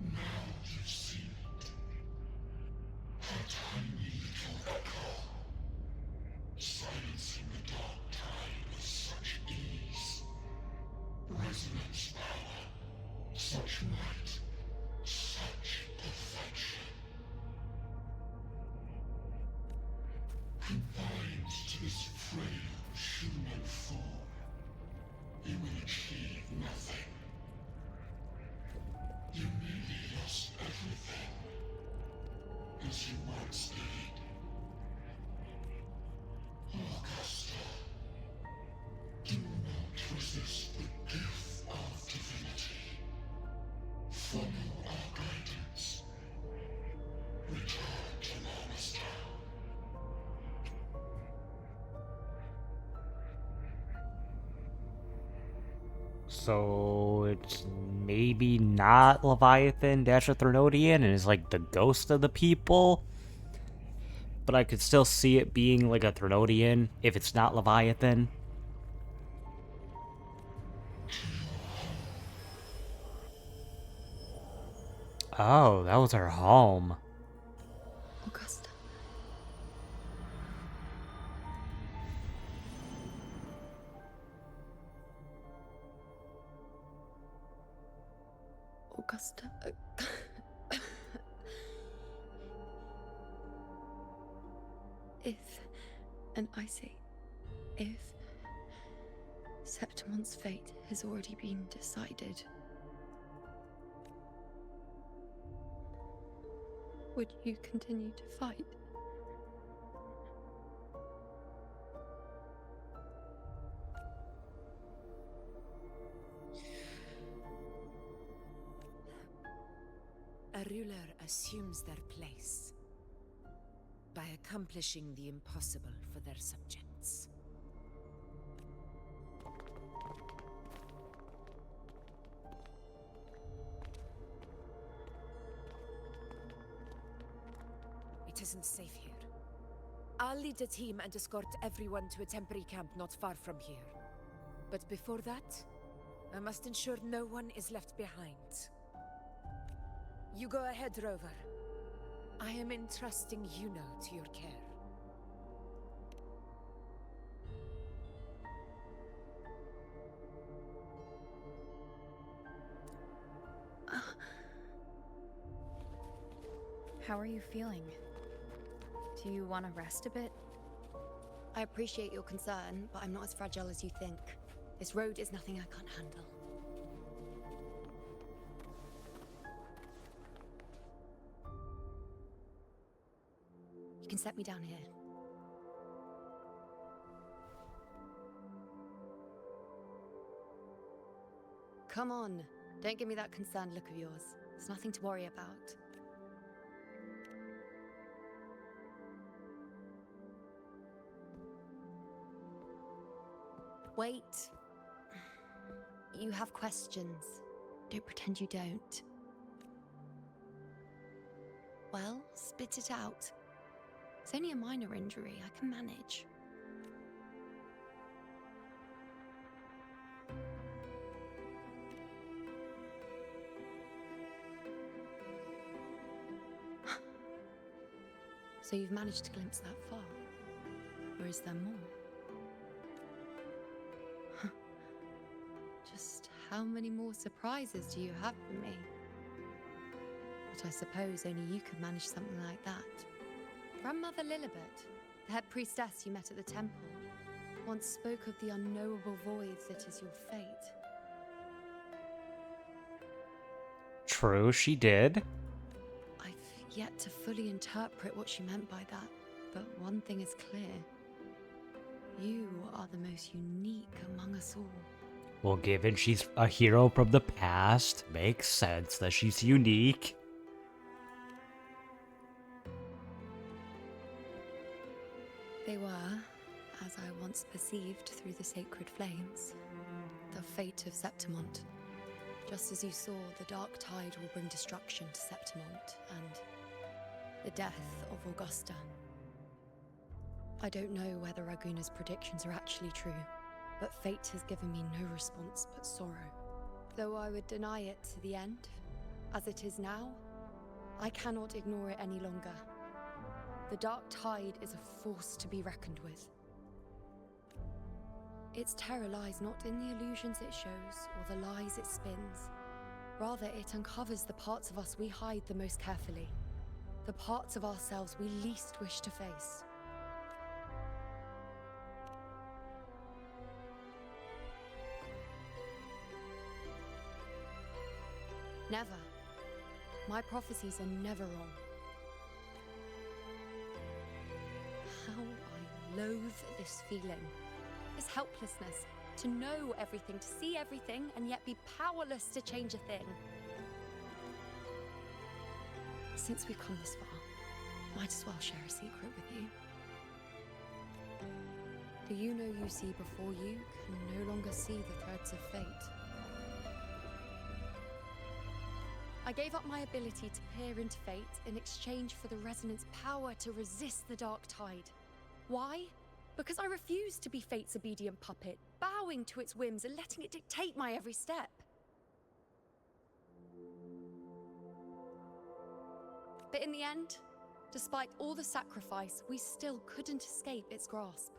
Now you see it. A tiny little echo. Silencing the dark tide with such ease. Resonance power. Such might. Such perfection. Confined to this frail human form, you will achieve nothing. You nearly lost everything, as you once did. Augusta, do not resist the gift of divinity. Follow So it's maybe not Leviathan dash a Thermodian and is like the ghost of the people. But I could still see it being like a Thermodian if it's not Leviathan. Oh, that was her home. Augusta. Augusta. If, and I say, if Septimon's fate has already been decided, would you continue to fight? A ruler assumes their place by accomplishing the impossible for their subjects. It isn't safe here. I'll lead a team and escort everyone to a temporary camp not far from here. But before that, I must ensure no one is left behind. You go ahead, Rover. I am entrusting Yuno to your care. How are you feeling? Do you want to rest a bit? I appreciate your concern, but I'm not as fragile as you think. This road is nothing I can't handle. You can set me down here. Come on, don't give me that concerned look of yours. There's nothing to worry about. Wait. You have questions. Don't pretend you don't. Well, spit it out. It's only a minor injury. I can manage. So you've managed to glimpse that far? Or is there more? Just how many more surprises do you have for me? But I suppose only you could manage something like that. Grandmother Lilibet, the head priestess you met at the temple, once spoke of the unknowable voids that is your fate. True, she did. I've yet to fully interpret what she meant by that, but one thing is clear. You are the most unique among us all. Well, given she's a hero from the past, makes sense that she's unique. They were, as I once perceived through the sacred flames, the fate of Septimont. Just as you saw, the dark tide will bring destruction to Septimont, and the death of Augusta. I don't know whether Raguna's predictions are actually true, but fate has given me no response but sorrow. Though I would deny it to the end, as it is now, I cannot ignore it any longer. The dark tide is a force to be reckoned with. Its terror lies not in the illusions it shows or the lies it spins. Rather, it uncovers the parts of us we hide the most carefully. The parts of ourselves we least wish to face. Never. My prophecies are never wrong. How I loathe this feeling. This helplessness. To know everything, to see everything, and yet be powerless to change a thing. Since we've come this far, might as well share a secret with you. The Yuno you see before you can no longer see the threads of fate. I gave up my ability to peer into fate in exchange for the resonance power to resist the dark tide. Why? Because I refused to be fate's obedient puppet, bowing to its whims and letting it dictate my every step. But in the end, despite all the sacrifice, we still couldn't escape its grasp.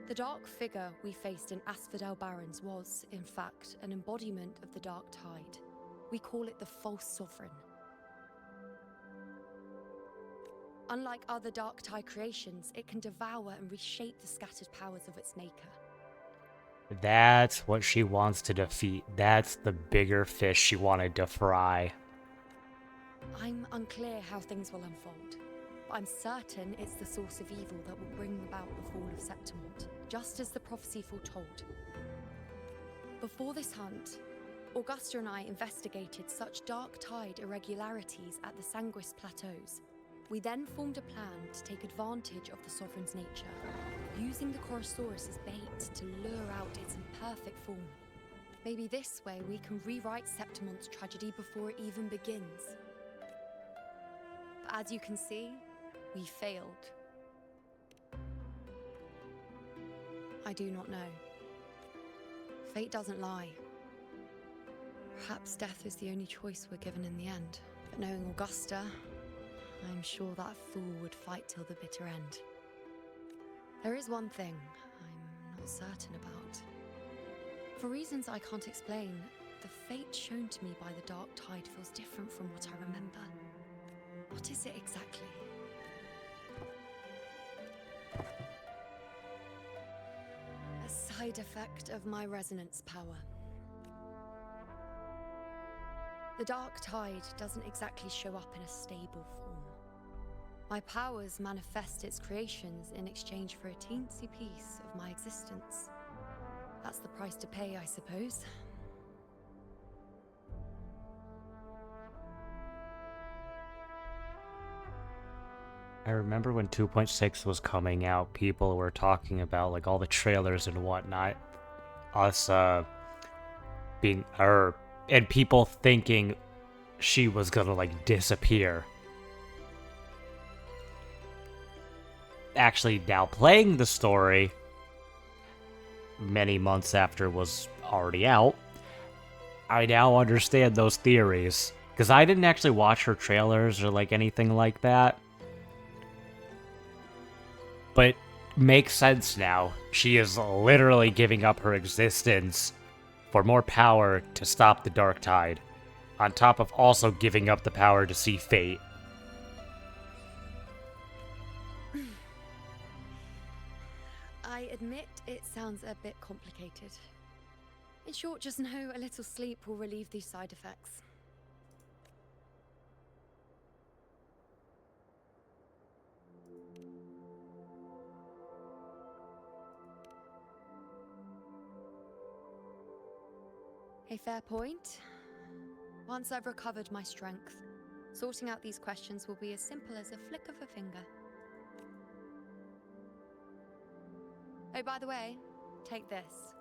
The dark figure we faced in Asphodel Barrens was, in fact, an embodiment of the dark tide. We call it the False Sovereign. Unlike other dark tide creations, it can devour and reshape the scattered powers of its maker. That's what she wants to defeat. That's the bigger fish she wanted to fry. I'm unclear how things will unfold, but I'm certain it's the source of evil that will bring about the fall of Septimont, just as the prophecy foretold. Before this hunt, Augusta and I investigated such dark tide irregularities at the Sanguis Plateaus. We then formed a plan to take advantage of the Sovereign's nature, using the Chorosaurus as bait to lure out its imperfect form. Maybe this way we can rewrite Septimont's tragedy before it even begins. But as you can see, we failed. I do not know. Fate doesn't lie. Perhaps death is the only choice we're given in the end. But knowing Augusta, I'm sure that fool would fight till the bitter end. There is one thing I'm not certain about. For reasons I can't explain, the fate shown to me by the dark tide feels different from what I remember. What is it exactly? A side effect of my resonance power. The dark tide doesn't exactly show up in a stable form. My powers manifest its creations in exchange for a teensy piece of my existence. That's the price to pay, I suppose. I remember when 2.6 was coming out, people were talking about like all the trailers and whatnot. Us being her and people thinking she was gonna like disappear. Actually, now playing the story many months after it was already out, I now understand those theories. Because I didn't actually watch her trailers or like anything like that. But it makes sense now. She is literally giving up her existence for more power to stop the dark tide, on top of also giving up the power to see fate. I admit it sounds a bit complicated. In short, just know a little sleep will relieve these side effects. A fair point. Once I've recovered my strength, sorting out these questions will be as simple as a flick of a finger. Oh, by the way, take this.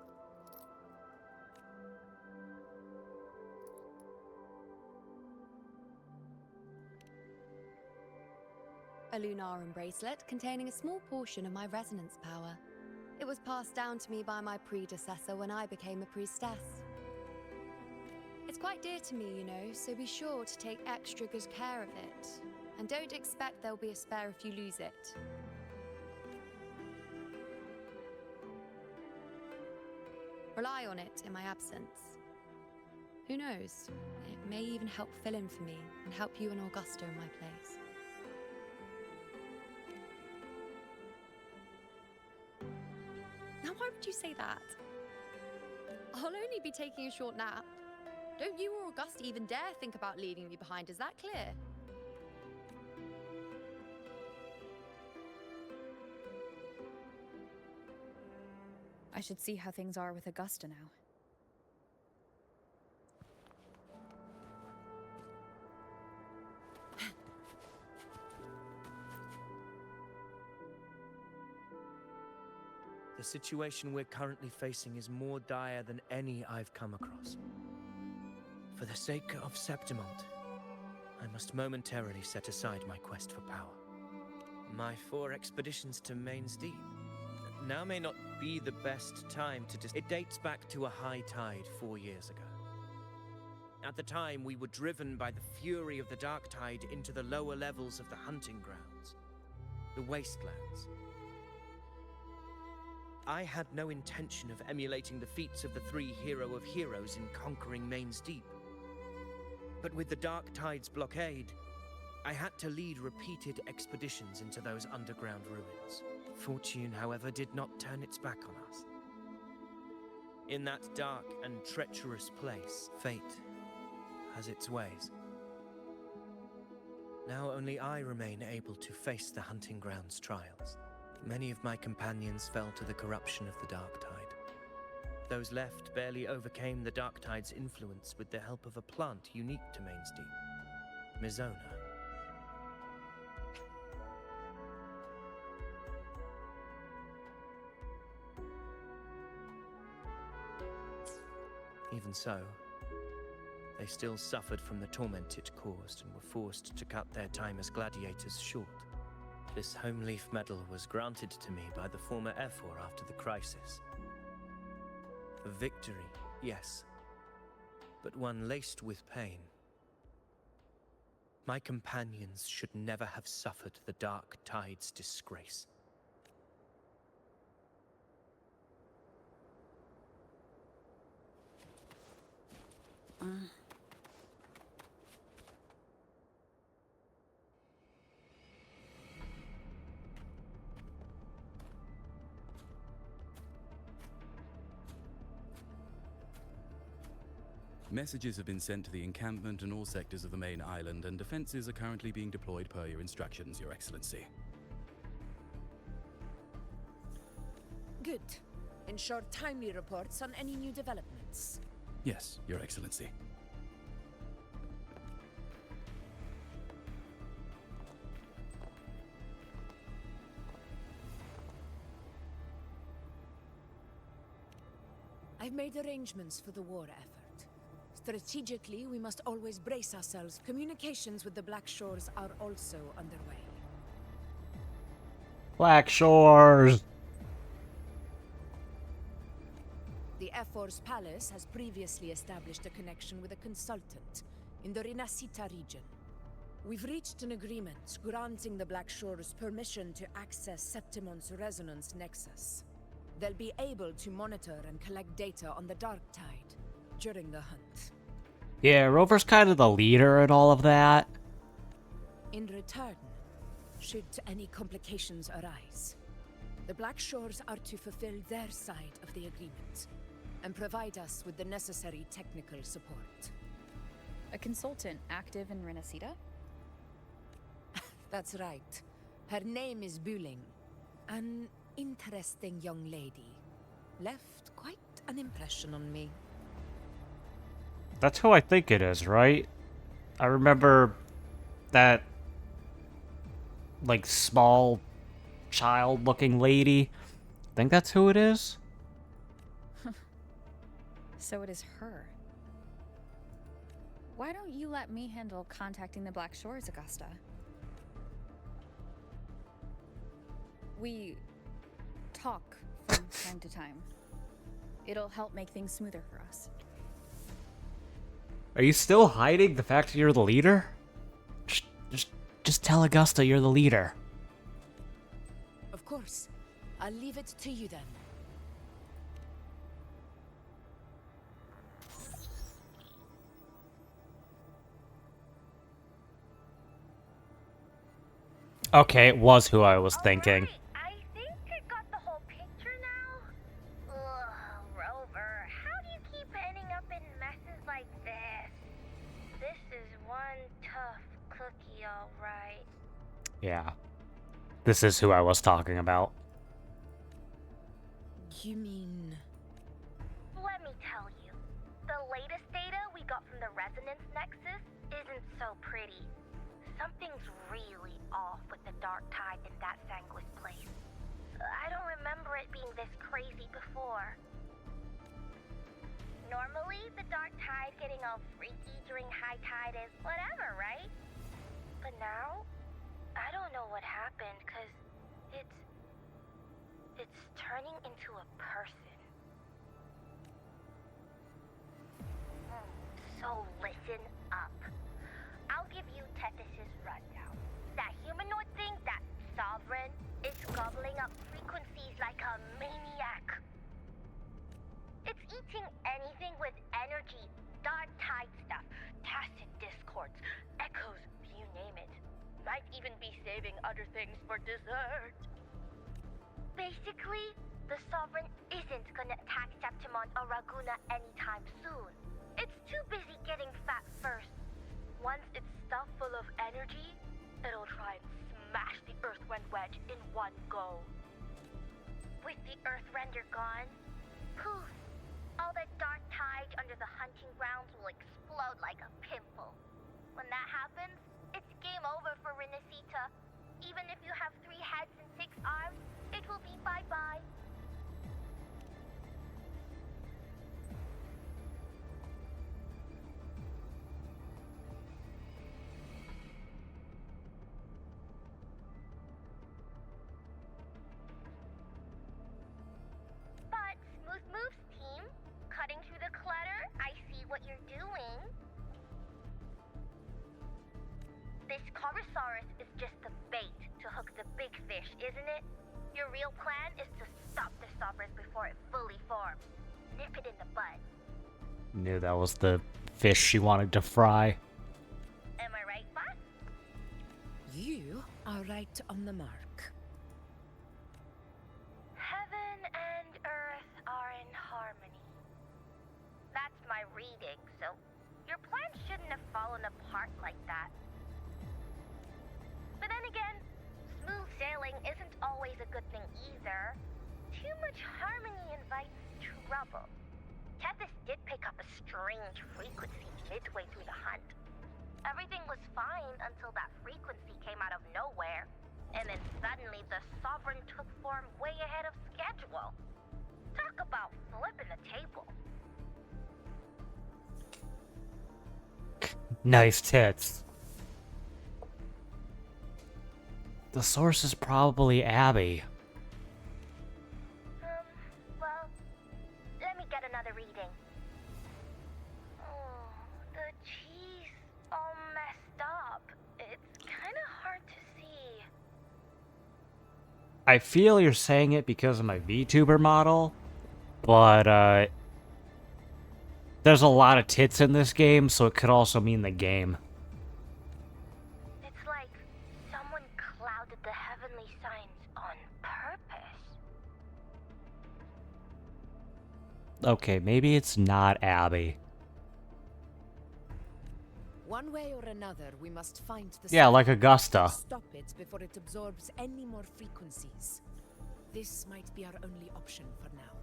A Lunarum bracelet containing a small portion of my resonance power. It was passed down to me by my predecessor when I became a priestess. It's quite dear to me, you know, so be sure to take extra good care of it. And don't expect there'll be a spare if you lose it. Rely on it in my absence. Who knows? It may even help fill in for me and help you and Augusta in my place. Now why would you say that? I'll only be taking a short nap. Don't you or Augusta even dare think about leaving me behind, is that clear? I should see how things are with Augusta now. The the situation we're currently facing is more dire than any I've come across. For the sake of Septimont, I must momentarily set aside my quest for power. My 4 expeditions to Main's Deep. Now may not be the best time to It dates back to a high tide 4 years ago. At the time, we were driven by the fury of the dark tide into the lower levels of the hunting grounds, the wastelands. I had no intention of emulating the feats of the 3 hero of heroes in conquering Main's Deep. But with the dark tide's blockade, I had to lead repeated expeditions into those underground ruins. Fortune, however, did not turn its back on us. In that dark and treacherous place, fate has its ways. Now only I remain able to face the hunting grounds trials. Many of my companions fell to the corruption of the dark tide. Those left barely overcame the dark tide's influence with the help of a plant unique to Main's Deep, Mizona. Even so, they still suffered from the torment it caused and were forced to cut their time as gladiators short. This home leaf medal was granted to me by the former Ephor after the crisis. A victory, yes, but one laced with pain. My companions should never have suffered the dark tide's disgrace. Messages have been sent to the encampment and all sectors of the main island, and defenses are currently being deployed per your instructions, Your Excellency. Good. Ensure timely reports on any new developments. Yes, Your Excellency. I've made arrangements for the war effort. Strategically, we must always brace ourselves. Communications with the Black Shores are also underway. Black Shores! The Ephor's palace has previously established a connection with a consultant in the Rinascita region. We've reached an agreement granting the Black Shores permission to access Septimont's resonance nexus. They'll be able to monitor and collect data on the Dark Tide during the hunt. Yeah, Rover's kind of the leader in all of that. In return, should any complications arise, the Black Shores are to fulfill their side of the agreement and provide us with the necessary technical support. A consultant active in Rinascita? That's right. Her name is Buling. An interesting young lady. Left quite an impression on me. That's who I think it is, right? I remember that, like, small child-looking lady. I think that's who it is. So it is her. Why don't you let me handle contacting the Black Shores, Augusta? We talk from time to time. It'll help make things smoother for us. Are you still hiding the fact that you're the leader? Just tell Augusta you're the leader. Of course. I'll leave it to you then. Okay, it was who I was thinking. I think I got the whole picture now. Ugh, Rover, how do you keep ending up in messes like this? This is one tough cookie, alright. Yeah. This is who I was talking about. You mean... Let me tell you, the latest data we got from the resonance nexus isn't so pretty. Something's really off with the dark tide in that sanguine place. I don't remember it being this crazy before. Normally, the dark tide getting all freaky during high tide is whatever, right? But now, I don't know what happened, cause it's turning into a person. So listen up. I'll give you Tethys' rundown. That humanoid thing, that sovereign, is gobbling up frequencies like a maniac. It's eating anything with energy, dark tide stuff, tacit discords, echoes, you name it. Might even be saving other things for dessert. Basically, the Sovereign isn't gonna attack Septimon or Raguna anytime soon. It's too busy getting fat first. Once it's stuffed full of energy, it'll try and smash the Earthwind Wedge in one go. With the Earthrender gone, poof! All that dark tide under the hunting grounds will explode like a pimple. When that happens, it's game over for Renacita. Even if you have 3 heads and 6 arms, it will be bye-bye. But Smooth Moves team, cutting through the clutter, I see what you're doing. This Corosaurus is just the bait to hook the big fish, isn't it? Your real plan is to stop the Sovereign before it fully forms. Nip it in the bud. Knew that was the fish she wanted to fry. Am I right, Bot? You are right on the mark. Heaven and Earth are in harmony. That's my reading, so your plan shouldn't have fallen apart like that. But then again, smooth sailing isn't always a good thing either. Too much harmony invites trouble. Tethys did pick up a strange frequency midway through the hunt. Everything was fine until that frequency came out of nowhere. And then suddenly the Sovereign took form way ahead of schedule. Talk about flipping the table. Nice tits. The source is probably Abby. Well, let me get another reading. Oh, the cheese all messed up. It's kind of hard to see. I feel you're saying it because of my VTuber model, but there's a lot of tits in this game, so it could also mean the game. It's like someone clouded the heavenly signs on purpose. Okay, maybe it's not Abby. One way or another, we must find the Yeah, like Sovereign Augusta. and stop it before it absorbs any more frequencies. This might be our only option for now.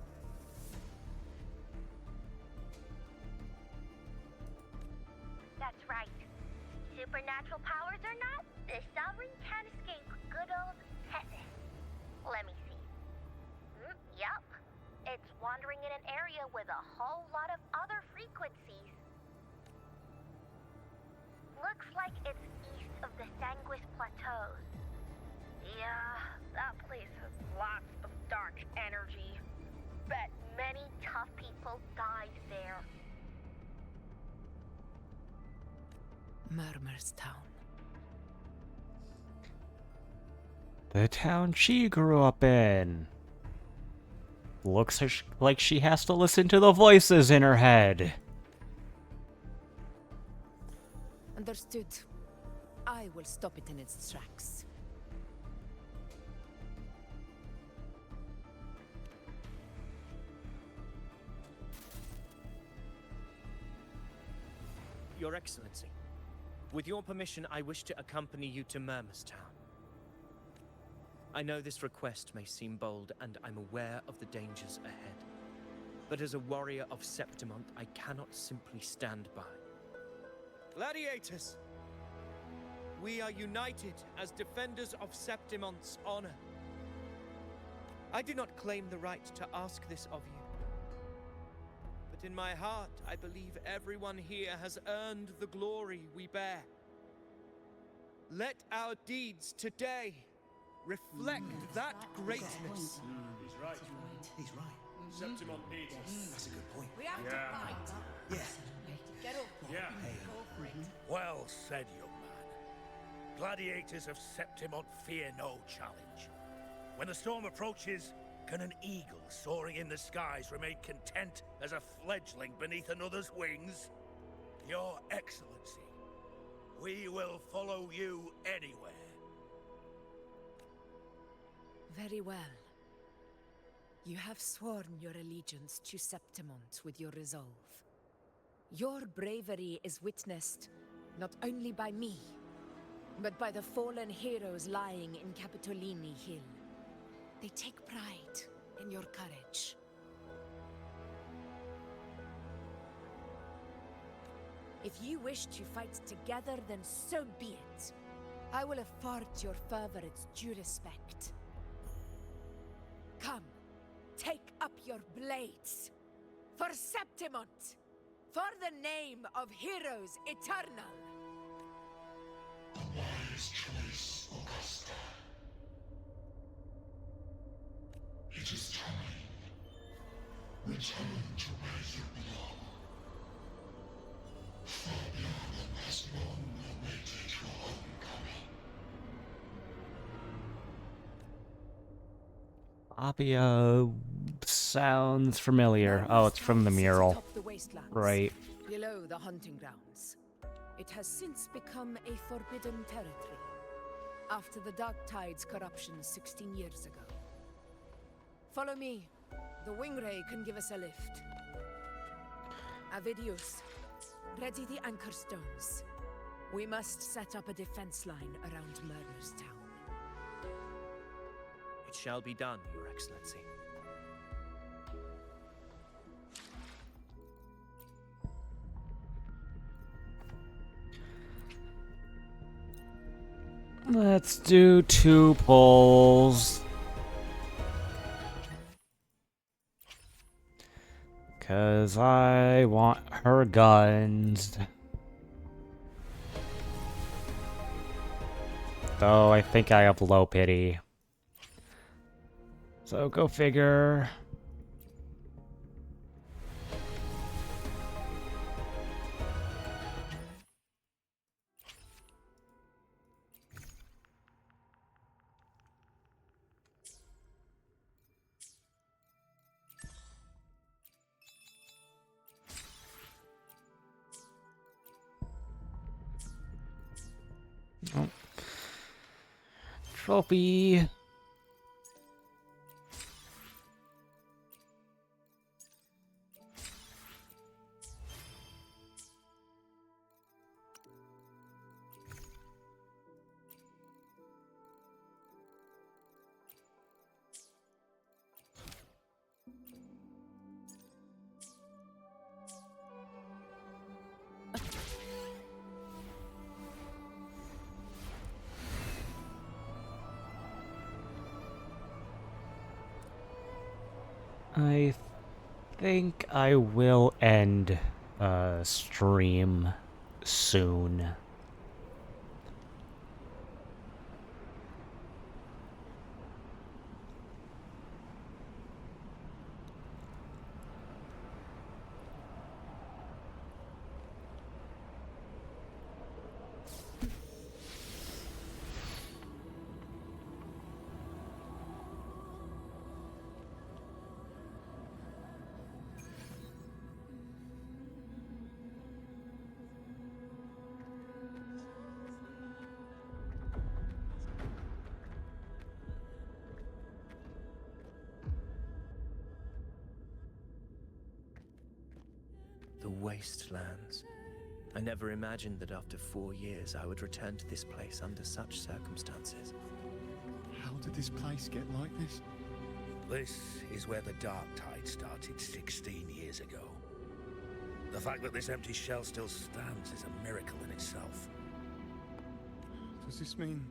That's right. Supernatural powers or not, the Sovereign can't escape good old Tethys. Let me see. Yup. It's wandering in an area with a whole lot of other frequencies. Looks like it's east of the Sanguis Plateaus. Yeah, that place has lots of dark energy. Bet many tough people died there. Murmur's Town. The town she grew up in. Looks like she has to listen to the voices in her head. Understood. I will stop it in its tracks. Your Excellency, with your permission, I wish to accompany you to Murmur's Town. I know this request may seem bold, and I'm aware of the dangers ahead. But as a warrior of Septimont, I cannot simply stand by. Gladiators! We are united as defenders of Septimont's honor. I do not claim the right to ask this of you. But in my heart, I believe everyone here has earned the glory we bear. Let our deeds today reflect that greatness. He's right. He's right. Septimon needs us. That's a good point. We have to fight. Yeah. Get up. Yeah. Go for it. Well said, young man. Gladiators of Septimon fear no challenge. When the storm approaches, can an eagle soaring in the skies remain content as a fledgling beneath another's wings? Your Excellency, we will follow you anywhere. Very well. You have sworn your allegiance to Septimont with your resolve. Your bravery is witnessed not only by me, but by the fallen heroes lying in Capitolini Hill. They take pride in your courage. If you wish to fight together, then so be it. I will afford your fervor its due respect. Come, take up your blades. For Septimont! For the name of heroes eternal! A wise choice, Augusta. It is time. Return to where you belong. Fabian has long awaited your homecoming. Fabia sounds familiar. Oh, it's from the mural. Atop the wastelands, Right. below the hunting grounds. It has since become a forbidden territory after the Dark Tide's corruption 16 years ago. Follow me. The Wingray can give us a lift. Avidius, ready the anchor stones. We must set up a defense line around Murder's Town. It shall be done, Your Excellency. Let's do 2 pulls. Cause I want her guns. Though I think I have low pity. So go figure. Oh. Trophy. I think I will end stream soon. The wastelands. I never imagined that after 4 years I would return to this place under such circumstances. How did this place get like this? This is where the Dark Tide started 16 years ago. The fact that this empty shell still stands is a miracle in itself. Does this mean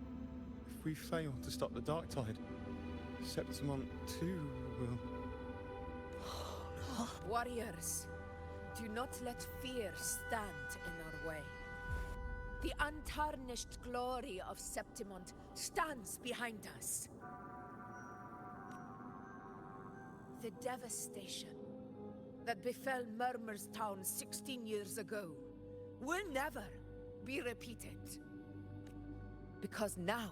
if we fail to stop the Dark Tide, Septimont too will. Warriors, do not let fear stand in our way. The untarnished glory of Septimont stands behind us. The devastation that befell Murmur's town 16 years ago will never be repeated. Because now,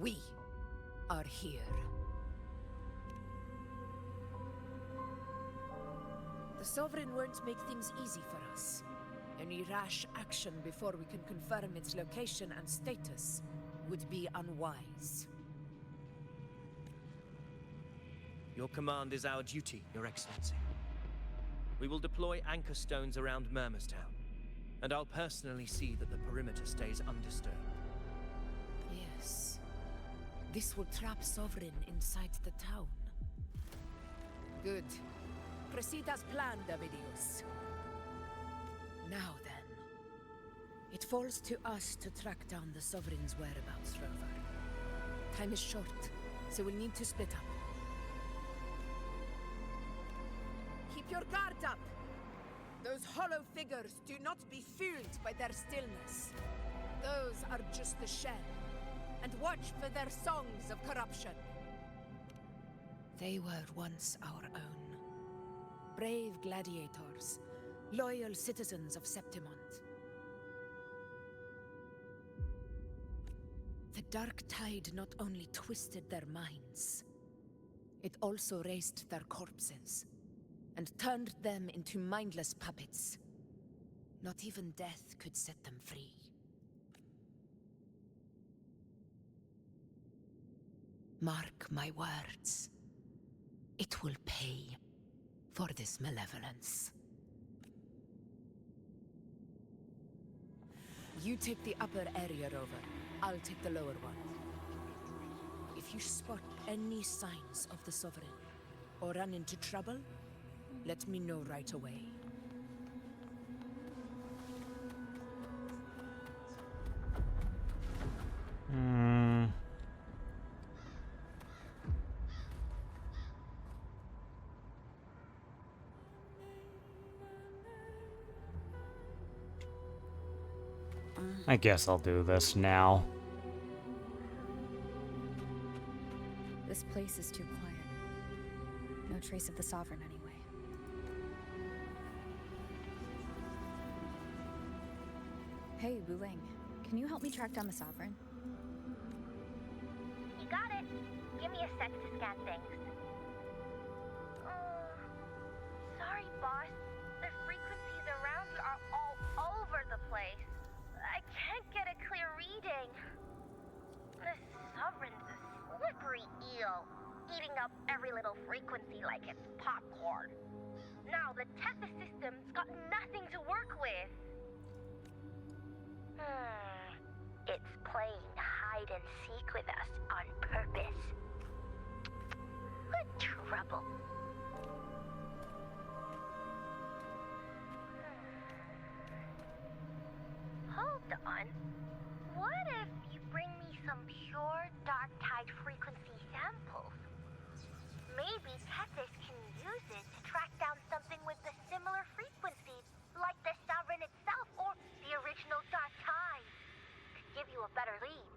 we are here. The Sovereign won't make things easy for us. Any rash action before we can confirm its location and status would be unwise. Your command is our duty, Your Excellency. We will deploy anchor stones around Murmurstown, and I'll personally see that the perimeter stays undisturbed. Yes. This will trap Sovereign inside the town. Good. Proceed as planned, Avidius. Now then, it falls to us to track down the Sovereign's whereabouts, Rover. Time is short, so we'll need to split up. Keep your guard up! Those hollow figures do not be fooled by their stillness. Those are just the shell. And watch for their songs of corruption. They were once our own. Brave gladiators, loyal citizens of Septimont. The dark tide not only twisted their minds, it also raised their corpses and turned them into mindless puppets. Not even death could set them free. Mark my words. It will pay for this malevolence. You take the upper area, Rover. I'll take the lower one. If you spot any signs of the Sovereign, or run into trouble, let me know right away. I guess I'll do this now. This place is too quiet. No trace of the Sovereign anyway. Hey, Wu Ling, can you help me track down the Sovereign? You got it. Give me a sec to scan things. Sorry, boss. The frequencies around you are all over the place. I can't get a clear reading. The Sovereign's a slippery eel, eating up every little frequency like it's popcorn. Now the Tethys system's got nothing to work with. It's playing hide and seek with us on purpose. What trouble. Hold on. What if you bring me some pure dark tide frequency samples? Maybe Tethys can use it to track down something with the similar frequencies, like the Sovereign itself or the original dark tide. Could give you a better lead.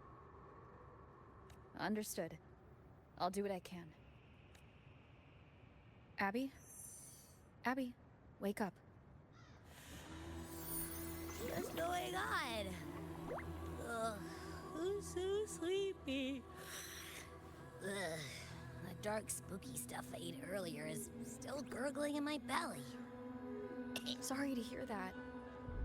Understood. I'll do what I can. Abby? Abby, wake up. What's going on? Ugh, I'm so sleepy. Ugh, the dark, spooky stuff I ate earlier is still gurgling in my belly. Sorry to hear that.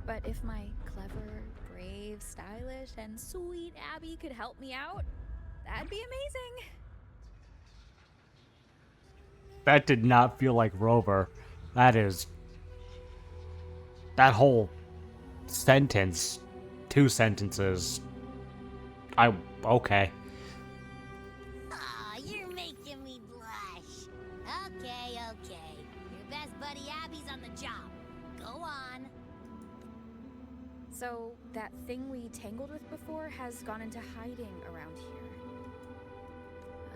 But if my clever, brave, stylish, and sweet Abby could help me out, that'd be amazing. That did not feel like Rover. That whole sentence, 2 sentences. Okay. Aw, you're making me blush. Okay. Your best buddy Abby's on the job. Go on. So, that thing we tangled with before has gone into hiding around here.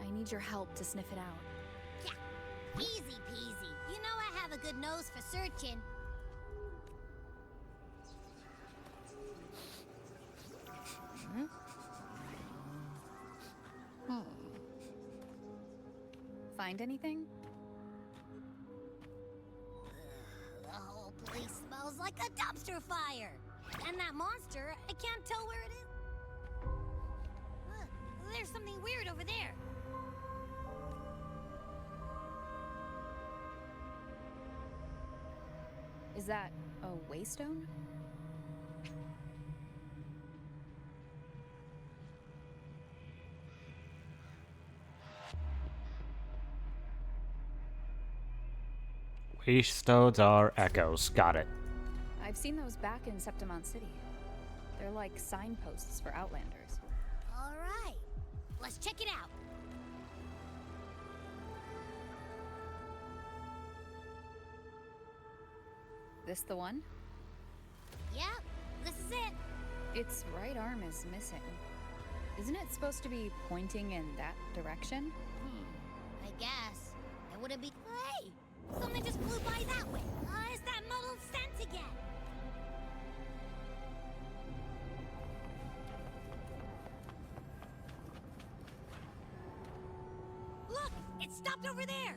I need your help to sniff it out. Yeah, easy peasy. You know I have a good nose for searching. Find anything? The whole place smells like a dumpster fire. And that monster, I can't tell where it is. There's something weird over there. Is that a waystone? Waystones are echoes. Got it. I've seen those back in Septimon City. They're like signposts for Outlanders. All right, let's check it out. This the one? Yep, this is it. Its right arm is missing. Isn't it supposed to be pointing in that direction? I guess. It wouldn't be. Hey! Something just flew by that way. It's that muddled scent again. Look! It stopped over there!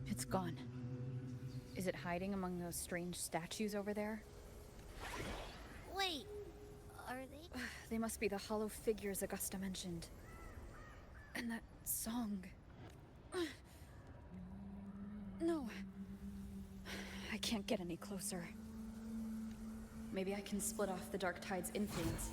It's gone. Is it hiding among those strange statues over there? Wait, are they? They must be the hollow figures Augusta mentioned. And that song. No. I can't get any closer. Maybe I can split off the Dark Tide's influence.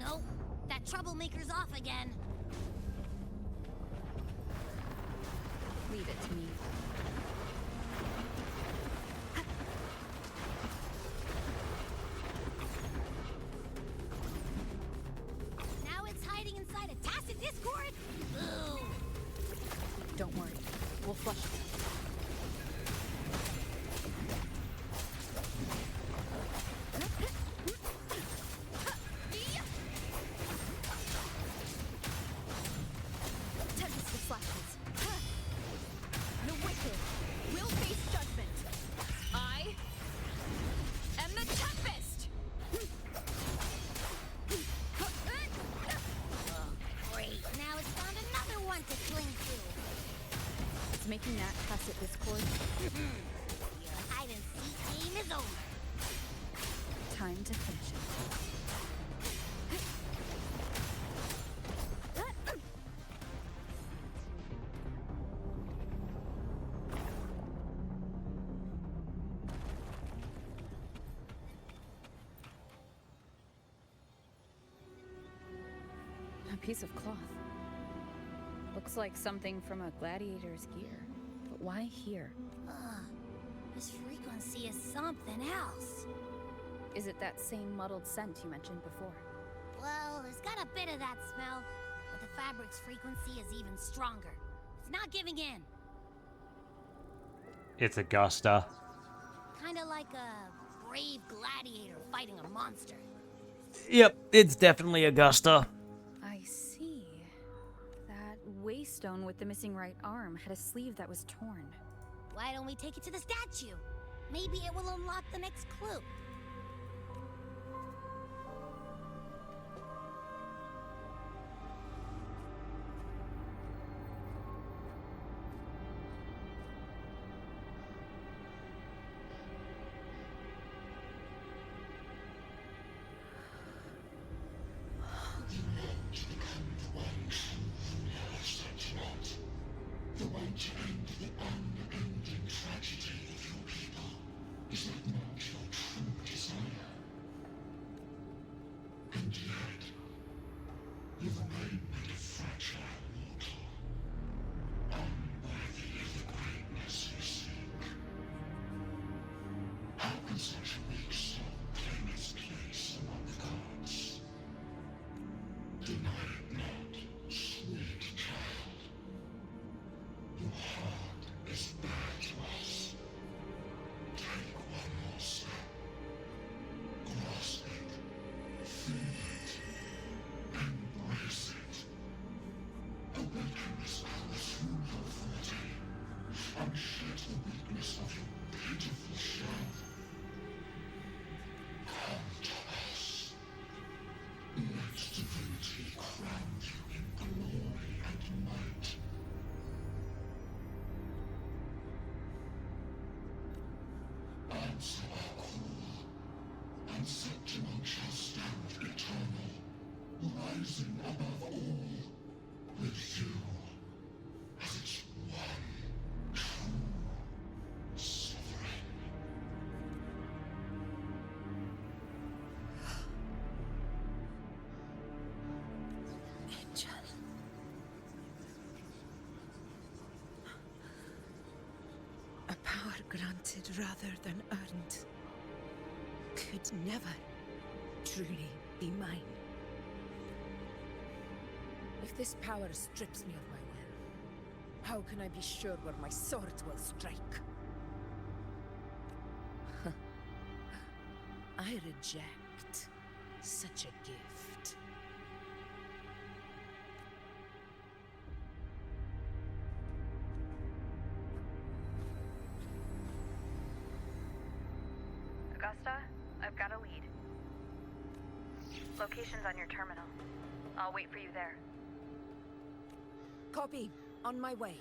Nope. That troublemaker's off again. Leave it to me. Now it's hiding inside a tacit discord? Boo! Don't worry. We'll flush it. Making that tacit discord. Your hide and seek game is over. Time to finish it. A piece of cloth. Looks like something from a gladiator's gear. But why here? This frequency is something else. Is it that same muddled scent you mentioned before? Well, it's got a bit of that smell, but the fabric's frequency is even stronger. It's not giving in. It's Augusta. Kinda like a brave gladiator fighting a monster. Yep, it's definitely Augusta. I see. That waystone with the missing right arm had a sleeve that was torn. Why don't we take it to the statue? Maybe it will unlock the next clue. Septimum shall stand eternal, rising above all, with you as its one true sovereign. Angel. A power granted rather than earned could never truly be mine. If this power strips me of my will, how can I be sure where my sword will strike? I reject such a gift. Augusta, I've got a lead. Location's on your terminal. I'll wait for you there. Copy. On my way.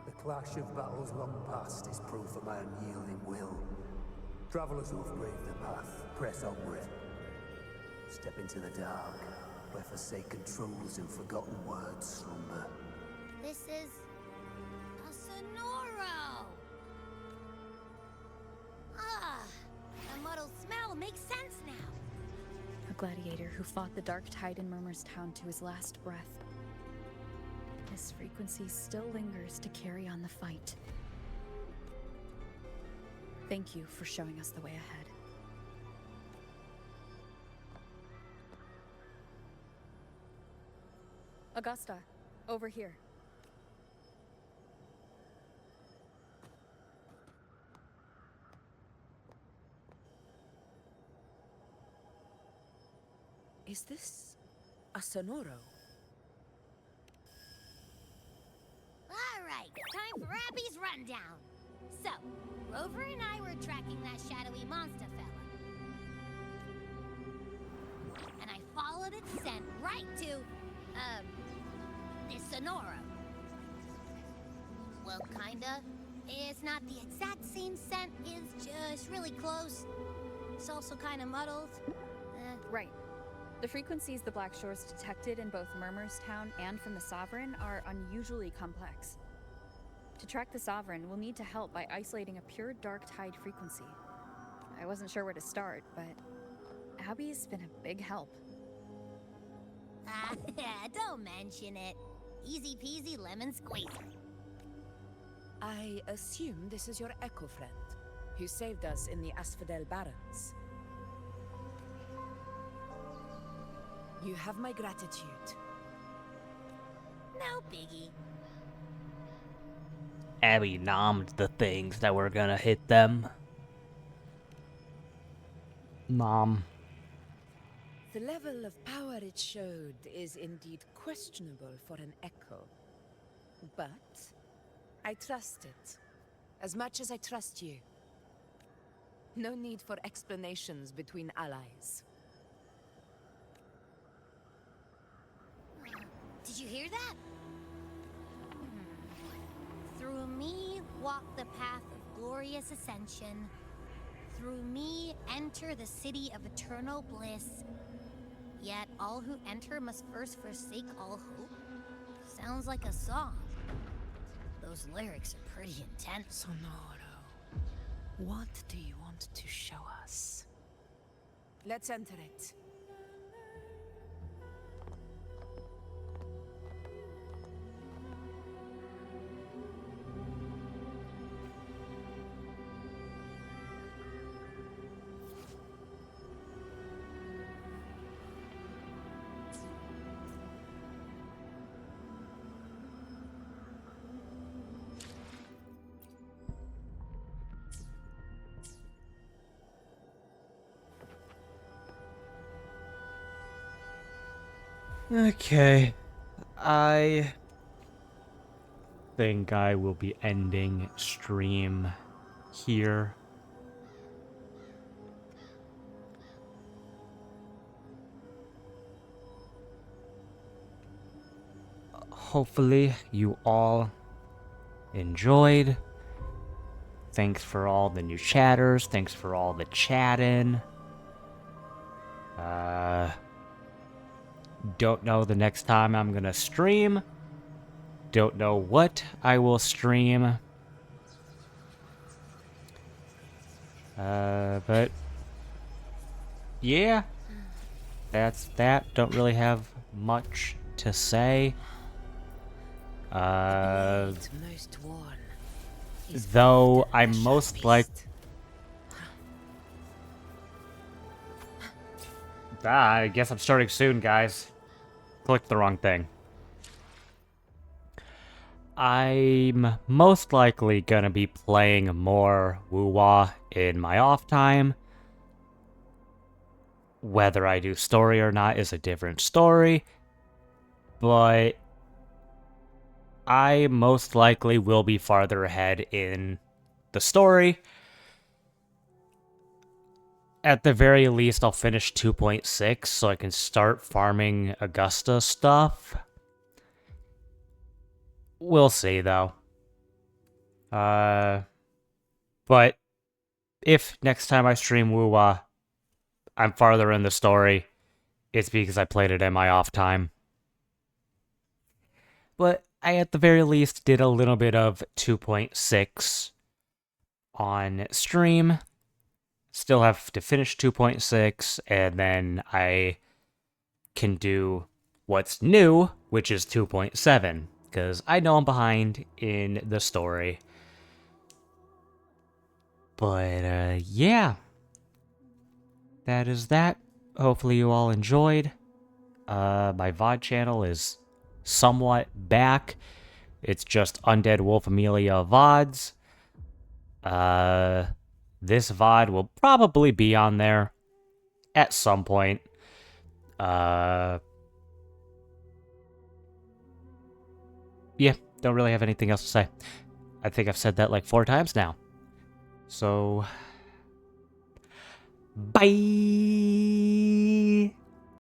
The clash of battles long past is proof of my unyielding will. Travelers who have braved the path, press onward. Step into the dark, where forsaken truths and forgotten words slumber. This is a Sonoro! Ah, the muddled smell makes sense now. A gladiator who fought the Dark Tide in Murmur's Town to his last breath. This frequency still lingers to carry on the fight. Thank you for showing us the way ahead. Augusta, over here. Is this a Sonoro? Alright, time for Abby's rundown. So, Rover and I were tracking that shadowy monster fella. And I followed its scent right to, this Sonoro. Well, kinda. It's not the exact same scent, it's just really close. It's also kinda muddled. Right. The frequencies the Black Shores detected in both Murmur's Town and from the Sovereign are unusually complex. To track the Sovereign, we'll need to help by isolating a pure Dark Tide frequency. I wasn't sure where to start, but Abby's been a big help. Don't mention it. Easy peasy lemon squeezy. I assume this is your Echo friend, who saved us in the Asphodel Barrens. You have my gratitude. No biggie. Abby nommed the things that were gonna hit them. Nom. The level of power it showed is indeed questionable for an Echo. But I trust it, as much as I trust you. No need for explanations between allies. Did you hear that? Through me walk the path of glorious ascension. Through me enter the city of eternal bliss. Yet all who enter must first forsake all hope. Sounds like a song. Those lyrics are pretty intense. Sonoro, what do you want to show us? Let's enter it. Okay. I think I will be ending stream here. Hopefully you all enjoyed. Thanks for all the new chatters. Thanks for all the chatting. Don't know the next time I'm gonna stream. Don't know what I will stream. But yeah, that's that. Don't really have much to say. Most worn Though I'm most like. I guess I'm starting soon, guys. Clicked the wrong thing. I'm most likely gonna be playing more Wuwa in my off time. Whether I do story or not is a different story. But I most likely will be farther ahead in the story. At the very least, I'll finish 2.6 so I can start farming Augusta stuff. We'll see, though. But if next time I stream Wuwa, I'm farther in the story, it's because I played it in my off time. But I, at the very least, did a little bit of 2.6 on stream. Still have to finish 2.6, and then I can do what's new, which is 2.7, because I know I'm behind in the story. But, yeah. That is that. Hopefully you all enjoyed. My VOD channel is somewhat back. It's just Undead Wolf Amelia VODs. This VOD will probably be on there at some point. Yeah, don't really have anything else to say. I think I've said that like 4 times now. So, bye!